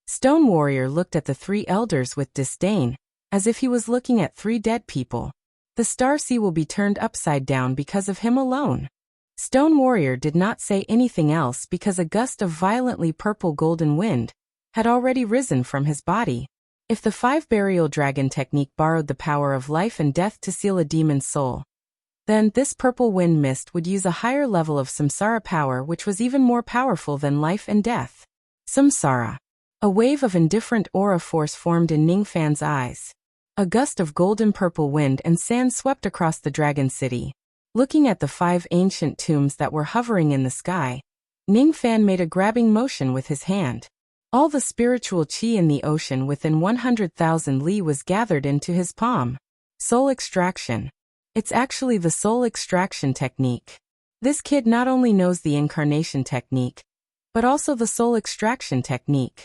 Stone Warrior looked at the three elders with disdain, as if he was looking at three dead people. The Star Sea will be turned upside down because of him alone. Stone Warrior did not say anything else because a gust of violently purple golden wind had already risen from his body. If the 5 burial dragon technique borrowed the power of life and death to seal a demon's soul, then this purple wind mist would use a higher level of samsara power, which was even more powerful than life and death. Samsara. A wave of indifferent aura force formed in Ning Fan's eyes. A gust of golden purple wind and sand swept across the dragon city. Looking at the 5 ancient tombs that were hovering in the sky, Ning Fan made a grabbing motion with his hand. All the spiritual qi in the ocean within 100,000 li was gathered into his palm. Soul extraction. It's actually the soul extraction technique. This kid not only knows the incarnation technique, but also the soul extraction technique.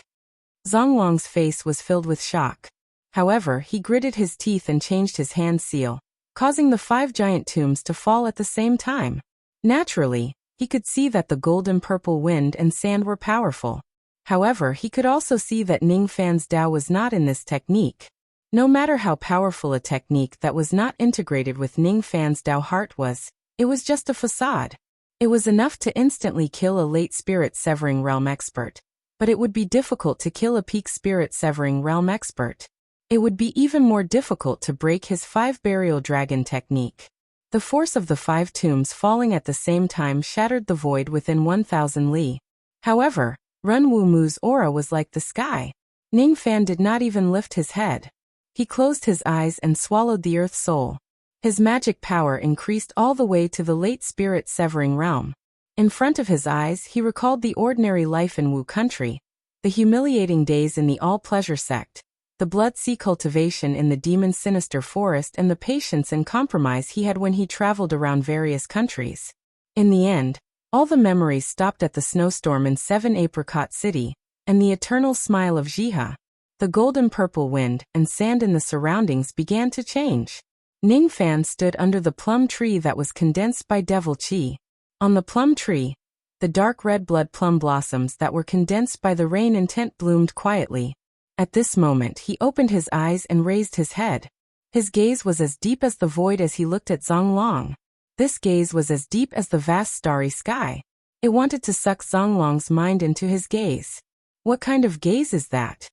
Zhang Long's face was filled with shock. However, he gritted his teeth and changed his hand seal, causing the 5 giant tombs to fall at the same time. Naturally, he could see that the golden purple wind and sand were powerful. However, he could also see that Ning Fan's Dao was not in this technique. No matter how powerful a technique that was not integrated with Ning Fan's Dao heart was, it was just a facade. It was enough to instantly kill a late spirit-severing realm expert, but it would be difficult to kill a peak spirit-severing realm expert. It would be even more difficult to break his 5 burial dragon technique. The force of the 5 tombs falling at the same time shattered the void within 1,000 li. However, Run Wu Mu's aura was like the sky. Ning Fan did not even lift his head. He closed his eyes and swallowed the earth soul. His magic power increased all the way to the late spirit severing realm. In front of his eyes he recalled the ordinary life in Wu country, the humiliating days in the all-pleasure sect, the blood sea cultivation in the demon's sinister forest, and the patience and compromise he had when he traveled around various countries. In the end, all the memories stopped at the snowstorm in 7 Apricot City, and the eternal smile of Jiha. The golden purple wind and sand in the surroundings began to change. Ning Fan stood under the plum tree that was condensed by devil qi. On the plum tree, the dark red blood plum blossoms that were condensed by the rain intent bloomed quietly. At this moment he opened his eyes and raised his head. His gaze was as deep as the void as he looked at Zonglong. This gaze was as deep as the vast starry sky. It wanted to suck Zonglong's mind into his gaze. What kind of gaze is that?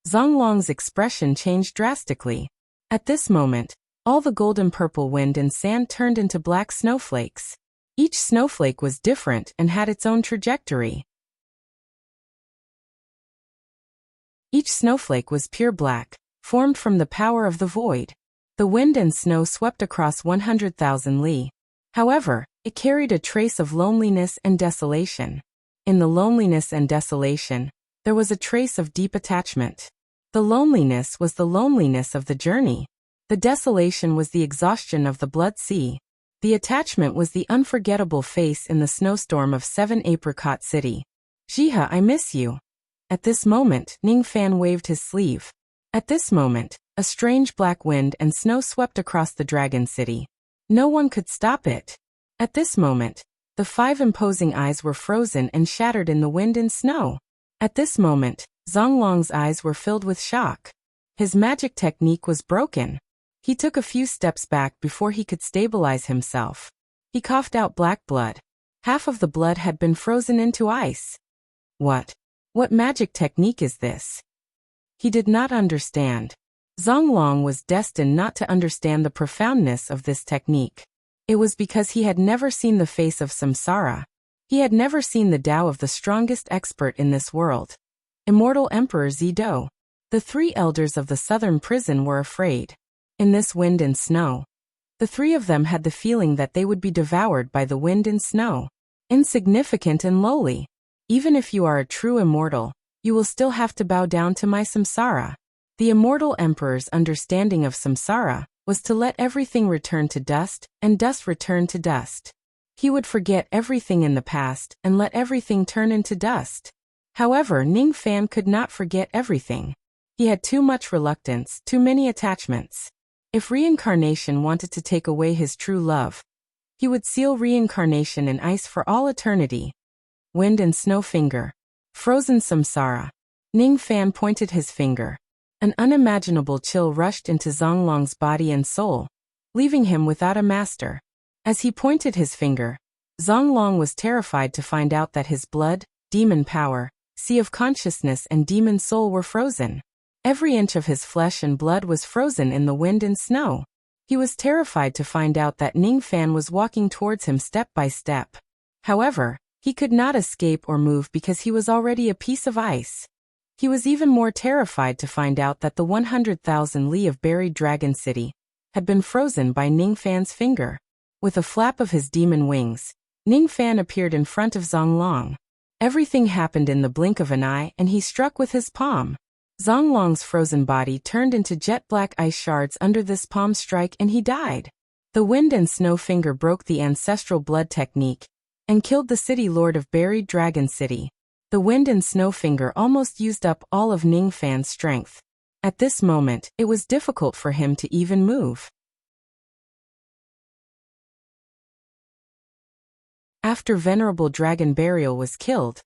Zonglong's expression changed drastically. At this moment, all the golden purple wind and sand turned into black snowflakes. Each snowflake was different and had its own trajectory. Each snowflake was pure black, formed from the power of the void. The wind and snow swept across 100,000 li. However, it carried a trace of loneliness and desolation. In the loneliness and desolation, there was a trace of deep attachment. The loneliness was the loneliness of the journey. The desolation was the exhaustion of the blood sea. The attachment was the unforgettable face in the snowstorm of 7 Apricot City. Jiha, I miss you. At this moment, Ning Fan waved his sleeve. At this moment, a strange black wind and snow swept across the Dragon City. No one could stop it. At this moment, the 5 imposing eyes were frozen and shattered in the wind and snow. At this moment, Zonglong's eyes were filled with shock. His magic technique was broken. He took a few steps back before he could stabilize himself. He coughed out black blood. Half of the blood had been frozen into ice. What magic technique is this? He did not understand. Zonglong was destined not to understand the profoundness of this technique. It was because he had never seen the face of samsara. He had never seen the Tao of the strongest expert in this world. Immortal Emperor Zido. The 3 elders of the southern prison were afraid. In this wind and snow, the 3 of them had the feeling that they would be devoured by the wind and snow. Insignificant and lowly. Even if you are a true immortal, you will still have to bow down to my samsara. The immortal emperor's understanding of samsara was to let everything return to dust and dust return to dust. He would forget everything in the past and let everything turn into dust. However, Ning Fan could not forget everything. He had too much reluctance, too many attachments. If reincarnation wanted to take away his true love, he would seal reincarnation in ice for all eternity. Wind and snow finger. Frozen samsara. Ning Fan pointed his finger. An unimaginable chill rushed into Zonglong's body and soul, leaving him without a master. As he pointed his finger, Zonglong was terrified to find out that his blood, demon power, sea of consciousness and demon soul were frozen. Every inch of his flesh and blood was frozen in the wind and snow. He was terrified to find out that Ning Fan was walking towards him step by step. However, he could not escape or move because he was already a piece of ice. He was even more terrified to find out that the 100,000 li of buried Dragon City had been frozen by Ning Fan's finger. With a flap of his demon wings, Ning Fan appeared in front of Zonglong. Everything happened in the blink of an eye and he struck with his palm. Zonglong's frozen body turned into jet-black ice shards under this palm strike and he died. The wind and snow finger broke the ancestral blood technique and killed the city lord of buried Dragon City. The wind and snow finger almost used up all of Ning Fan's strength. At this moment, it was difficult for him to even move. After Venerable Dragon Burial was killed,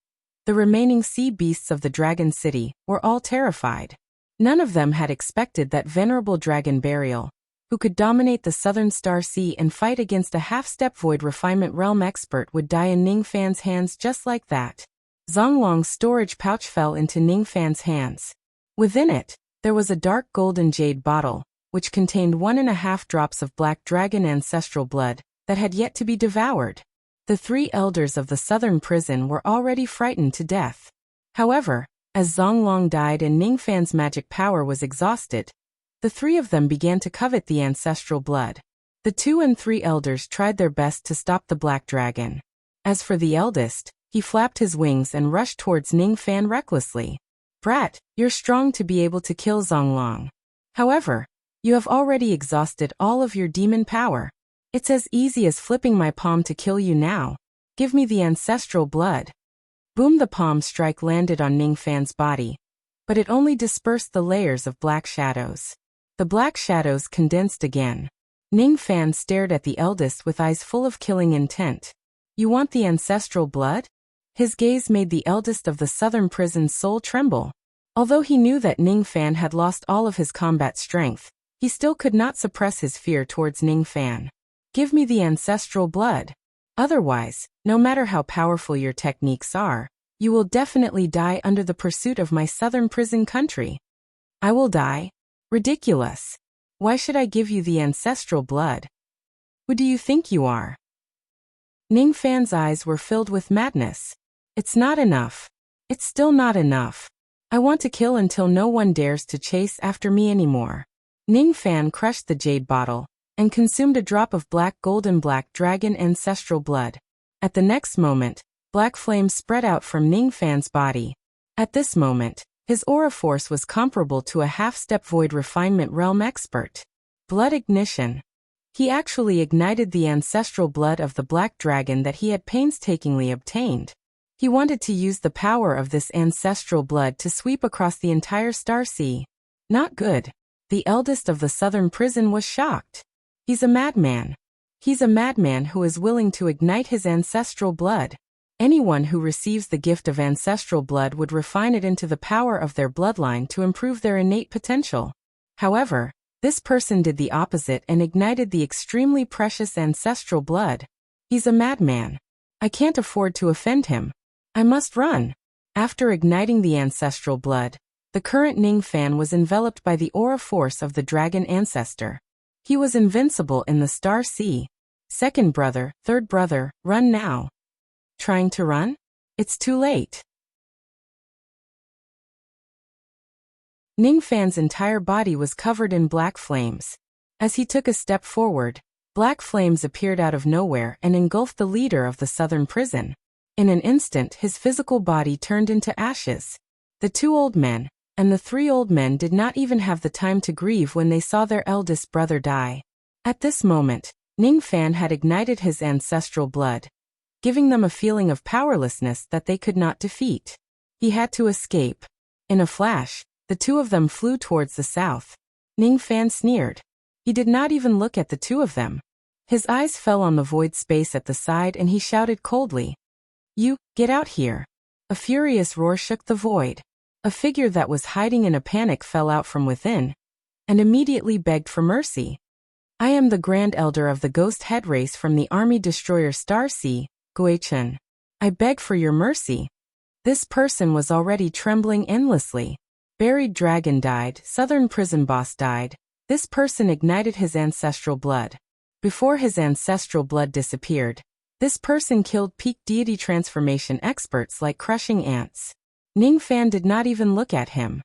the remaining sea beasts of the Dragon City were all terrified. None of them had expected that Venerable Dragon Burial, who could dominate the Southern Star Sea and fight against a half-step void refinement realm expert, would die in Ning Fan's hands just like that. Zonglong's storage pouch fell into Ning Fan's hands. Within it, there was a dark golden jade bottle, which contained 1.5 drops of black dragon ancestral blood that had yet to be devoured. The 3 elders of the southern prison were already frightened to death. However, as Zonglong died and Ningfan's magic power was exhausted, the three of them began to covet the ancestral blood. The 2 and 3 elders tried their best to stop the black dragon. As for the eldest, he flapped his wings and rushed towards Ningfan recklessly. Brat, you're strong to be able to kill Zonglong. However, you have already exhausted all of your demon power. It's as easy as flipping my palm to kill you now. Give me the ancestral blood. Boom! The palm strike landed on Ningfan's body, but it only dispersed the layers of black shadows. The black shadows condensed again. Ningfan stared at the eldest with eyes full of killing intent. You want the ancestral blood? His gaze made the eldest of the southern prison's soul tremble. Although he knew that Ningfan had lost all of his combat strength, he still could not suppress his fear towards Ningfan. Give me the ancestral blood. Otherwise, no matter how powerful your techniques are, you will definitely die under the pursuit of my southern prison country. I will die? Ridiculous. Why should I give you the ancestral blood? Who do you think you are? Ningfan's eyes were filled with madness. It's not enough. It's still not enough. I want to kill until no one dares to chase after me anymore. Ningfan crushed the jade bottle and consumed a drop of golden black dragon ancestral blood. At the next moment, black flames spread out from Ningfan's body. At this moment, his aura force was comparable to a half-step void refinement realm expert. Blood ignition. He actually ignited the ancestral blood of the black dragon that he had painstakingly obtained. He wanted to use the power of this ancestral blood to sweep across the entire star sea. Not good. The eldest of the southern prison was shocked. He's a madman. He's a madman who is willing to ignite his ancestral blood. Anyone who receives the gift of ancestral blood would refine it into the power of their bloodline to improve their innate potential. However, this person did the opposite and ignited the extremely precious ancestral blood. He's a madman. I can't afford to offend him. I must run. After igniting the ancestral blood, the current Ningfan was enveloped by the aura force of the dragon ancestor. He was invincible in the star sea. Second brother, third brother, run now. Trying to run? It's too late. Ningfan's entire body was covered in black flames. As he took a step forward, black flames appeared out of nowhere and engulfed the leader of the southern prison. In an instant, his physical body turned into ashes. The 2 old men and the 3 old men did not even have the time to grieve when they saw their eldest brother die. At this moment, Ningfan had ignited his ancestral blood, giving them a feeling of powerlessness that they could not defeat. He had to escape. In a flash, the 2 of them flew towards the south. Ningfan sneered. He did not even look at the 2 of them. His eyes fell on the void space at the side and he shouted coldly, "You, get out here." A furious roar shook the void. A figure that was hiding in a panic fell out from within and immediately begged for mercy. I am the Grand Elder of the Ghost Head Race from the Army Destroyer Star Sea, Guichen. I beg for your mercy. This person was already trembling endlessly. Buried Dragon died, Southern Prison Boss died. This person ignited his ancestral blood. Before his ancestral blood disappeared, this person killed peak deity transformation experts like crushing ants. Ningfan did not even look at him.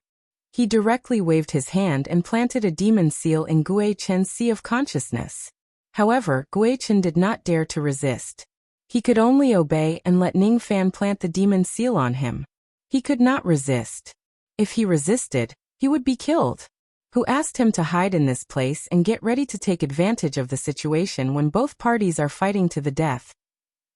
He directly waved his hand and planted a demon seal in Guichen's sea of consciousness. However, Guichen did not dare to resist. He could only obey and let Ningfan plant the demon seal on him. He could not resist. If he resisted, he would be killed. Who asked him to hide in this place and get ready to take advantage of the situation when both parties are fighting to the death?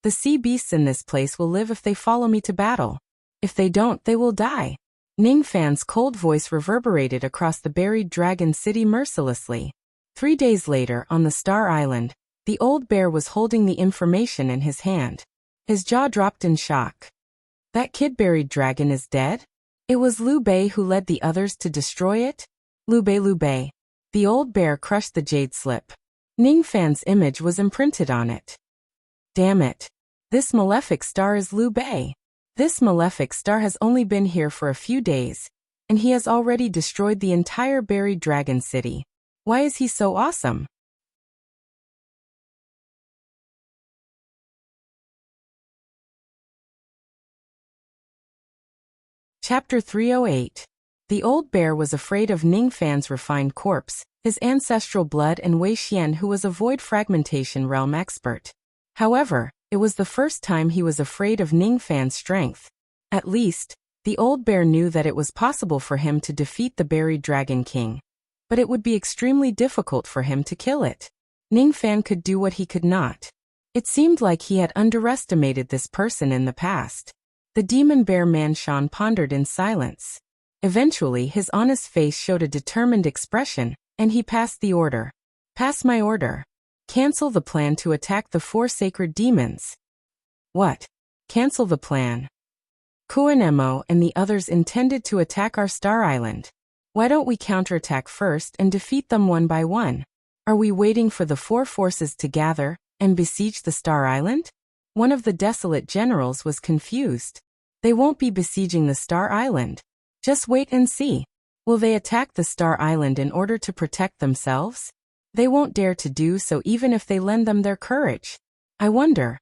The sea beasts in this place will live if they follow me to battle. If they don't, they will die. Ningfan's cold voice reverberated across the buried dragon city mercilessly. 3 days later, on the Star Island, the old bear was holding the information in his hand. His jaw dropped in shock. That kid buried dragon is dead? It was Liu Bei who led the others to destroy it? Liu Bei. The old bear crushed the jade slip. Ningfan's image was imprinted on it. Damn it. This malefic star is Liu Bei. This malefic star has only been here for a few days, and he has already destroyed the entire buried dragon city. Why is he so awesome? Chapter 308. The old bear was afraid of Ningfan's refined corpse, his ancestral blood, and Wei Xian, who was a void fragmentation realm expert. However, it was the first time he was afraid of Ningfan's strength. At least, the old bear knew that it was possible for him to defeat the buried Dragon King. But it would be extremely difficult for him to kill it. Ningfan could do what he could not. It seemed like he had underestimated this person in the past. The demon bear man Shan pondered in silence. Eventually his honest face showed a determined expression, and he passed the order. Pass my order. Cancel the plan to attack the 4 sacred demons. What? Cancel the plan? Kuan-Emo and the others intended to attack our star island. Why don't we counterattack first and defeat them one by one? Are we waiting for the 4 forces to gather and besiege the star island? One of the desolate generals was confused. They won't be besieging the star island. Just wait and see. Will they attack the star island in order to protect themselves? They won't dare to do so even if they lend them their courage. I wonder,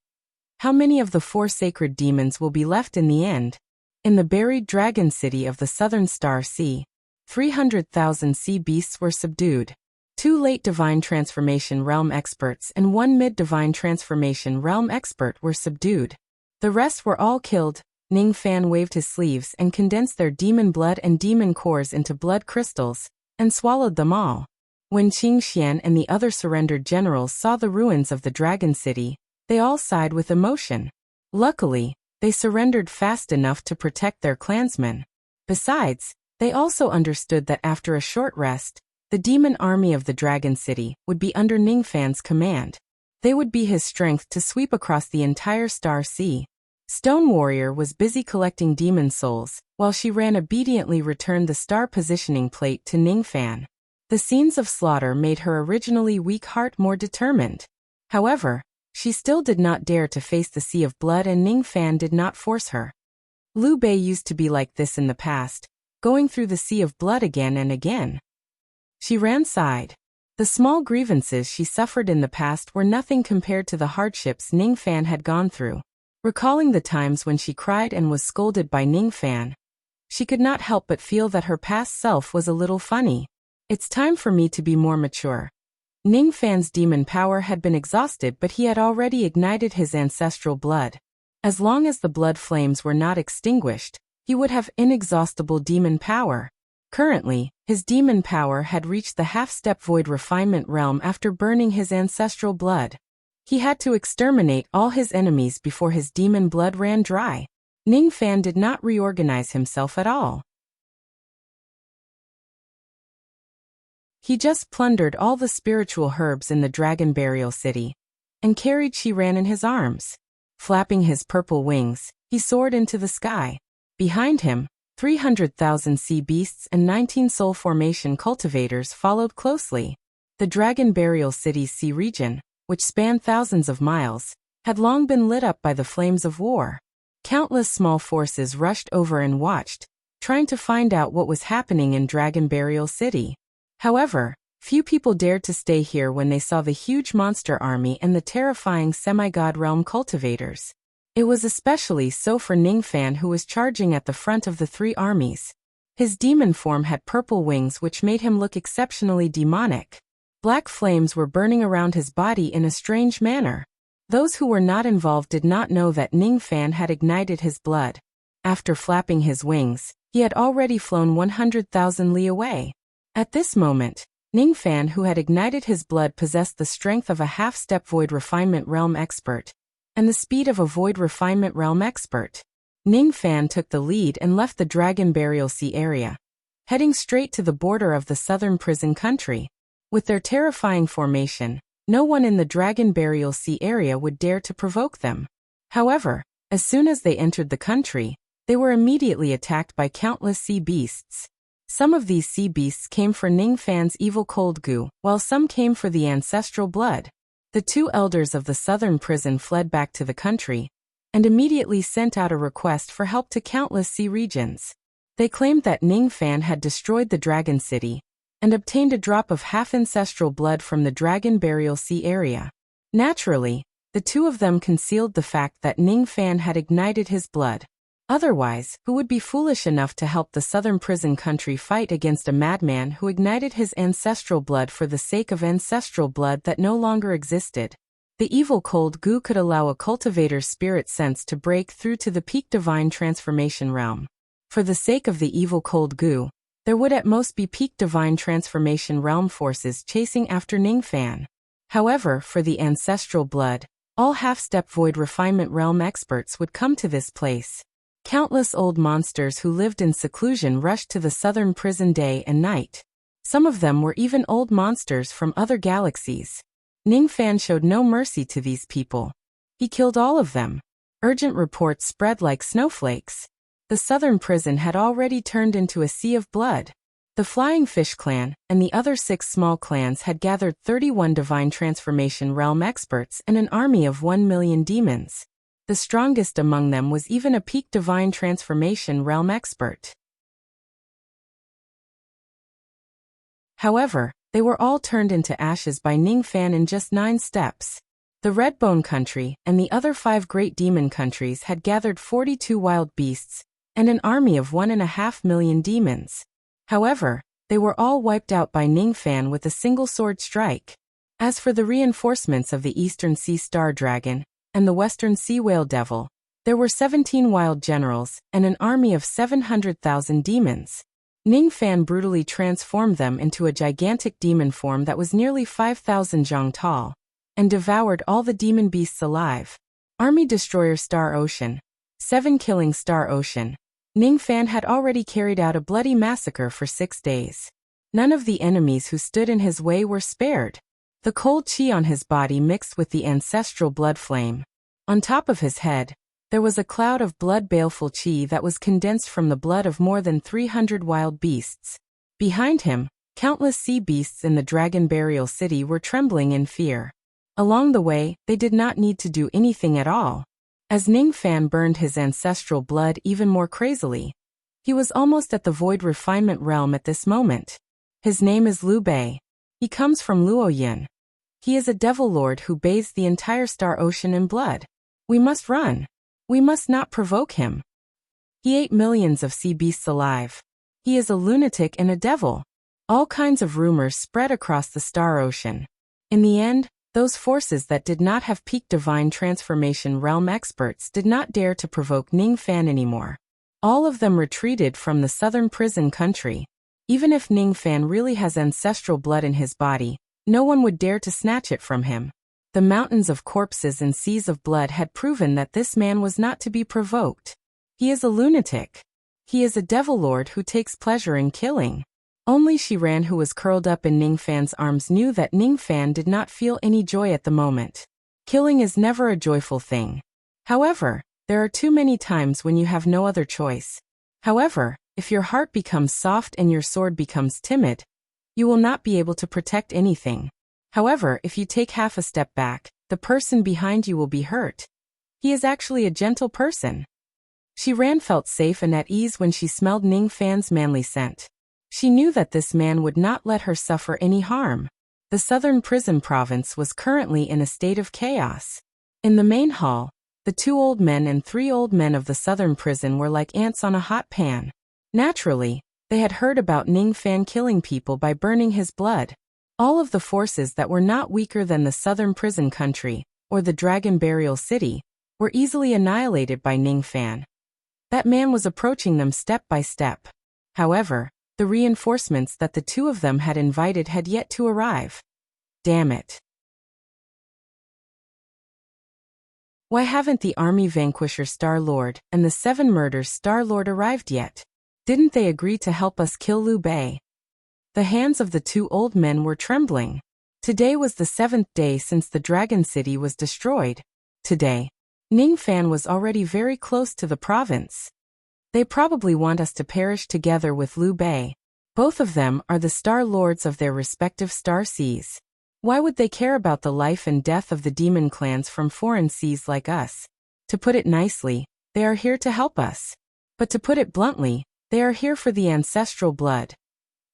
how many of the 4 sacred demons will be left in the end? In the buried dragon city of the southern star sea, 300,000 sea beasts were subdued. 2 late divine transformation realm experts and 1 mid-divine transformation realm expert were subdued. The rest were all killed. Ningfan waved his sleeves and condensed their demon blood and demon cores into blood crystals, and swallowed them all. When Qing Xian and the other surrendered generals saw the ruins of the dragon city, they all sighed with emotion. Luckily, they surrendered fast enough to protect their clansmen. Besides, they also understood that after a short rest, the demon army of the dragon city would be under Ningfan's command. They would be his strength to sweep across the entire star sea. Stone Warrior was busy collecting demon souls, while she ran obediently returned the star positioning plate to Ningfan. The scenes of slaughter made her originally weak heart more determined. However, she still did not dare to face the sea of blood, and Ningfan did not force her. Liu Bei used to be like this in the past, going through the sea of blood again and again. She sighed. The small grievances she suffered in the past were nothing compared to the hardships Ningfan had gone through. Recalling the times when she cried and was scolded by Ningfan, she could not help but feel that her past self was a little funny. It's time for me to be more mature. Ningfan's demon power had been exhausted, but he had already ignited his ancestral blood. As long as the blood flames were not extinguished, he would have inexhaustible demon power. Currently, his demon power had reached the half-step void refinement realm after burning his ancestral blood. He had to exterminate all his enemies before his demon blood ran dry. Ningfan did not reorganize himself at all. He just plundered all the spiritual herbs in the dragon burial city, and carried Shiran in his arms. Flapping his purple wings, he soared into the sky. Behind him, 300,000 sea beasts and 19 soul formation cultivators followed closely. The dragon burial city's sea region, which spanned thousands of miles, had long been lit up by the flames of war. Countless small forces rushed over and watched, trying to find out what was happening in Dragon Burial City. However, few people dared to stay here when they saw the huge monster army and the terrifying semi-god realm cultivators. It was especially so for Ningfan, who was charging at the front of the 3 armies. His demon form had purple wings, which made him look exceptionally demonic. Black flames were burning around his body in a strange manner. Those who were not involved did not know that Ningfan had ignited his blood. After flapping his wings, he had already flown 100,000 li away. At this moment, Ningfan, who had ignited his blood, possessed the strength of a half-step void refinement realm expert, and the speed of a void refinement realm expert. Ningfan took the lead and left the Dragon Burial Sea area, heading straight to the border of the southern prison country. With their terrifying formation, no one in the Dragon Burial Sea area would dare to provoke them. However, as soon as they entered the country, they were immediately attacked by countless sea beasts. Some of these sea beasts came for Ningfan's evil cold goo, while some came for the ancestral blood. The 2 elders of the southern prison fled back to the country, and immediately sent out a request for help to countless sea regions. They claimed that Ningfan had destroyed the Dragon City, and obtained a drop of half-ancestral blood from the Dragon Burial Sea area. Naturally, the 2 of them concealed the fact that Ningfan had ignited his blood. Otherwise, who would be foolish enough to help the southern prison country fight against a madman who ignited his ancestral blood for the sake of ancestral blood that no longer existed? The evil cold goo could allow a cultivator's spirit sense to break through to the peak divine transformation realm. For the sake of the evil cold goo, there would at most be peak divine transformation realm forces chasing after Ningfan. However, for the ancestral blood, all half-step void refinement realm experts would come to this place. Countless old monsters who lived in seclusion rushed to the southern prison day and night. Some of them were even old monsters from other galaxies. Ningfan showed no mercy to these people. He killed all of them. Urgent reports spread like snowflakes. The southern prison had already turned into a sea of blood. The Flying Fish clan and the other 6 small clans had gathered 31 divine transformation realm experts and an army of 1 million demons. The strongest among them was even a peak divine transformation realm expert. However, they were all turned into ashes by Ningfan in just 9 steps. The Redbone country and the other 5 great demon countries had gathered 42 wild beasts and an army of 1.5 million demons. However, they were all wiped out by Ningfan with a single sword strike. As for the reinforcements of the Eastern Sea Star Dragon and the Western Sea Whale Devil, there were 17 wild generals and an army of 700,000 demons. Ningfan brutally transformed them into a gigantic demon form that was nearly 5,000 zhang tall, and devoured all the demon beasts alive. Army Destroyer Star Ocean. 7 killing Star Ocean. Ningfan had already carried out a bloody massacre for 6 days. None of the enemies who stood in his way were spared. The cold chi on his body mixed with the ancestral blood flame. On top of his head, there was a cloud of blood baleful chi that was condensed from the blood of more than 300 wild beasts. Behind him, countless sea beasts in the Dragon Burial City were trembling in fear. Along the way, they did not need to do anything at all. As Ningfan burned his ancestral blood even more crazily, he was almost at the void refinement realm at this moment. His name is Liu Bei. He comes from Luoyin. He is a devil lord who bathes the entire Star Ocean in blood. We must run. We must not provoke him. He ate millions of sea beasts alive. He is a lunatic and a devil. All kinds of rumors spread across the Star Ocean. In the end, those forces that did not have peak divine transformation realm experts did not dare to provoke Ningfan anymore. All of them retreated from the southern prison country. Even if Ningfan really has ancestral blood in his body, no one would dare to snatch it from him. The mountains of corpses and seas of blood had proven that this man was not to be provoked. He is a lunatic. He is a devil lord who takes pleasure in killing. Only Shiran, who was curled up in Ningfan's arms, knew that Ningfan did not feel any joy at the moment. Killing is never a joyful thing. However, there are too many times when you have no other choice. However, if your heart becomes soft and your sword becomes timid, you will not be able to protect anything. However, if you take half a step back, the person behind you will be hurt. He is actually a gentle person. Shiran felt safe and at ease when she smelled Ningfan's manly scent. She knew that this man would not let her suffer any harm. The southern prison province was currently in a state of chaos. In the main hall, the 2 old men and 3 old men of the southern prison were like ants on a hot pan. Naturally, they had heard about Ningfan killing people by burning his blood. All of the forces that were not weaker than the southern prison country, or the Dragon Burial City, were easily annihilated by Ningfan. That man was approaching them step by step. However, the reinforcements that the 2 of them had invited had yet to arrive. Damn it. Why haven't the Army Vanquisher Star-Lord and the 7 Murders Star-Lord arrived yet? Didn't they agree to help us kill Liu Bei? The hands of the 2 old men were trembling. Today was the 7th day since the Dragon City was destroyed. Today, Ningfan was already very close to the province. They probably want us to perish together with Liu Bei. Both of them are the Star Lords of their respective star seas. Why would they care about the life and death of the demon clans from foreign seas like us? To put it nicely, they are here to help us. But to put it bluntly, they are here for the ancestral blood.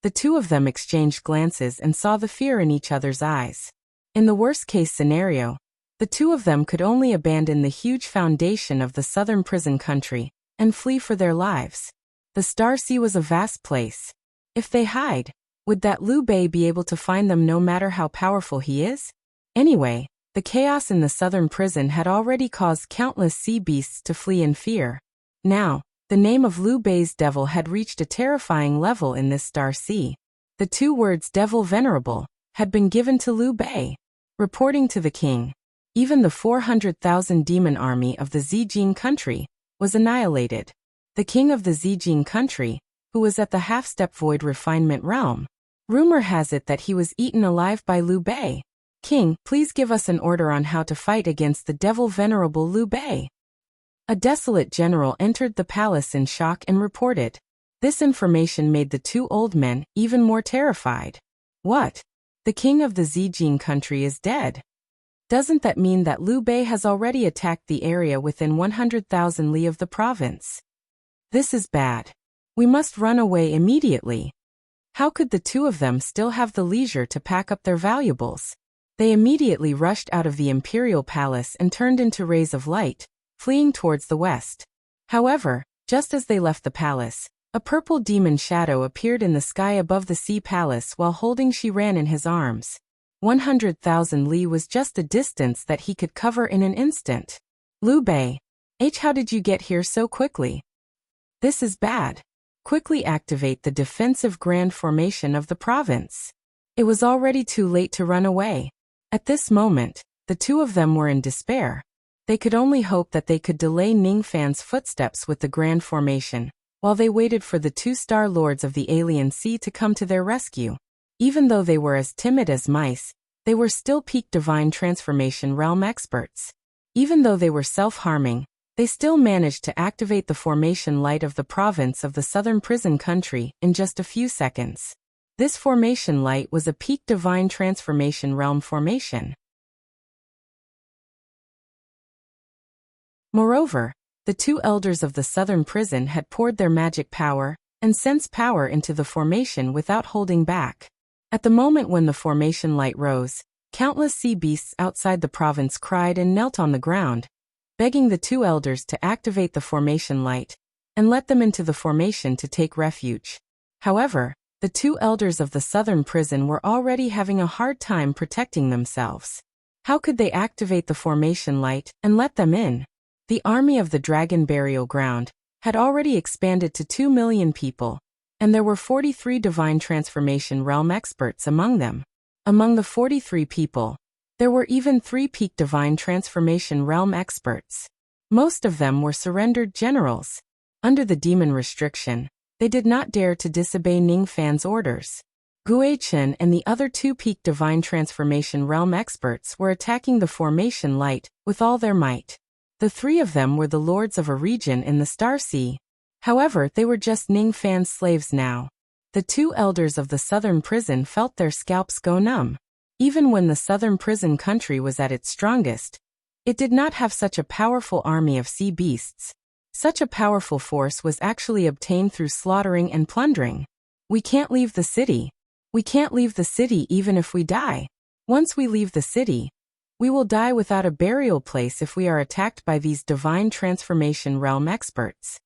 The 2 of them exchanged glances and saw the fear in each other's eyes. In the worst-case scenario, the 2 of them could only abandon the huge foundation of the southern prison country, and flee for their lives. The Star Sea was a vast place. If they hide, would that Liu Bei be able to find them no matter how powerful he is? Anyway, the chaos in the southern prison had already caused countless sea beasts to flee in fear. Now, the name of Liu Bei's devil had reached a terrifying level in this Star Sea. The two words Devil Venerable had been given to Liu Bei. Reporting to the king, even the 400,000 demon army of the Zijing country was annihilated. The king of the Zijing country, who was at the half-step void refinement realm, rumor has it that he was eaten alive by Liu Bei. King, please give us an order on how to fight against the devil venerable Liu Bei. A desolate general entered the palace in shock and reported. This information made the two old men even more terrified. What? The king of the Zijing country is dead. Doesn't that mean that Liu Bei has already attacked the area within 100,000 li of the province? This is bad. We must run away immediately. How could the two of them still have the leisure to pack up their valuables? They immediately rushed out of the imperial palace and turned into rays of light, fleeing towards the west. However, just as they left the palace, a purple demon shadow appeared in the sky above the sea palace while holding Shiran in his arms. 100,000 li was just the distance that he could cover in an instant. Liu Bei, how did you get here so quickly? This is bad. Quickly activate the defensive grand formation of the province. It was already too late to run away. At this moment, the two of them were in despair. They could only hope that they could delay Ning Fan's footsteps with the grand formation, while they waited for the two star lords of the alien sea to come to their rescue. Even though they were as timid as mice, they were still peak divine transformation realm experts. Even though they were self-harming, they still managed to activate the formation light of the province of the southern prison country in just a few seconds. This formation light was a peak divine transformation realm formation. Moreover, the two elders of the southern prison had poured their magic power and sense power into the formation without holding back. At the moment when the formation light rose, countless sea beasts outside the province cried and knelt on the ground, begging the two elders to activate the formation light and let them into the formation to take refuge. However, the two elders of the southern prison were already having a hard time protecting themselves. How could they activate the formation light and let them in? The army of the Dragon Burial Ground had already expanded to 2 million people, and there were 43 divine transformation realm experts among them. Among the 43 people, there were even 3 peak divine transformation realm experts. Most of them were surrendered generals. Under the demon restriction, they did not dare to disobey Ning Fan's orders. Gui Chen and the other 2 peak divine transformation realm experts were attacking the formation light with all their might. The 3 of them were the lords of a region in the Star Sea. However, they were just Ning Fan's slaves now. The 2 elders of the southern prison felt their scalps go numb. Even when the southern prison country was at its strongest, it did not have such a powerful army of sea beasts. Such a powerful force was actually obtained through slaughtering and plundering. We can't leave the city. We can't leave the city even if we die. Once we leave the city, we will die without a burial place if we are attacked by these divine transformation realm experts.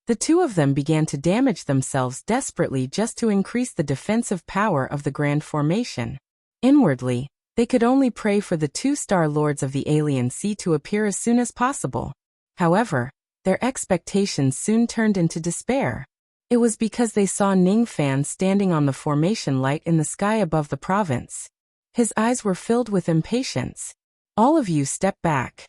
The 2 of them began to damage themselves desperately just to increase the defensive power of the grand formation. Inwardly, they could only pray for the 2 star lords of the alien sea to appear as soon as possible. However, their expectations soon turned into despair. It was because they saw Ning Fan standing on the formation light in the sky above the province. His eyes were filled with impatience. All of you step back.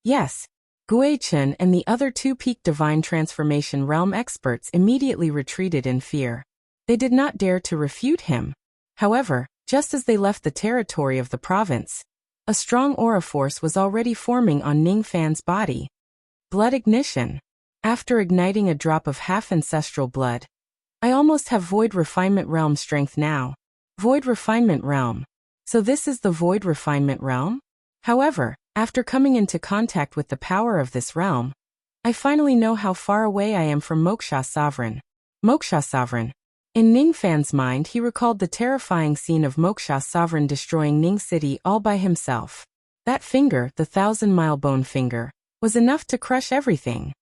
Yes. Gui Chen and the other 2 peak divine transformation realm experts immediately retreated in fear. They did not dare to refute him. However, just as they left the territory of the province, a strong aura force was already forming on Ning Fan's body. Blood ignition. After igniting a drop of half-ancestral blood, I almost have Void Refinement Realm strength now. Void Refinement Realm. So this is the Void Refinement Realm? However, after coming into contact with the power of this realm, I finally know how far away I am from Moksha Sovereign. Moksha Sovereign. In Ning Fan's mind, he recalled the terrifying scene of Moksha Sovereign destroying Ning City all by himself. That finger, the 1,000-mile bone finger, was enough to crush everything.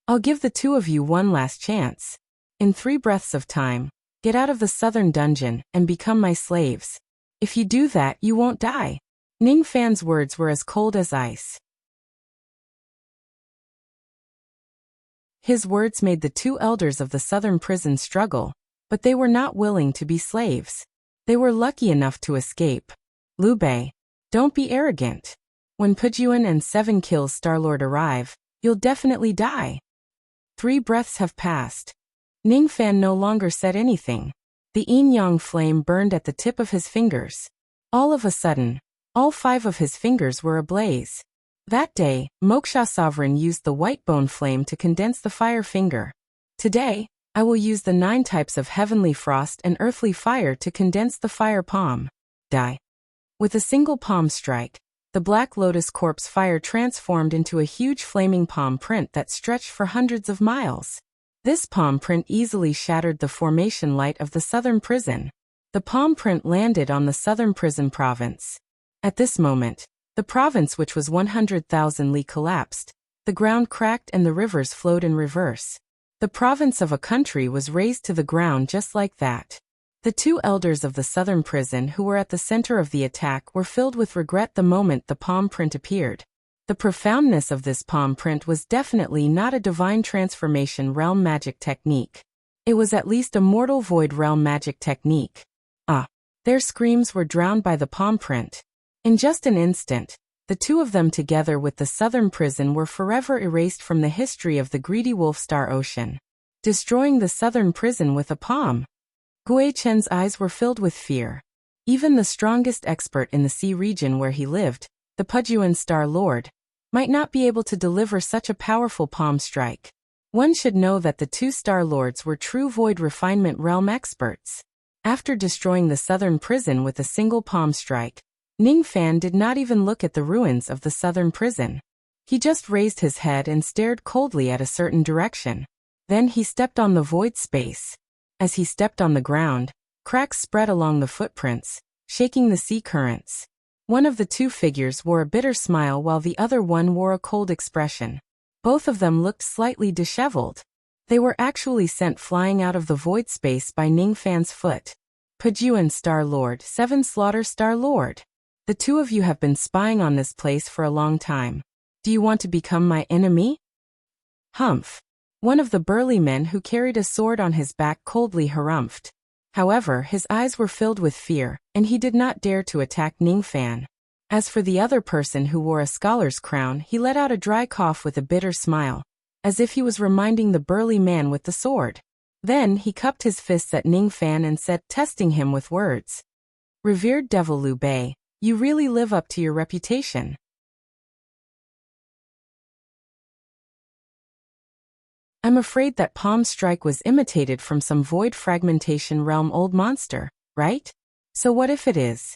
I'll give the two of you one last chance. In 3 breaths of time, get out of the southern dungeon and become my slaves. If you do that, you won't die. Ning Fan's words were as cold as ice. His words made the 2 elders of the southern prison struggle, but they were not willing to be slaves. They were lucky enough to escape. Liu Bei, don't be arrogant. When Pujuan and 7 Kills Starlord arrive, you'll definitely die. 3 breaths have passed. Ning Fan no longer said anything. The yin-yang flame burned at the tip of his fingers. All of a sudden, all 5 of his fingers were ablaze. That day, Moksha Sovereign used the white bone flame to condense the fire finger. Today, I will use the 9 types of heavenly frost and earthly fire to condense the fire palm. Die. With a single palm strike, the Black Lotus Corpse fire transformed into a huge flaming palm print that stretched for hundreds of miles. This palm print easily shattered the formation light of the southern prison. The palm print landed on the southern prison province. At this moment, the province, which was 100,000 li, collapsed. The ground cracked and the rivers flowed in reverse. The province of a country was razed to the ground just like that. The 2 elders of the southern prison who were at the center of the attack were filled with regret the moment the palm print appeared. The profoundness of this palm print was definitely not a divine transformation realm magic technique. It was at least a mortal void realm magic technique. Their screams were drowned by the palm print. In just an instant, the 2 of them together with the southern prison were forever erased from the history of the greedy Wolf Star Ocean. Destroying the southern prison with a palm. Gui Chen's eyes were filled with fear. Even the strongest expert in the sea region where he lived, the Pujuan Star Lord, might not be able to deliver such a powerful palm strike. One should know that the 2 Star Lords were true void refinement realm experts. After destroying the southern prison with a single palm strike, Ning Fan did not even look at the ruins of the southern prison. He just raised his head and stared coldly at a certain direction. Then he stepped on the void space. As he stepped on the ground, cracks spread along the footprints, shaking the sea currents. One of the 2 figures wore a bitter smile while the other one wore a cold expression. Both of them looked slightly disheveled. They were actually sent flying out of the void space by Ning Fan's foot. Pujuan Star Lord, 7 Slaughter Star Lord. The 2 of you have been spying on this place for a long time. Do you want to become my enemy? Humph. One of the burly men who carried a sword on his back coldly harumphed. However, his eyes were filled with fear, and he did not dare to attack Ning Fan. As for the other person who wore a scholar's crown, he let out a dry cough with a bitter smile, as if he was reminding the burly man with the sword. Then he cupped his fists at Ning Fan and said, testing him with words. Revered Devil Liu Bei, you really live up to your reputation. I'm afraid that palm strike was imitated from some void fragmentation realm old monster, right? So what if it is?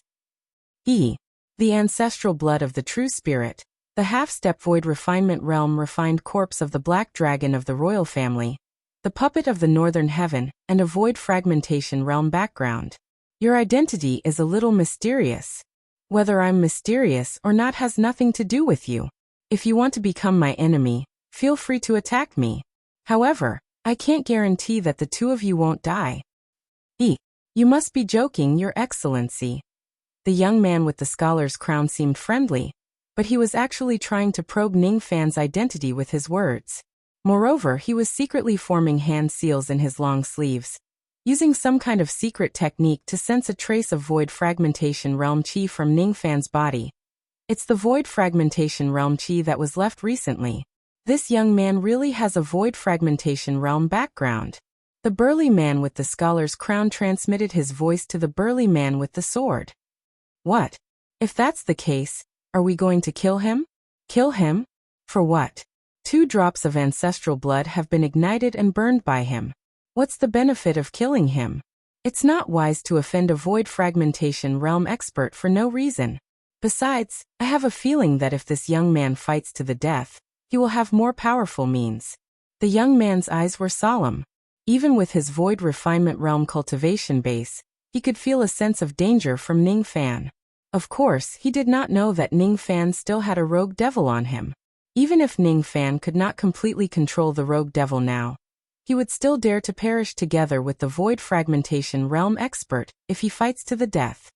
The ancestral blood of the true spirit, the half-step void refinement realm refined corpse of the black dragon of the royal family, the puppet of the northern heaven, and a void fragmentation realm background. Your identity is a little mysterious. Whether I'm mysterious or not has nothing to do with you. If you want to become my enemy, feel free to attack me. However, I can't guarantee that the 2 of you won't die. You must be joking, Your Excellency. The young man with the scholar's crown seemed friendly, but he was actually trying to probe Ning Fan's identity with his words. Moreover, he was secretly forming hand seals in his long sleeves, using some kind of secret technique to sense a trace of void fragmentation realm chi from Ning Fan's body. It's the void fragmentation realm chi that was left recently. This young man really has a void fragmentation realm background. The burly man with the scholar's crown transmitted his voice to the burly man with the sword. What? If that's the case, are we going to kill him? Kill him? For what? 2 drops of ancestral blood have been ignited and burned by him. What's the benefit of killing him? It's not wise to offend a void fragmentation realm expert for no reason. Besides, I have a feeling that if this young man fights to the death, he will have more powerful means. The young man's eyes were solemn. Even with his void refinement realm cultivation base, he could feel a sense of danger from Ning Fan. Of course, he did not know that Ning Fan still had a rogue devil on him. Even if Ning Fan could not completely control the rogue devil now, he would still dare to perish together with the Void Fragmentation Realm expert if he fights to the death.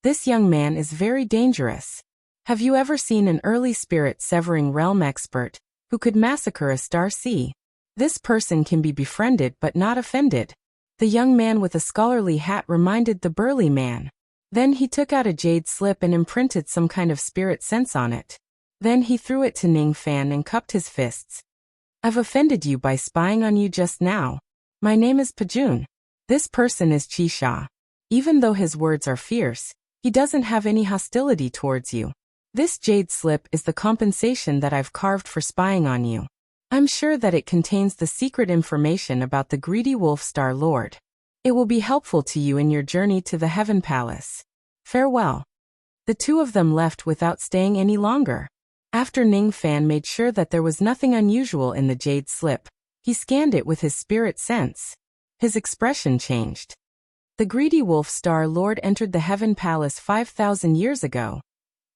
This young man is very dangerous. Have you ever seen an early spirit-severing realm expert who could massacre a star sea? This person can be befriended but not offended. The young man with a scholarly hat reminded the burly man. Then he took out a jade slip and imprinted some kind of spirit sense on it. Then he threw it to Ning Fan and cupped his fists. I've offended you by spying on you just now. My name is Pajun. This person is Chi Sha. Even though his words are fierce, he doesn't have any hostility towards you. This jade slip is the compensation that I've carved for spying on you. I'm sure that it contains the secret information about the greedy wolf Star Lord. It will be helpful to you in your journey to the Heaven Palace. Farewell. The two of them left without staying any longer. After Ning Fan made sure that there was nothing unusual in the jade slip, he scanned it with his spirit sense. His expression changed. The greedy wolf Star Lord entered the Heaven Palace 5,000 years ago.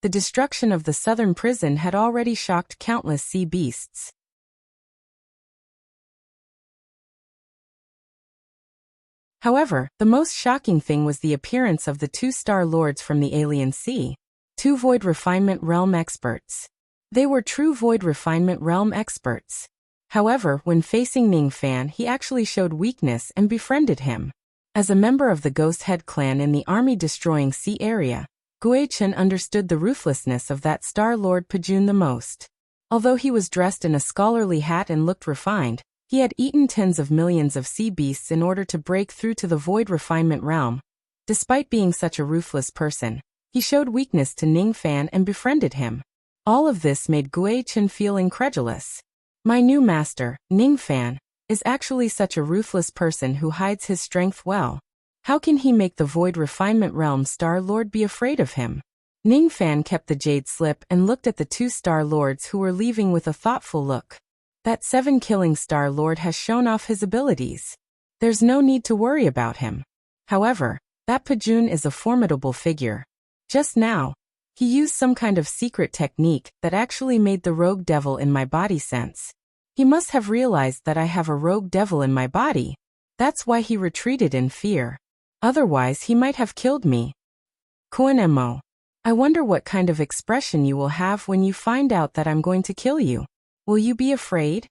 The destruction of the southern prison had already shocked countless sea beasts. However, the most shocking thing was the appearance of the two Star Lords from the alien sea, two Void Refinement Realm experts. They were true Void Refinement Realm experts. However, when facing Ning Fan, he actually showed weakness and befriended him. As a member of the Ghost Head clan in the army-destroying sea area, Gui Chen understood the ruthlessness of that Star Lord Pajun the most. Although he was dressed in a scholarly hat and looked refined, he had eaten tens of millions of sea beasts in order to break through to the Void Refinement realm. Despite being such a ruthless person, he showed weakness to Ning Fan and befriended him. All of this made Gui Chen feel incredulous. My new master, Ning Fan, is actually such a ruthless person who hides his strength well. How can he make the Void Refinement Realm Star Lord be afraid of him? Ning Fan kept the jade slip and looked at the two Star Lords who were leaving with a thoughtful look. That 7-killing Star Lord has shown off his abilities. There's no need to worry about him. However, that Pajun is a formidable figure. Just now, he used some kind of secret technique that actually made the rogue devil in my body sense. He must have realized that I have a rogue devil in my body. That's why he retreated in fear. Otherwise he might have killed me. Kun Mo. I wonder what kind of expression you will have when you find out that I'm going to kill you. Will you be afraid?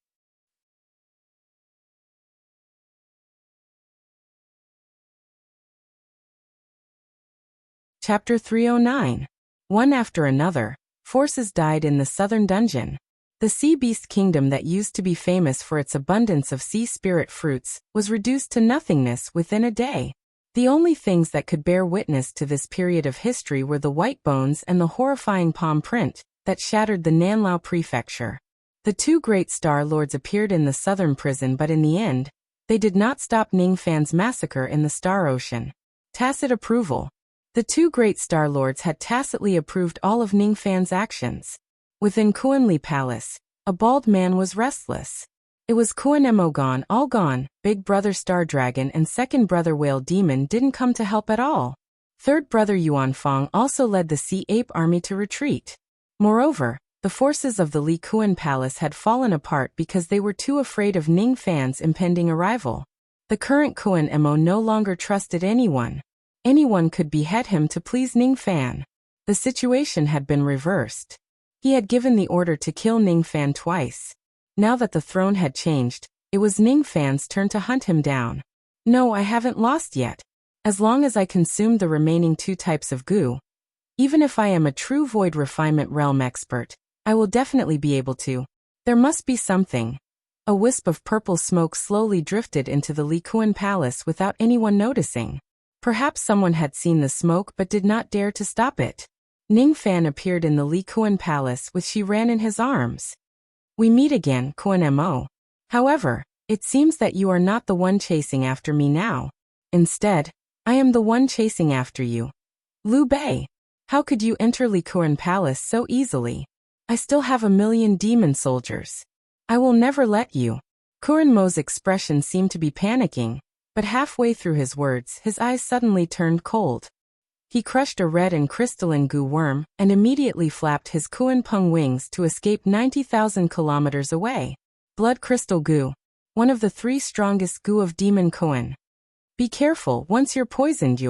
Chapter 309. One after another, forces died in the southern dungeon. The sea beast kingdom that used to be famous for its abundance of sea spirit fruits was reduced to nothingness within a day. The only things that could bear witness to this period of history were the white bones and the horrifying palm print that shattered the Nanlao prefecture. The two great Star Lords appeared in the southern prison, but in the end, they did not stop Ning Fan's massacre in the Star Ocean. Tacit approval. The two great Star Lords had tacitly approved all of Ning Fan's actions. Within Kuanli Palace, a bald man was restless. It was Kun Mo gone, all gone. Big brother Star Dragon and second brother Whale Demon didn't come to help at all. Third brother Yuan Fong also led the Sea Ape army to retreat. Moreover, the forces of the Li Kuan Palace had fallen apart because they were too afraid of Ning Fan's impending arrival. The current Kun Mo no longer trusted anyone. Anyone could behead him to please Ning Fan. The situation had been reversed. He had given the order to kill Ning Fan twice. Now that the throne had changed, it was Ning Fan's turn to hunt him down. No, I haven't lost yet. As long as I consume the remaining two types of goo. Even if I am a true Void Refinement Realm expert, I will definitely be able to. There must be something. A wisp of purple smoke slowly drifted into the Li Kuan Palace without anyone noticing. Perhaps someone had seen the smoke but did not dare to stop it. Ning Fan appeared in the Li Kuan Palace with she ran in his arms. We meet again, Kun Mo. However, it seems that you are not the one chasing after me now. Instead, I am the one chasing after you. Liu Bei, how could you enter Li Kuan Palace so easily? I still have 1,000,000 demon soldiers. I will never let you. Kun Mo's expression seemed to be panicking, but halfway through his words, his eyes suddenly turned cold. He crushed a red and crystalline goo worm and immediately flapped his Kuan Peng wings to escape 90,000 kilometers away. Blood crystal goo. One of the 3 strongest goo of Demon Kuan. Be careful once you're poisoned,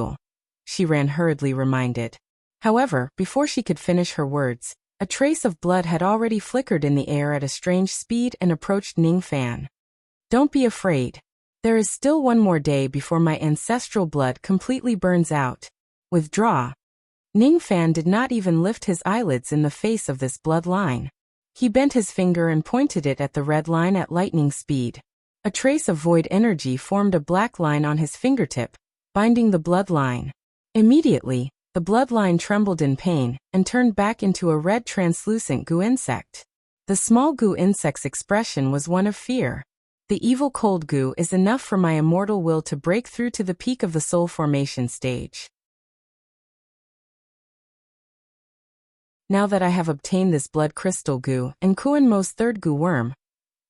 she ran hurriedly reminded. However, before she could finish her words, a trace of blood had already flickered in the air at a strange speed and approached Ning Fan. Don't be afraid. There is still one more day before my ancestral blood completely burns out. Withdraw. Ning Fan did not even lift his eyelids in the face of this blood line. He bent his finger and pointed it at the red line at lightning speed. A trace of void energy formed a black line on his fingertip, binding the bloodline. Immediately, the bloodline trembled in pain and turned back into a red translucent goo insect. The small goo insect's expression was one of fear. The evil cold goo is enough for my immortal will to break through to the peak of the soul formation stage. Now that I have obtained this blood crystal goo and Kuan Mo's 3rd goo worm,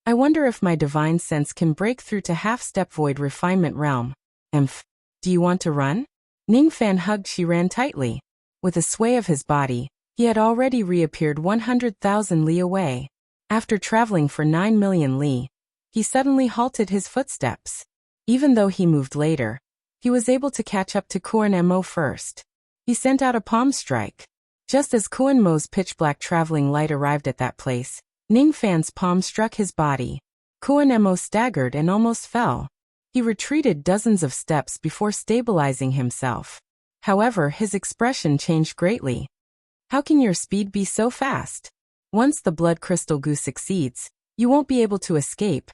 I wonder if my divine sense can break through to half-step void refinement realm. Do you want to run? Ning Fan hugged Shiran tightly. With a sway of his body, he had already reappeared 100,000 li away. After traveling for 9 million li, he suddenly halted his footsteps. Even though he moved later, he was able to catch up to Kuan Mo first. He sent out a palm strike. Just as Kuan Mo's pitch-black traveling light arrived at that place, Ning Fan's palm struck his body. Kuan Mo staggered and almost fell. He retreated dozens of steps before stabilizing himself. However, his expression changed greatly. How can your speed be so fast? Once the blood crystal goo succeeds, you won't be able to escape.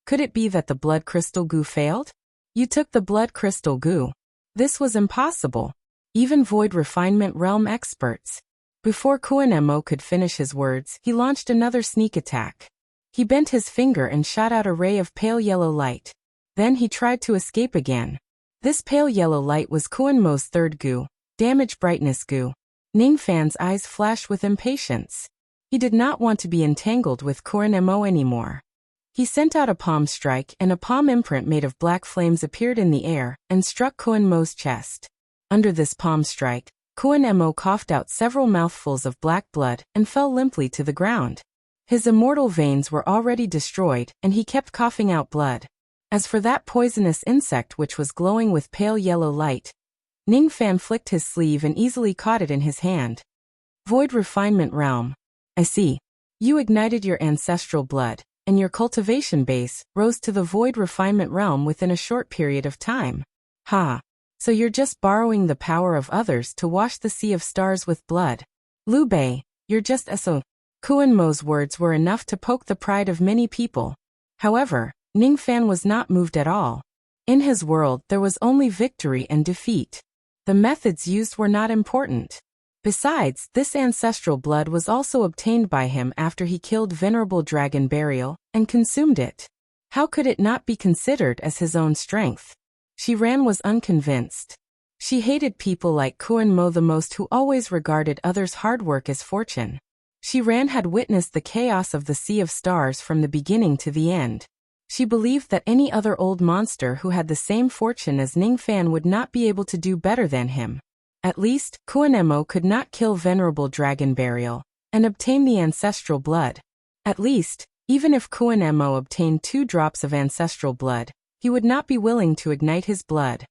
Could it be that the blood crystal goo failed? You took the blood crystal goo. This was impossible. Even void refinement realm experts. Before Kuan Mo could finish his words, he launched another sneak attack. He bent his finger and shot out a ray of pale yellow light. Then he tried to escape again. This pale yellow light was Kuan Mo's 3rd goo, damage brightness goo. Ning Fan's eyes flashed with impatience. He did not want to be entangled with Kuan Mo anymore. He sent out a palm strike and a palm imprint made of black flames appeared in the air and struck Kuan Mo's chest. Under this palm strike, Kuan Mo coughed out several mouthfuls of black blood and fell limply to the ground. His immortal veins were already destroyed and he kept coughing out blood. As for that poisonous insect which was glowing with pale yellow light, Ning Fan flicked his sleeve and easily caught it in his hand. Void refinement realm. I see. You ignited your ancestral blood, and your cultivation base rose to the void refinement realm within a short period of time. Ha! So you're just borrowing the power of others to wash the sea of stars with blood. Liu Bei, you're just so. Kuan Mo's words were enough to poke the pride of many people. However, Ning Fan was not moved at all. In his world there was only victory and defeat. The methods used were not important. Besides, this ancestral blood was also obtained by him after he killed Venerable Dragon Burial and consumed it. How could it not be considered as his own strength? Shiran was unconvinced. She hated people like Kuan Mo the most, who always regarded others' hard work as fortune. Shiran had witnessed the chaos of the Sea of Stars from the beginning to the end. She believed that any other old monster who had the same fortune as Ning Fan would not be able to do better than him. At least, Kuan Mo could not kill Venerable Dragon Burial and obtain the ancestral blood. At least, even if Kuan Mo obtained 2 drops of ancestral blood, he would not be willing to ignite his blood.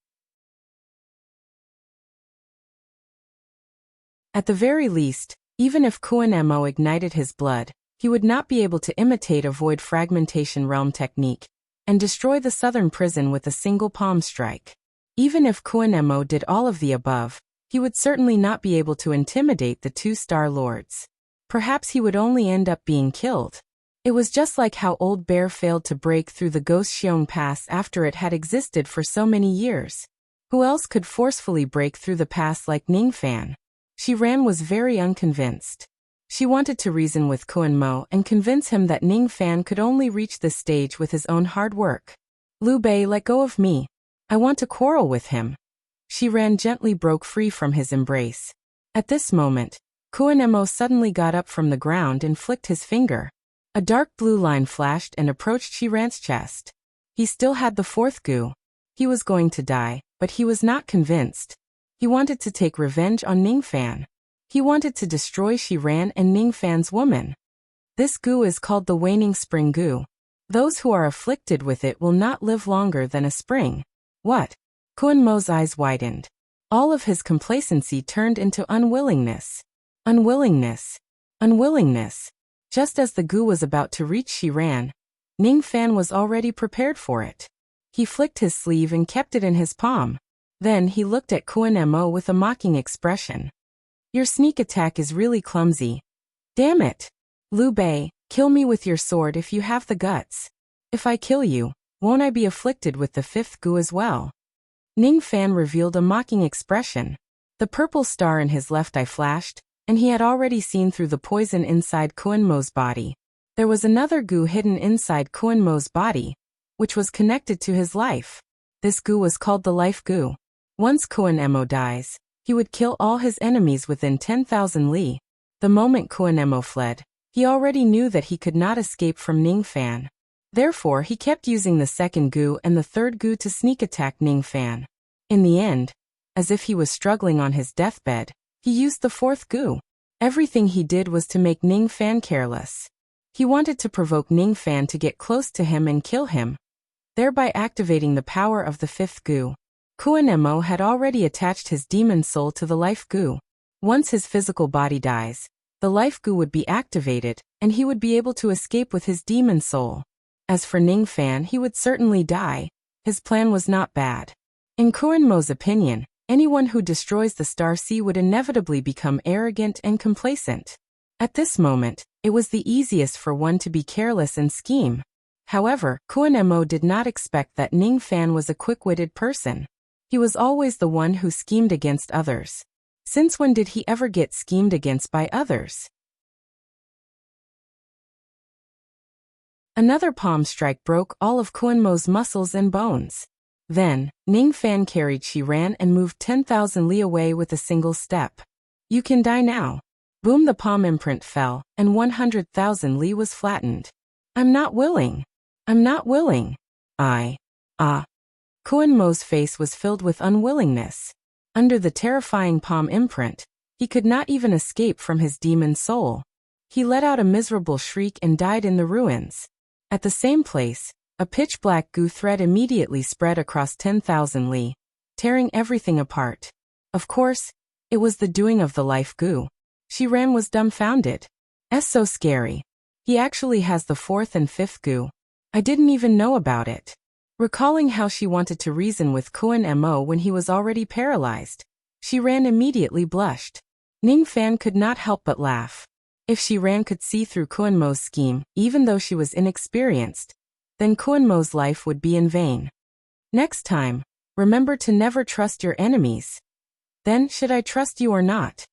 At the very least, even if Kuan Mo ignited his blood, he would not be able to imitate a void fragmentation realm technique and destroy the southern prison with a single palm strike. Even if Kuan Mo did all of the above, he would certainly not be able to intimidate the 2 Star Lords. Perhaps he would only end up being killed. It was just like how Old Bear failed to break through the Ghost Xiong Pass after it had existed for so many years. Who else could forcefully break through the pass like Ning Fan? Shiran was very unconvinced. She wanted to reason with Kuan Mo and convince him that Ning Fan could only reach this stage with his own hard work. Liu Bei, let go of me. I want to quarrel with him. Shiran gently broke free from his embrace. At this moment, Kuan Mo suddenly got up from the ground and flicked his finger. A dark blue line flashed and approached Shiran's chest. He still had the 4th goo. He was going to die, but he was not convinced. He wanted to take revenge on Ningfan. He wanted to destroy Shiran and Ningfan's woman. This goo is called the waning spring goo. Those who are afflicted with it will not live longer than a spring. What? Kun Mo's eyes widened. All of his complacency turned into unwillingness. Unwillingness. Unwillingness. Just as the goo was about to reach Shiran, Ningfan was already prepared for it. He flicked his sleeve and kept it in his palm. Then he looked at Kun Mo with a mocking expression. Your sneak attack is really clumsy. Damn it. Liu Bei, kill me with your sword if you have the guts. If I kill you, won't I be afflicted with the fifth goo as well? Ningfan revealed a mocking expression. The purple star in his left eye flashed, and he had already seen through the poison inside Kun Mo's body. There was another goo hidden inside Kun Mo's body, which was connected to his life. This goo was called the life goo. Once Kun Mo dies, he would kill all his enemies within 10,000 li. The moment Kun Mo fled, he already knew that he could not escape from Ningfan. Therefore he kept using the second goo and the third goo to sneak attack Ningfan. In the end, as if he was struggling on his deathbed, he used the fourth goo. Everything he did was to make Ningfan careless. He wanted to provoke Ningfan to get close to him and kill him, thereby activating the power of the fifth goo. Kun Mo had already attached his demon soul to the life goo. Once his physical body dies, the life goo would be activated, and he would be able to escape with his demon soul. As for Ningfan, he would certainly die. His plan was not bad. In Kun Mo's opinion, anyone who destroys the Star Sea would inevitably become arrogant and complacent. At this moment, it was the easiest for one to be careless and scheme. However, Kun Mo did not expect that Ningfan was a quick-witted person. He was always the one who schemed against others. Since when did he ever get schemed against by others? Another palm strike broke all of Kun Mo's muscles and bones. Then, Ningfan carried Shiran and moved 10,000 li away with a single step. You can die now. Boom, the palm imprint fell, and 100,000 li was flattened. I'm not willing. I'm not willing. Kun Mo's face was filled with unwillingness. Under the terrifying palm imprint, he could not even escape from his demon soul. He let out a miserable shriek and died in the ruins. At the same place, a pitch-black goo thread immediately spread across 10,000 li, tearing everything apart. Of course, it was the doing of the life goo. Shiran was dumbfounded. So scary. He actually has the fourth and fifth goo. I didn't even know about it. Recalling how she wanted to reason with Kun Mo when he was already paralyzed, Shiran immediately blushed. Ningfan could not help but laugh. If Shiran could see through Kun Mo's scheme, even though she was inexperienced, then Kun Mo's life would be in vain. Next time, remember to never trust your enemies. Then, should I trust you or not?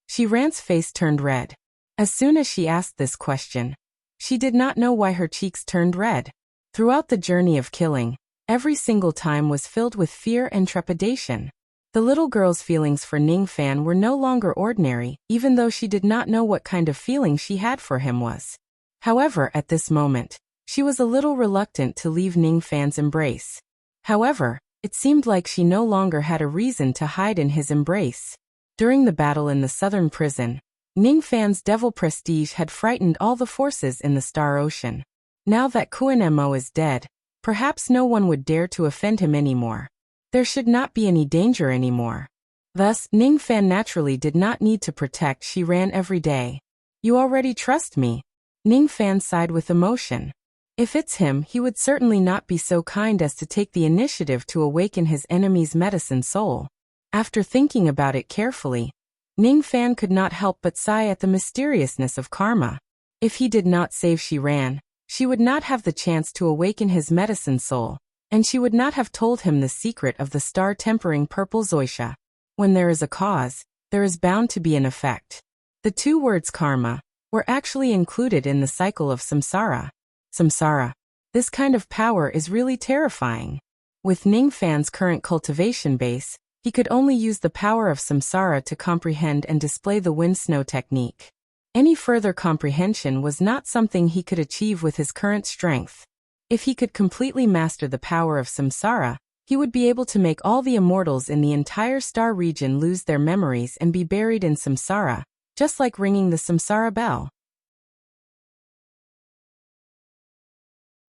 Shiran's face turned red. As soon as she asked this question, she did not know why her cheeks turned red. Throughout the journey of killing, every single time was filled with fear and trepidation. The little girl's feelings for Ningfan were no longer ordinary, even though she did not know what kind of feeling she had for him was. However, at this moment, she was a little reluctant to leave Ningfan's embrace. However, it seemed like she no longer had a reason to hide in his embrace. During the battle in the southern prison, Ningfan's devil prestige had frightened all the forces in the Star Ocean. Now that Kun Mo is dead, perhaps no one would dare to offend him anymore. There should not be any danger anymore. Thus, Ningfan naturally did not need to protect Shiran every day. You already trust me. Ningfan sighed with emotion. If it's him, he would certainly not be so kind as to take the initiative to awaken his enemy's medicine soul. After thinking about it carefully, Ningfan could not help but sigh at the mysteriousness of karma. If he did not save Shiran, she would not have the chance to awaken his medicine soul, and she would not have told him the secret of the star-tempering purple zoisha. When there is a cause, there is bound to be an effect. The two words karma were actually included in the cycle of samsara. Samsara. This kind of power is really terrifying. With Ningfan's current cultivation base, he could only use the power of samsara to comprehend and display the wind-snow technique. Any further comprehension was not something he could achieve with his current strength. If he could completely master the power of samsara, He would be able to make all the immortals in the entire star region lose their memories and be buried in samsara, just like ringing the samsara bell.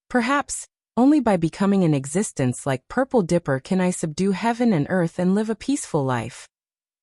Perhaps, only by becoming an existence like Purple Dipper can I subdue heaven and earth and live a peaceful life.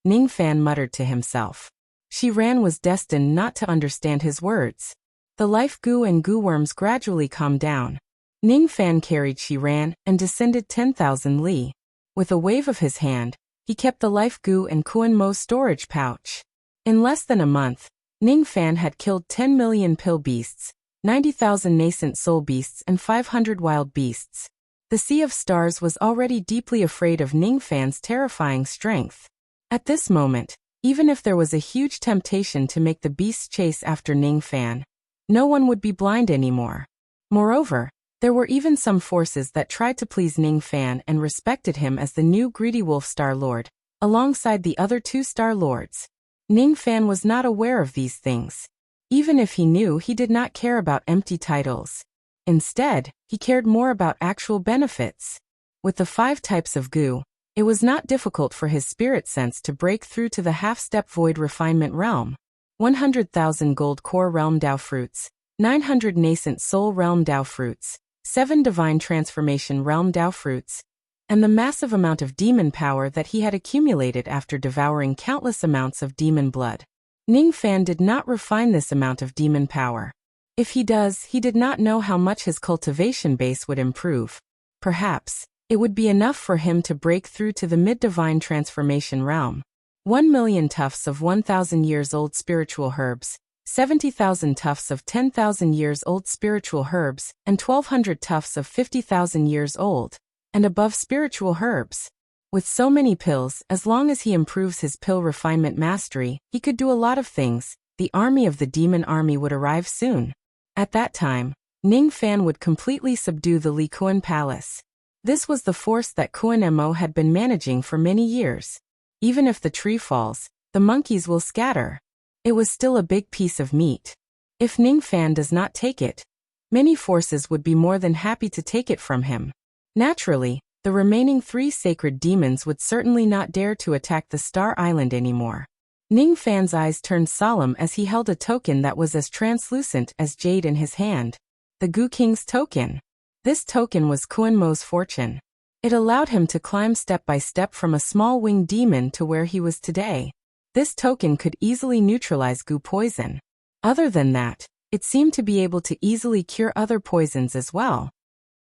Ningfan muttered to himself. Shiran was destined not to understand his words. The life goo and goo worms gradually calmed down. Ningfan carried Shiran and descended 10,000 li. With a wave of his hand, he kept the life goo and Kuan Mo's storage pouch. In less than a month, Ningfan had killed 10 million pill beasts, 90,000 nascent soul beasts and 500 wild beasts. The Sea of Stars was already deeply afraid of Ningfan's terrifying strength. At this moment, even if there was a huge temptation to make the beasts chase after Ningfan, no one would be blind anymore. Moreover, there were even some forces that tried to please Ningfan and respected him as the new greedy wolf Star Lord, alongside the other two Star Lords. Ningfan was not aware of these things. Even if he knew, he did not care about empty titles. Instead, he cared more about actual benefits. With the 5 types of goo, it was not difficult for his spirit sense to break through to the half-step void refinement realm. 100,000 gold core realm Dao fruits, 900 nascent soul realm Dao fruits, 7 divine transformation realm Dao fruits, and the massive amount of demon power that he had accumulated after devouring countless amounts of demon blood. Ningfan did not refine this amount of demon power. If he does, he did not know how much his cultivation base would improve. Perhaps, it would be enough for him to break through to the mid-divine transformation realm. 1 million tufts of 1,000 years old spiritual herbs, 70,000 tufts of 10,000 years old spiritual herbs, and 1,200 tufts of 50,000 years old and above spiritual herbs. With so many pills, as long as he improves his pill refinement mastery, he could do a lot of things. The army of the demon army would arrive soon. At that time, Ningfan would completely subdue the Li Kuan Palace. This was the force that Kuan Mo had been managing for many years. Even if the tree falls, the monkeys will scatter. It was still a big piece of meat. If Ningfan does not take it, many forces would be more than happy to take it from him. Naturally, the remaining 3 sacred demons would certainly not dare to attack the Star Island anymore. Ningfan's eyes turned solemn as he held a token that was as translucent as jade in his hand. The Goo King's token. This token was Kuan Mo's fortune. It allowed him to climb step by step from a small winged demon to where he was today. This token could easily neutralize Goo poison. Other than that, it seemed to be able to easily cure other poisons as well.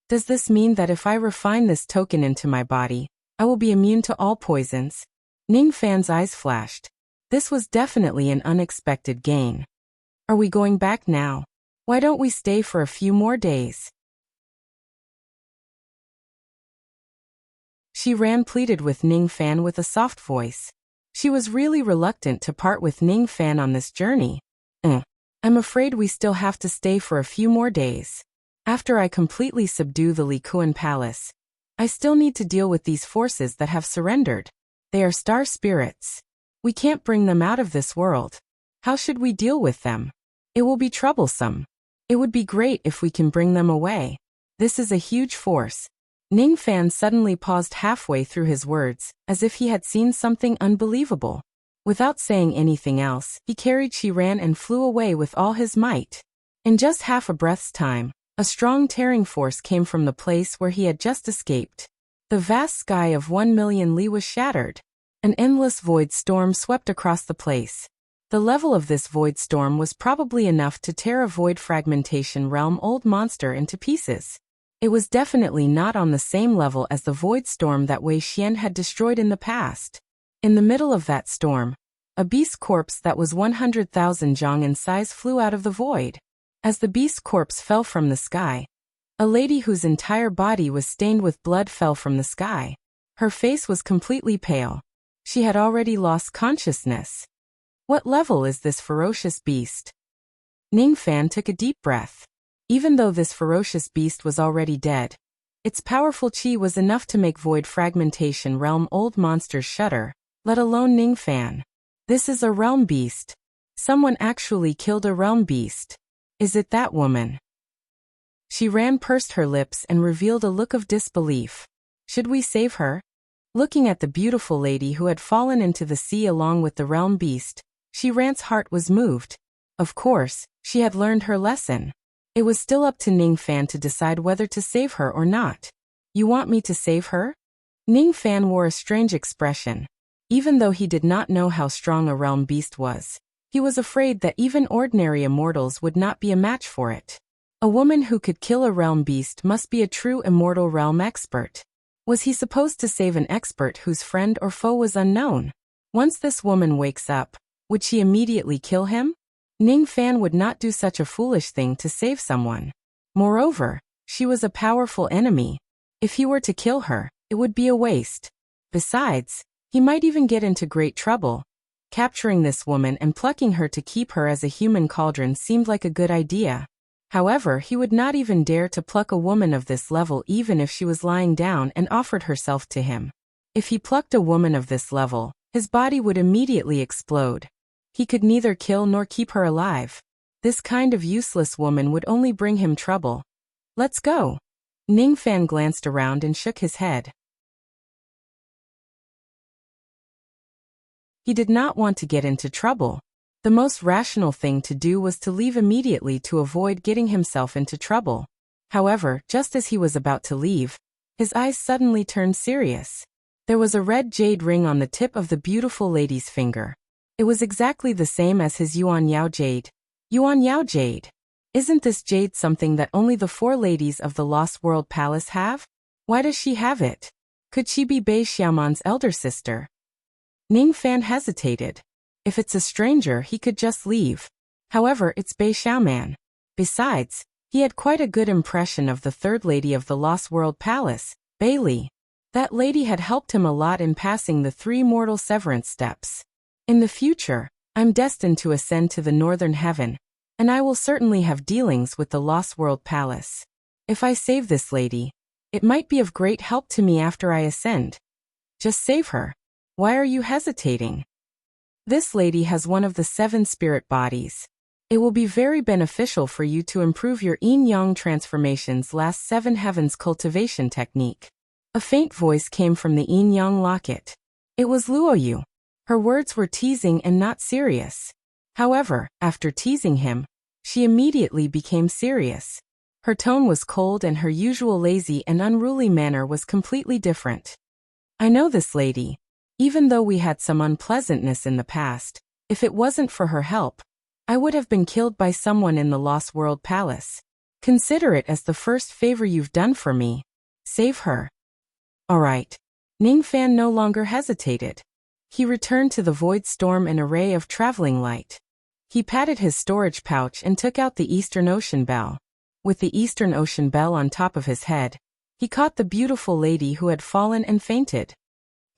Does this mean that if I refine this token into my body, I will be immune to all poisons? Ningfan's eyes flashed. This was definitely an unexpected gain. Are we going back now? Why don't we stay for a few more days? Shiran pleaded with Ningfan with a soft voice. She was really reluctant to part with Ningfan on this journey. I'm afraid we still have to stay for a few more days. After I completely subdue the Li Kuan Palace, I still need to deal with these forces that have surrendered. They are star spirits. We can't bring them out of this world. How should we deal with them? It will be troublesome. It would be great if we can bring them away. This is a huge force. Ningfan suddenly paused halfway through his words, as if he had seen something unbelievable. Without saying anything else, he carried Shiran and flew away with all his might. In just half a breath's time, a strong tearing force came from the place where he had just escaped. The vast sky of 1 million li was shattered. An endless void storm swept across the place. The level of this void storm was probably enough to tear a void fragmentation realm old monster into pieces. It was definitely not on the same level as the void storm that Wei Xian had destroyed in the past. In the middle of that storm, a beast corpse that was 100,000 zhang in size flew out of the void. As the beast corpse fell from the sky, a lady whose entire body was stained with blood fell from the sky. Her face was completely pale. She had already lost consciousness. What level is this ferocious beast? Ningfan took a deep breath. Even though this ferocious beast was already dead, its powerful qi was enough to make void fragmentation realm old monsters shudder, let alone Ningfan. This is a realm beast. Someone actually killed a realm beast. Is it that woman? Shiran pursed her lips and revealed a look of disbelief. Should we save her? Looking at the beautiful lady who had fallen into the sea along with the realm beast, Shi Ran's heart was moved. Of course, she had learned her lesson. It was still up to Ning Fan to decide whether to save her or not. You want me to save her? Ning Fan wore a strange expression. Even though he did not know how strong a realm beast was, he was afraid that even ordinary immortals would not be a match for it. A woman who could kill a realm beast must be a true immortal realm expert. Was he supposed to save an expert whose friend or foe was unknown? Once this woman wakes up, would she immediately kill him? Ning Fan would not do such a foolish thing to save someone. Moreover, she was a powerful enemy. If he were to kill her, it would be a waste. Besides, he might even get into great trouble. Capturing this woman and plucking her to keep her as a human cauldron seemed like a good idea. However, he would not even dare to pluck a woman of this level even if she was lying down and offered herself to him. If he plucked a woman of this level, his body would immediately explode. He could neither kill nor keep her alive. This kind of useless woman would only bring him trouble. Let's go. Ning Fan glanced around and shook his head. He did not want to get into trouble. The most rational thing to do was to leave immediately to avoid getting himself into trouble. However, just as he was about to leave, his eyes suddenly turned serious. There was a red jade ring on the tip of the beautiful lady's finger. It was exactly the same as his Yuan Yao jade. Yuan Yao jade. Isn't this jade something that only the 4 ladies of the Lost World Palace have? Why does she have it? Could she be Bei Xiaoman's elder sister? Ning Fan hesitated. If it's a stranger, he could just leave. However, it's Bei Xiaoman. Besides, he had quite a good impression of the 3rd lady of the Lost World Palace, Bei Li. That lady had helped him a lot in passing the 3 mortal severance steps. In the future, I'm destined to ascend to the northern heaven, and I will certainly have dealings with the Lost World Palace. If I save this lady, it might be of great help to me after I ascend. Just save her. Why are you hesitating? This lady has one of the 7 spirit bodies. It will be very beneficial for you to improve your yin-yang transformation's last 7 heavens cultivation technique. A faint voice came from the yin-yang locket. It was Luoyu. Her words were teasing and not serious. However, after teasing him, she immediately became serious. Her tone was cold and her usual lazy and unruly manner was completely different. I know this lady. Even though we had some unpleasantness in the past, if it wasn't for her help, I would have been killed by someone in the Lost World Palace. Consider it as the first favor you've done for me. Save her. Alright. Ning Fan no longer hesitated. He returned to the Void Storm an array of traveling light. He patted his storage pouch and took out the Eastern Ocean Bell. With the Eastern Ocean Bell on top of his head, he caught the beautiful lady who had fallen and fainted.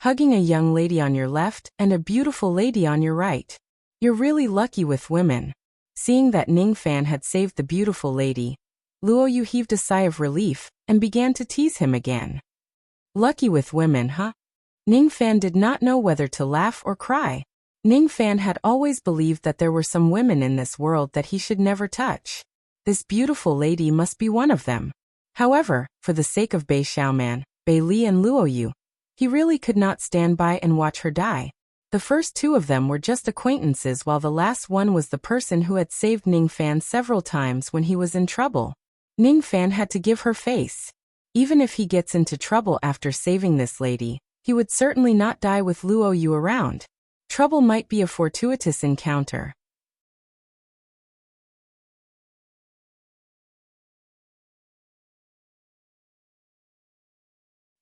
Hugging a young lady on your left and a beautiful lady on your right. You're really lucky with women. Seeing that Ning Fan had saved the beautiful lady, Luoyu heaved a sigh of relief and began to tease him again. Lucky with women, huh? Ning Fan did not know whether to laugh or cry. Ning Fan had always believed that there were some women in this world that he should never touch. This beautiful lady must be one of them. However, for the sake of Bei Xiaoman, Bei Li and Luoyu, he really could not stand by and watch her die. The first 2 of them were just acquaintances while the last one was the person who had saved Ning Fan several times when he was in trouble. Ning Fan had to give her face. Even if he gets into trouble after saving this lady, he would certainly not die with Luoyu around. Trouble might be a fortuitous encounter.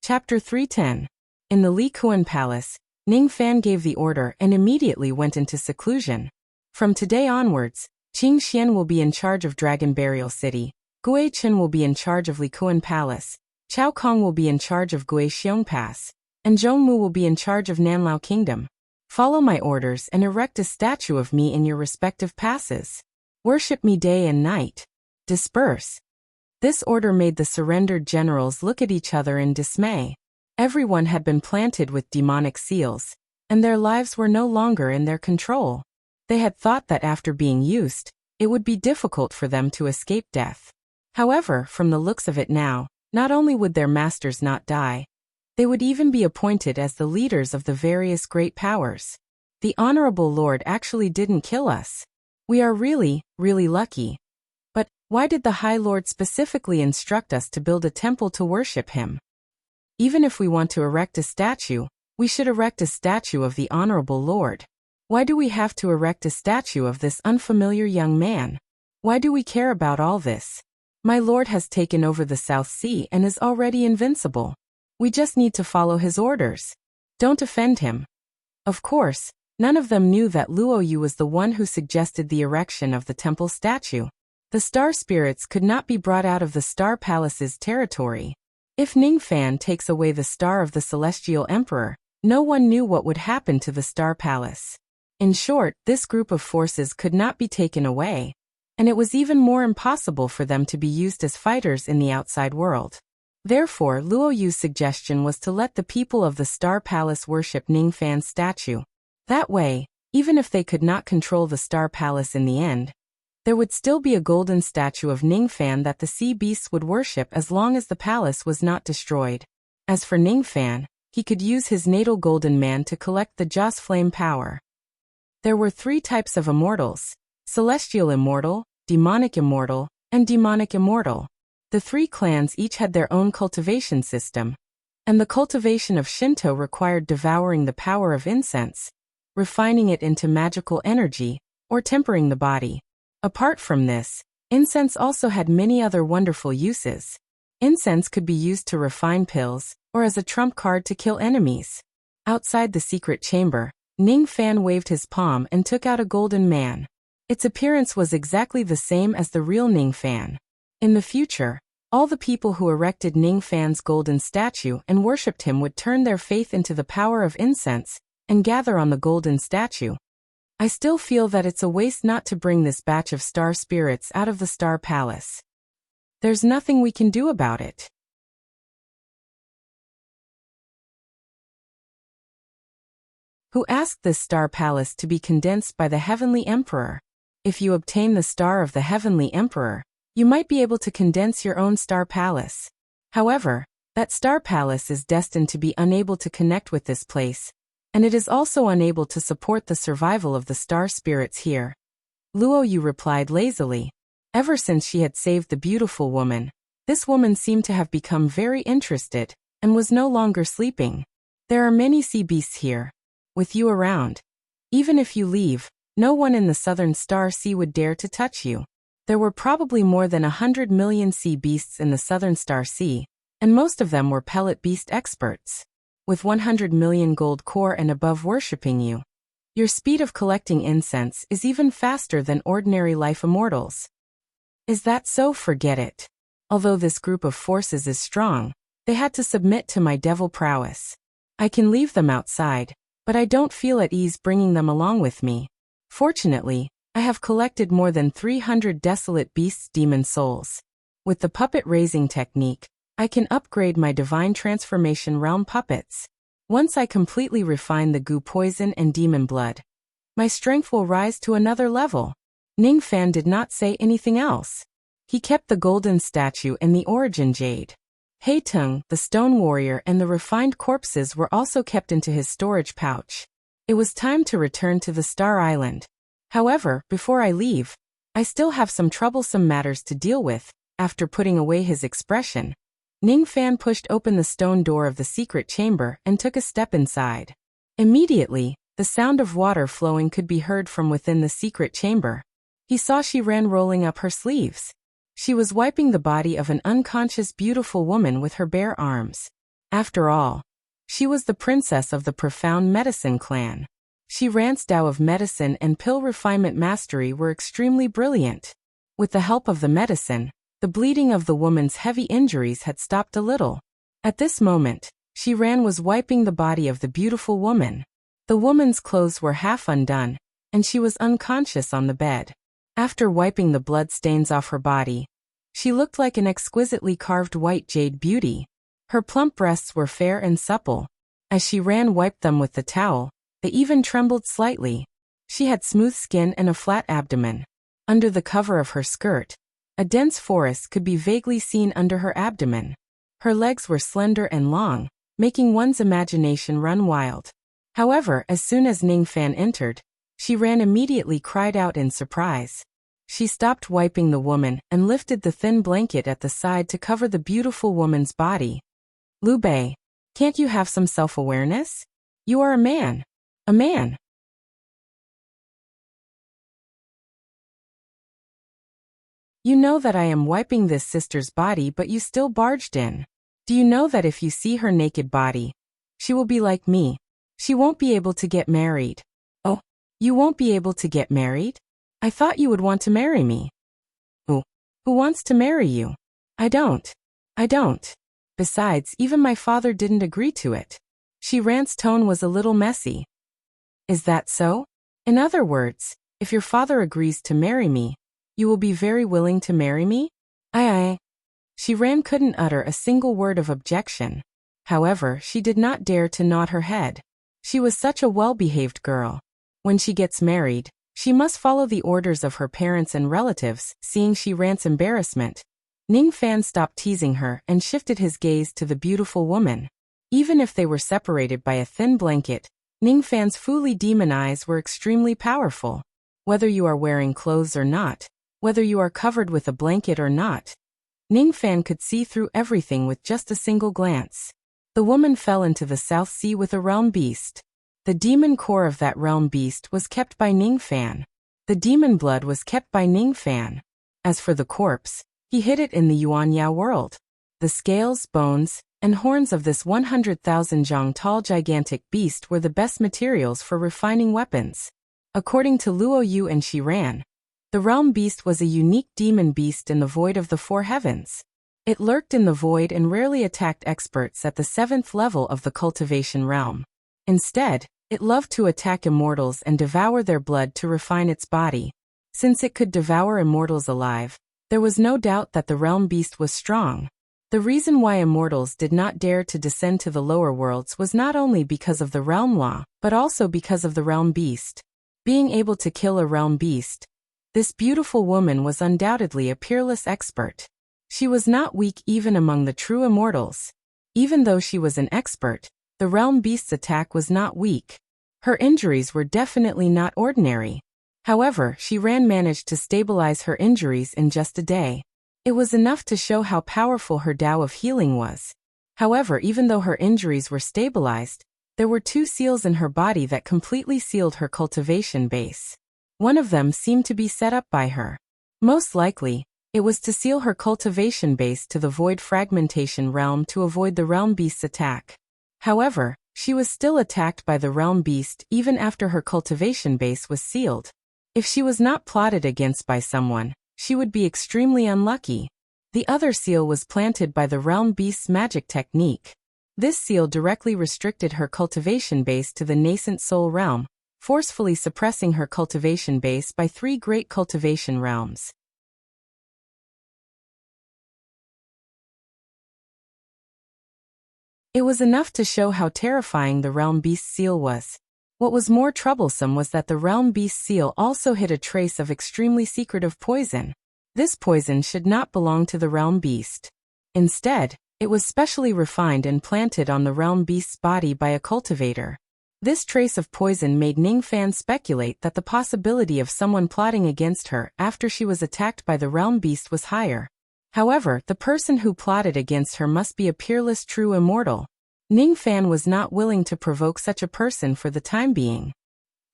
Chapter 310. In the Li Kuan Palace, Ning Fan gave the order and immediately went into seclusion. From today onwards, Qing Xian will be in charge of Dragon Burial City, Gui Chen will be in charge of Li Kuan Palace, Chao Kong will be in charge of Gui Xiong Pass, and Zhongmu will be in charge of Nanlao Kingdom. Follow my orders and erect a statue of me in your respective passes. Worship me day and night. Disperse. This order made the surrendered generals look at each other in dismay. Everyone had been planted with demonic seals, and their lives were no longer in their control. They had thought that after being used, it would be difficult for them to escape death. However, from the looks of it now, not only would their masters not die, They would even be appointed as the leaders of the various great powers. The Honorable Lord actually didn't kill us. We are really, really lucky. But why did the High Lord specifically instruct us to build a temple to worship him? Even if we want to erect a statue, we should erect a statue of the Honorable Lord. Why do we have to erect a statue of this unfamiliar young man? Why do we care about all this? My Lord has taken over the South Sea and is already invincible. We just need to follow his orders. Don't offend him. Of course, none of them knew that Luo Yu was the one who suggested the erection of the temple statue. The star spirits could not be brought out of the Star Palace's territory. If Ningfan takes away the star of the Celestial Emperor, no one knew what would happen to the Star Palace. In short, this group of forces could not be taken away, and it was even more impossible for them to be used as fighters in the outside world. Therefore, Luo Yu's suggestion was to let the people of the Star Palace worship Ningfan's statue. That way, even if they could not control the Star Palace in the end, there would still be a golden statue of Ningfan that the sea beasts would worship as long as the palace was not destroyed. As for Ningfan, he could use his natal golden man to collect the Joss Flame power. There were 3 types of immortals: Celestial Immortal, Demonic Immortal, and Demonic Immortal. The 3 clans each had their own cultivation system, and the cultivation of Shinto required devouring the power of incense, refining it into magical energy, or tempering the body. Apart from this, incense also had many other wonderful uses. Incense could be used to refine pills, or as a trump card to kill enemies. Outside the secret chamber, Ningfan waved his palm and took out a golden man. Its appearance was exactly the same as the real Ningfan. In the future, all the people who erected Ningfan's golden statue and worshipped him would turn their faith into the power of incense and gather on the golden statue. I still feel that it's a waste not to bring this batch of star spirits out of the Star Palace. There's nothing we can do about it. Who asked this Star Palace to be condensed by the Heavenly Emperor? If you obtain the star of the Heavenly Emperor, you might be able to condense your own Star Palace. However, that Star Palace is destined to be unable to connect with this place, and it is also unable to support the survival of the star spirits here. Luo Yu replied lazily. Ever since she had saved the beautiful woman, this woman seemed to have become very interested, and was no longer sleeping. There are many sea beasts here. With you around, even if you leave, no one in the southern Star Sea would dare to touch you. There were probably more than 100 million sea beasts in the southern Star Sea, and most of them were pellet beast experts. With 100 million gold core and above worshipping you, your speed of collecting incense is even faster than ordinary life immortals. Is that so? Forget it. Although this group of forces is strong, they had to submit to my devil prowess. I can leave them outside, but I don't feel at ease bringing them along with me. Fortunately, I have collected more than 300 desolate beasts' demon souls. With the puppet raising technique, I can upgrade my divine transformation realm puppets. Once I completely refine the goo poison and demon blood, my strength will rise to another level. Ningfan did not say anything else. He kept the golden statue and the origin jade. Heitung, the stone warrior, and the refined corpses were also kept into his storage pouch. It was time to return to the Star Island. However, before I leave, I still have some troublesome matters to deal with. After putting away his expression, Ningfan pushed open the stone door of the secret chamber and took a step inside. Immediately, the sound of water flowing could be heard from within the secret chamber. He saw she ran rolling up her sleeves. She was wiping the body of an unconscious beautiful woman with her bare arms. After all, she was the princess of the Profound Medicine clan. Xiran's Tao of medicine and pill refinement mastery were extremely brilliant. With the help of the medicine, the bleeding of the woman's heavy injuries had stopped a little. At this moment, Xiran was wiping the body of the beautiful woman. The woman's clothes were half undone, and she was unconscious on the bed. After wiping the blood stains off her body, she looked like an exquisitely carved white jade beauty. Her plump breasts were fair and supple. As Xiran wiped them with the towel, they even trembled slightly. She had smooth skin and a flat abdomen. Under the cover of her skirt, a dense forest could be vaguely seen under her abdomen. Her legs were slender and long, making one's imagination run wild. However, as soon as Ning Fan entered, she ran immediately cried out in surprise. She stopped wiping the woman and lifted the thin blanket at the side to cover the beautiful woman's body. Liu Bei, can't you have some self-awareness? You are a man. A man. You know that I am wiping this sister's body, but you still barged in. Do you know that if you see her naked body, she will be like me? She won't be able to get married. Oh, you won't be able to get married? I thought you would want to marry me. Who wants to marry you? I don't. Besides, even my father didn't agree to it. She Rant's tone was a little messy. Is that so? In other words, if your father agrees to marry me, you will be very willing to marry me? Aye. She Ran couldn't utter a single word of objection. However, she did not dare to nod her head. She was such a well-behaved girl. When she gets married, she must follow the orders of her parents and relatives. Seeing Shi Ran's embarrassment, Ning Fan stopped teasing her and shifted his gaze to the beautiful woman. Even if they were separated by a thin blanket, Ning Fan's fully demon eyes were extremely powerful. Whether you are wearing clothes or not, whether you are covered with a blanket or not, Ning Fan could see through everything with just a single glance. The woman fell into the South Sea with a realm beast. The demon core of that realm beast was kept by Ning Fan. The demon blood was kept by Ning Fan. As for the corpse, he hid it in the Yuanya world. The scales, bones, and horns of this 100,000 zhang tall gigantic beast were the best materials for refining weapons. According to Luo Yu and Shi Ran, the realm beast was a unique demon beast in the void of the four heavens. It lurked in the void and rarely attacked experts at the 7th level of the cultivation realm. Instead, it loved to attack immortals and devour their blood to refine its body. Since it could devour immortals alive, there was no doubt that the realm beast was strong. The reason why immortals did not dare to descend to the lower worlds was not only because of the realm law, but also because of the realm beast. Being able to kill a realm beast, this beautiful woman was undoubtedly a peerless expert. She was not weak even among the true immortals. Even though she was an expert, the realm beast's attack was not weak. Her injuries were definitely not ordinary. However, Shi Ran managed to stabilize her injuries in just a day. It was enough to show how powerful her Tao of healing was. However, even though her injuries were stabilized, there were 2 seals in her body that completely sealed her cultivation base. One of them seemed to be set up by her. Most likely, it was to seal her cultivation base to the void fragmentation realm to avoid the realm beast's attack. However, she was still attacked by the realm beast even after her cultivation base was sealed. If she was not plotted against by someone, she would be extremely unlucky. The other seal was planted by the realm beast's magic technique. This seal directly restricted her cultivation base to the nascent soul realm, forcefully suppressing her cultivation base by 3 great cultivation realms. It was enough to show how terrifying the realm beast seal was. What was more troublesome was that the realm beast seal also hid a trace of extremely secretive poison. This poison should not belong to the realm beast. Instead, it was specially refined and planted on the realm beast's body by a cultivator. This trace of poison made Ning Fan speculate that the possibility of someone plotting against her after she was attacked by the realm beast was higher. However, the person who plotted against her must be a peerless true immortal. Ning Fan was not willing to provoke such a person for the time being.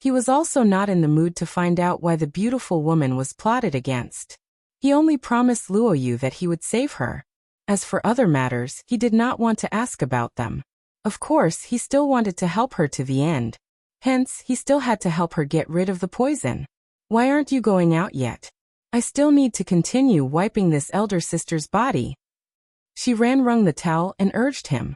He was also not in the mood to find out why the beautiful woman was plotted against. He only promised Luo Yu that he would save her. As for other matters, he did not want to ask about them. Of course, he still wanted to help her to the end. Hence, he still had to help her get rid of the poison. Why aren't you going out yet? I still need to continue wiping this elder sister's body. Shi Ran wrung the towel and urged him.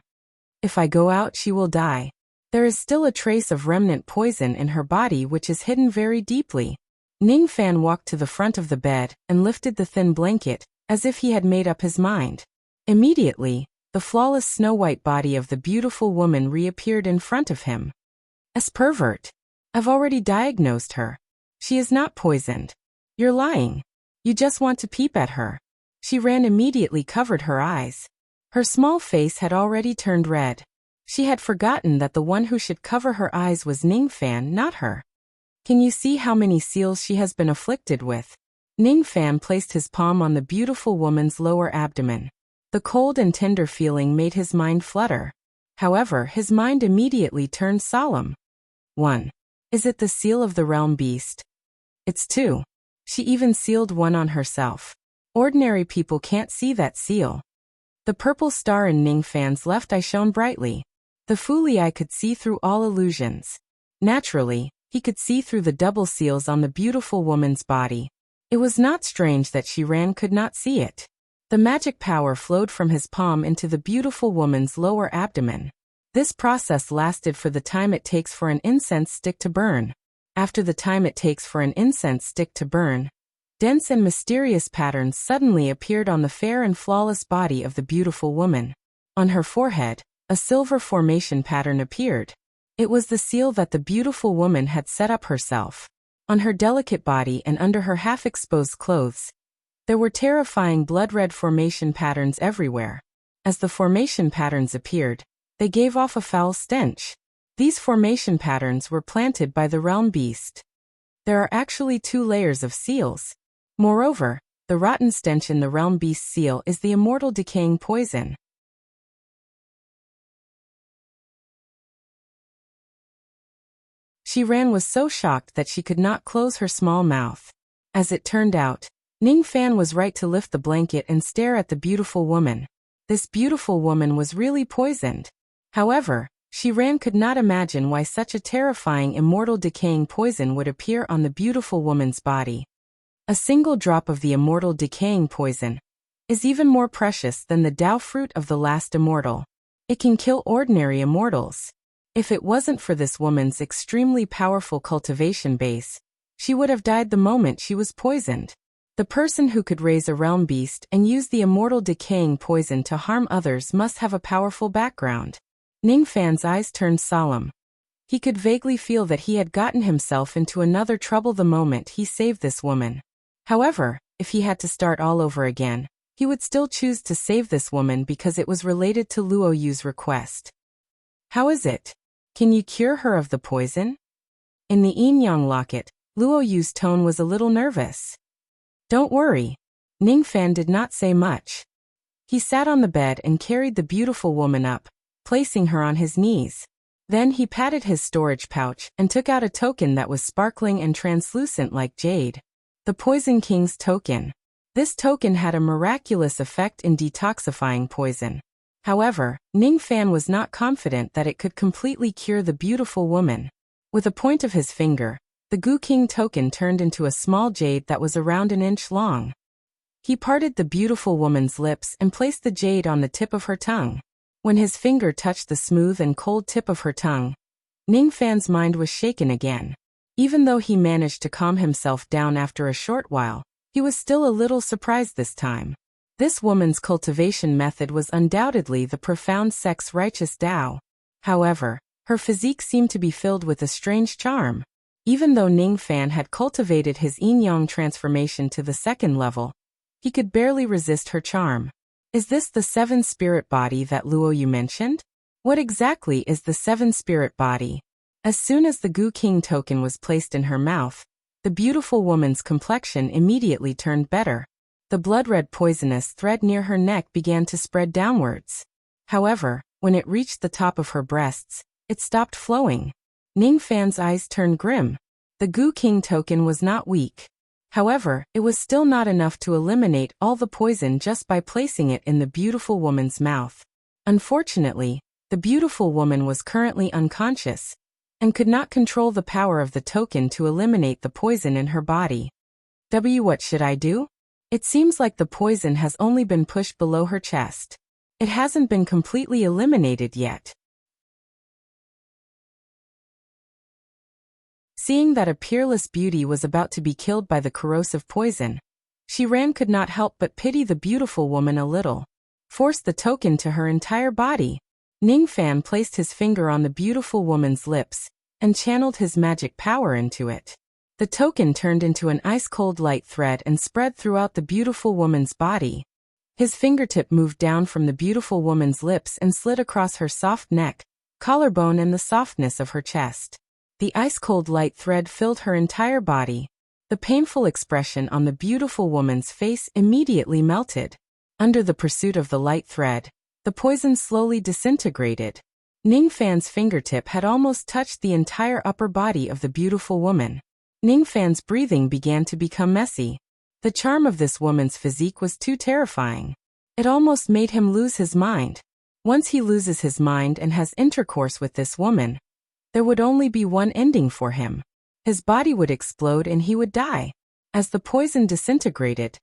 If I go out, she will die. There is still a trace of remnant poison in her body which is hidden very deeply. Ning Fan walked to the front of the bed and lifted the thin blanket, as if he had made up his mind. Immediately, the flawless snow-white body of the beautiful woman reappeared in front of him. As pervert. I've already diagnosed her. She is not poisoned. You're lying. You just want to peep at her. Shi Ran immediately covered her eyes. Her small face had already turned red. She had forgotten that the one who should cover her eyes was Ningfan, not her. Can you see how many seals she has been afflicted with? Ningfan placed his palm on the beautiful woman's lower abdomen. The cold and tender feeling made his mind flutter. However, his mind immediately turned solemn. 1. Is it the seal of the realm beast? It's 2. She even sealed one on herself. Ordinary people can't see that seal. The purple star in Ningfan's left eye shone brightly. The Fuli eye could see through all illusions. Naturally, he could see through the double seals on the beautiful woman's body. It was not strange that Shiran could not see it. The magic power flowed from his palm into the beautiful woman's lower abdomen. This process lasted for the time it takes for an incense stick to burn. After the time it takes for an incense stick to burn, dense and mysterious patterns suddenly appeared on the fair and flawless body of the beautiful woman. On her forehead, a silver formation pattern appeared. It was the seal that the beautiful woman had set up herself. On her delicate body and under her half-exposed clothes, there were terrifying blood-red formation patterns everywhere. As the formation patterns appeared, they gave off a foul stench. These formation patterns were planted by the realm beast. There are actually 2 layers of seals. Moreover, the rotten stench in the realm beast seal is the immortal decaying poison. Shiran was so shocked that she could not close her small mouth. As it turned out, Ningfan was right to lift the blanket and stare at the beautiful woman. This beautiful woman was really poisoned. However, Shiran could not imagine why such a terrifying immortal decaying poison would appear on the beautiful woman's body. A single drop of the immortal decaying poison is even more precious than the Tao fruit of the last immortal. It can kill ordinary immortals. If it wasn't for this woman's extremely powerful cultivation base, she would have died the moment she was poisoned. The person who could raise a realm beast and use the immortal decaying poison to harm others must have a powerful background. Ningfan's eyes turned solemn. He could vaguely feel that he had gotten himself into another trouble the moment he saved this woman. However, if he had to start all over again, he would still choose to save this woman because it was related to Luo Yu's request. How is it? Can you cure her of the poison? In the yin-yang locket, Luo Yu's tone was a little nervous. Don't worry. Ningfan did not say much. He sat on the bed and carried the beautiful woman up, placing her on his knees. Then he patted his storage pouch and took out a token that was sparkling and translucent like jade. The Poison King's token. This token had a miraculous effect in detoxifying poison. However, Ningfan was not confident that it could completely cure the beautiful woman. With a point of his finger, the Gu King token turned into a small jade that was around an inch long. He parted the beautiful woman's lips and placed the jade on the tip of her tongue. When his finger touched the smooth and cold tip of her tongue, Ningfan's mind was shaken again. Even though he managed to calm himself down after a short while, he was still a little surprised this time. This woman's cultivation method was undoubtedly the profound sex-righteous Tao. However, her physique seemed to be filled with a strange charm. Even though Ningfan had cultivated his yin-yang transformation to the 2nd level, he could barely resist her charm. Is this the 7 spirit body that Luo Yu mentioned? What exactly is the 7 spirit body? As soon as the Gu King token was placed in her mouth, the beautiful woman's complexion immediately turned better. The blood-red poisonous thread near her neck began to spread downwards. However, when it reached the top of her breasts, it stopped flowing. Ningfan's eyes turned grim. The Gu King token was not weak. However, it was still not enough to eliminate all the poison just by placing it in the beautiful woman's mouth. Unfortunately, the beautiful woman was currently unconscious and could not control the power of the token to eliminate the poison in her body. What should I do? It seems like the poison has only been pushed below her chest. It hasn't been completely eliminated yet. Seeing that a peerless beauty was about to be killed by the corrosive poison, Shiran could not help but pity the beautiful woman a little. Forced the token to her entire body. Ningfan placed his finger on the beautiful woman's lips and channeled his magic power into it. The token turned into an ice-cold light thread and spread throughout the beautiful woman's body. His fingertip moved down from the beautiful woman's lips and slid across her soft neck, collarbone and the softness of her chest. The ice-cold light thread filled her entire body. The painful expression on the beautiful woman's face immediately melted. Under the pursuit of the light thread, the poison slowly disintegrated. Ningfan's fingertip had almost touched the entire upper body of the beautiful woman. Ningfan's breathing began to become messy. The charm of this woman's physique was too terrifying. It almost made him lose his mind. Once he loses his mind and has intercourse with this woman, there would only be one ending for him. His body would explode and he would die. As the poison disintegrated,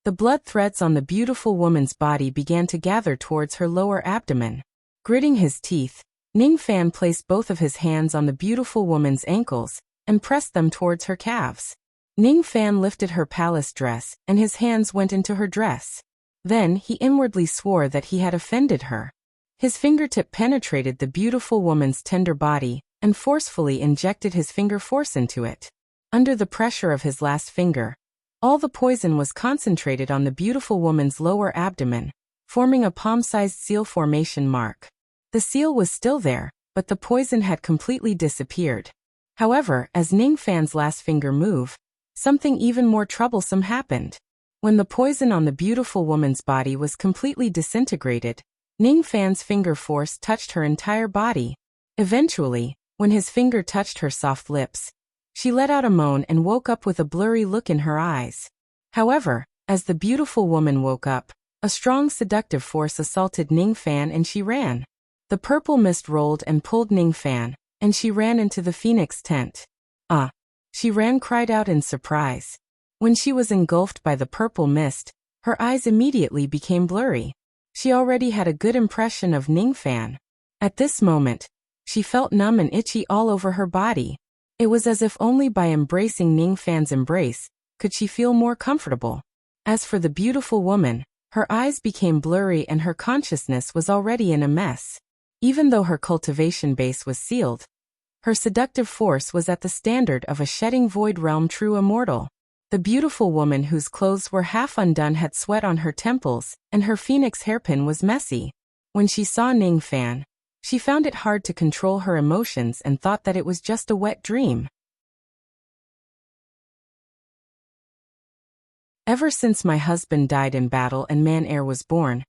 the blood threads on the beautiful woman's body began to gather towards her lower abdomen. Gritting his teeth, Ningfan placed both of his hands on the beautiful woman's ankles and pressed them towards her calves. Ningfan lifted her palace dress and his hands went into her dress. Then he inwardly swore that he had offended her. His fingertip penetrated the beautiful woman's tender body and forcefully injected his finger force into it. Under the pressure of his last finger, all the poison was concentrated on the beautiful woman's lower abdomen, forming a palm-sized seal formation mark. The seal was still there, but the poison had completely disappeared. However, as Ningfan's last finger moved, something even more troublesome happened. When the poison on the beautiful woman's body was completely disintegrated, Ningfan's finger force touched her entire body. Eventually, when his finger touched her soft lips, she let out a moan and woke up with a blurry look in her eyes. However, as the beautiful woman woke up, a strong seductive force assaulted Ningfan and she ran. The purple mist rolled and pulled Ningfan, and she ran into the phoenix tent. "Ah!" She cried out in surprise. When she was engulfed by the purple mist, her eyes immediately became blurry. She already had a good impression of Ningfan. At this moment, she felt numb and itchy all over her body. It was as if only by embracing Ningfan's embrace could she feel more comfortable. As for the beautiful woman, her eyes became blurry and her consciousness was already in a mess. Even though her cultivation base was sealed, her seductive force was at the standard of a shedding void realm true immortal. The beautiful woman whose clothes were half undone had sweat on her temples, and her phoenix hairpin was messy. When she saw Ningfan, she found it hard to control her emotions and thought that it was just a wet dream. Ever since my husband died in battle and Man-Air was born,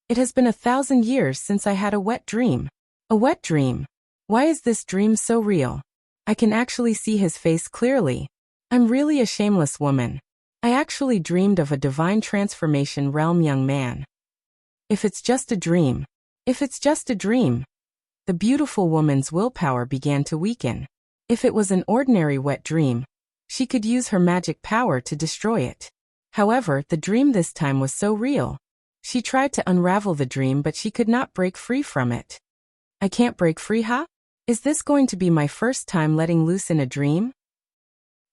it has been 1,000 years since I had a wet dream. A wet dream. Why is this dream so real? I can actually see his face clearly. I'm really a shameless woman. I actually dreamed of a divine transformation realm young man. If it's just a dream. If it's just a dream. The beautiful woman's willpower began to weaken. If it was an ordinary wet dream, she could use her magic power to destroy it. However, the dream this time was so real. She tried to unravel the dream but she could not break free from it. I can't break free, huh? Is this going to be my first time letting loose in a dream?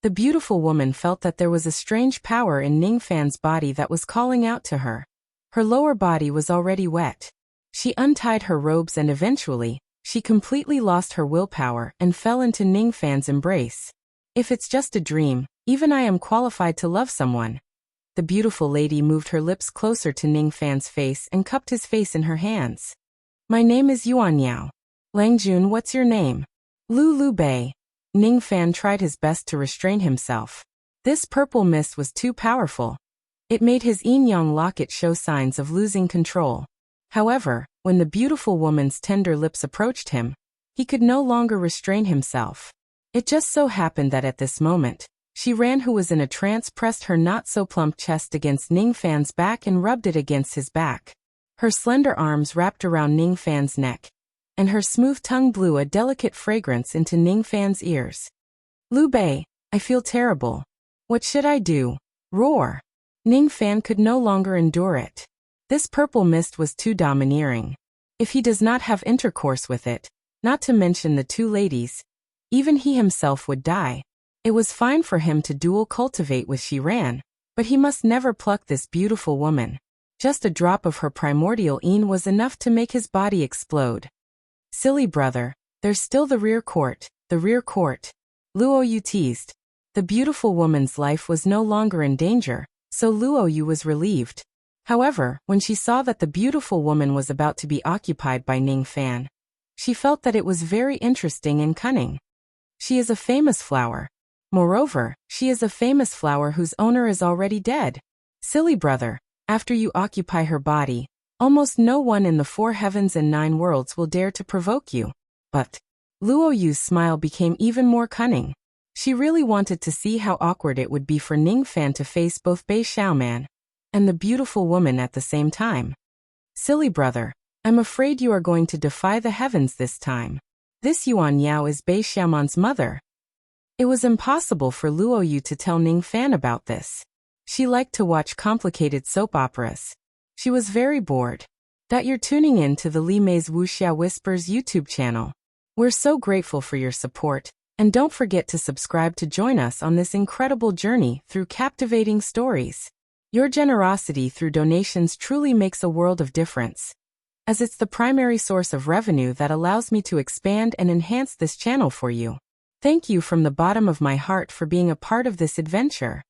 The beautiful woman felt that there was a strange power in Ningfan's body that was calling out to her. Her lower body was already wet. She untied her robes and eventually, she completely lost her willpower and fell into Ningfan's embrace. If it's just a dream, even I am qualified to love someone. The beautiful lady moved her lips closer to Ningfan's face and cupped his face in her hands. My name is Yuan Yao. Langjun, what's your name? Lu Bei. Ningfan tried his best to restrain himself. This purple mist was too powerful. It made his yin-yang locket show signs of losing control. However, when the beautiful woman's tender lips approached him, he could no longer restrain himself. It just so happened that at this moment, she ran who was in a trance pressed her not-so-plump chest against Ningfan's back and rubbed it against his back. Her slender arms wrapped around Ningfan's neck, and her smooth tongue blew a delicate fragrance into Ningfan's ears. Lu Bei, I feel terrible. What should I do? Roar. Ningfan could no longer endure it. This purple mist was too domineering. If he does not have intercourse with it, not to mention the two ladies, even he himself would die. It was fine for him to dual cultivate with Shiran, but he must never pluck this beautiful woman. Just a drop of her primordial yin was enough to make his body explode. Silly brother, there's still the rear court, the rear court. Luoyu teased. The beautiful woman's life was no longer in danger, so Luoyu was relieved. However, when she saw that the beautiful woman was about to be occupied by Ningfan, She felt that it was very interesting and cunning. She is a famous flower. Moreover, she is a famous flower whose owner is already dead. Silly brother, after you occupy her body, almost no one in the 4 heavens and 9 worlds will dare to provoke you. But Luo Yu's smile became even more cunning. She really wanted to see how awkward it would be for Ning Fan to face both Bei Xiaoman and the beautiful woman at the same time. Silly brother, I'm afraid you are going to defy the heavens this time. This Yuan Yao is Bei Xiaoman's mother. It was impossible for Luo Yu to tell Ning Fan about this. She liked to watch complicated soap operas. She was very bored. That you're tuning in to the Li Mei's Wuxia Whispers YouTube channel. We're so grateful for your support, and don't forget to subscribe to join us on this incredible journey through captivating stories. Your generosity through donations truly makes a world of difference, as it's the primary source of revenue that allows me to expand and enhance this channel for you. Thank you from the bottom of my heart for being a part of this adventure.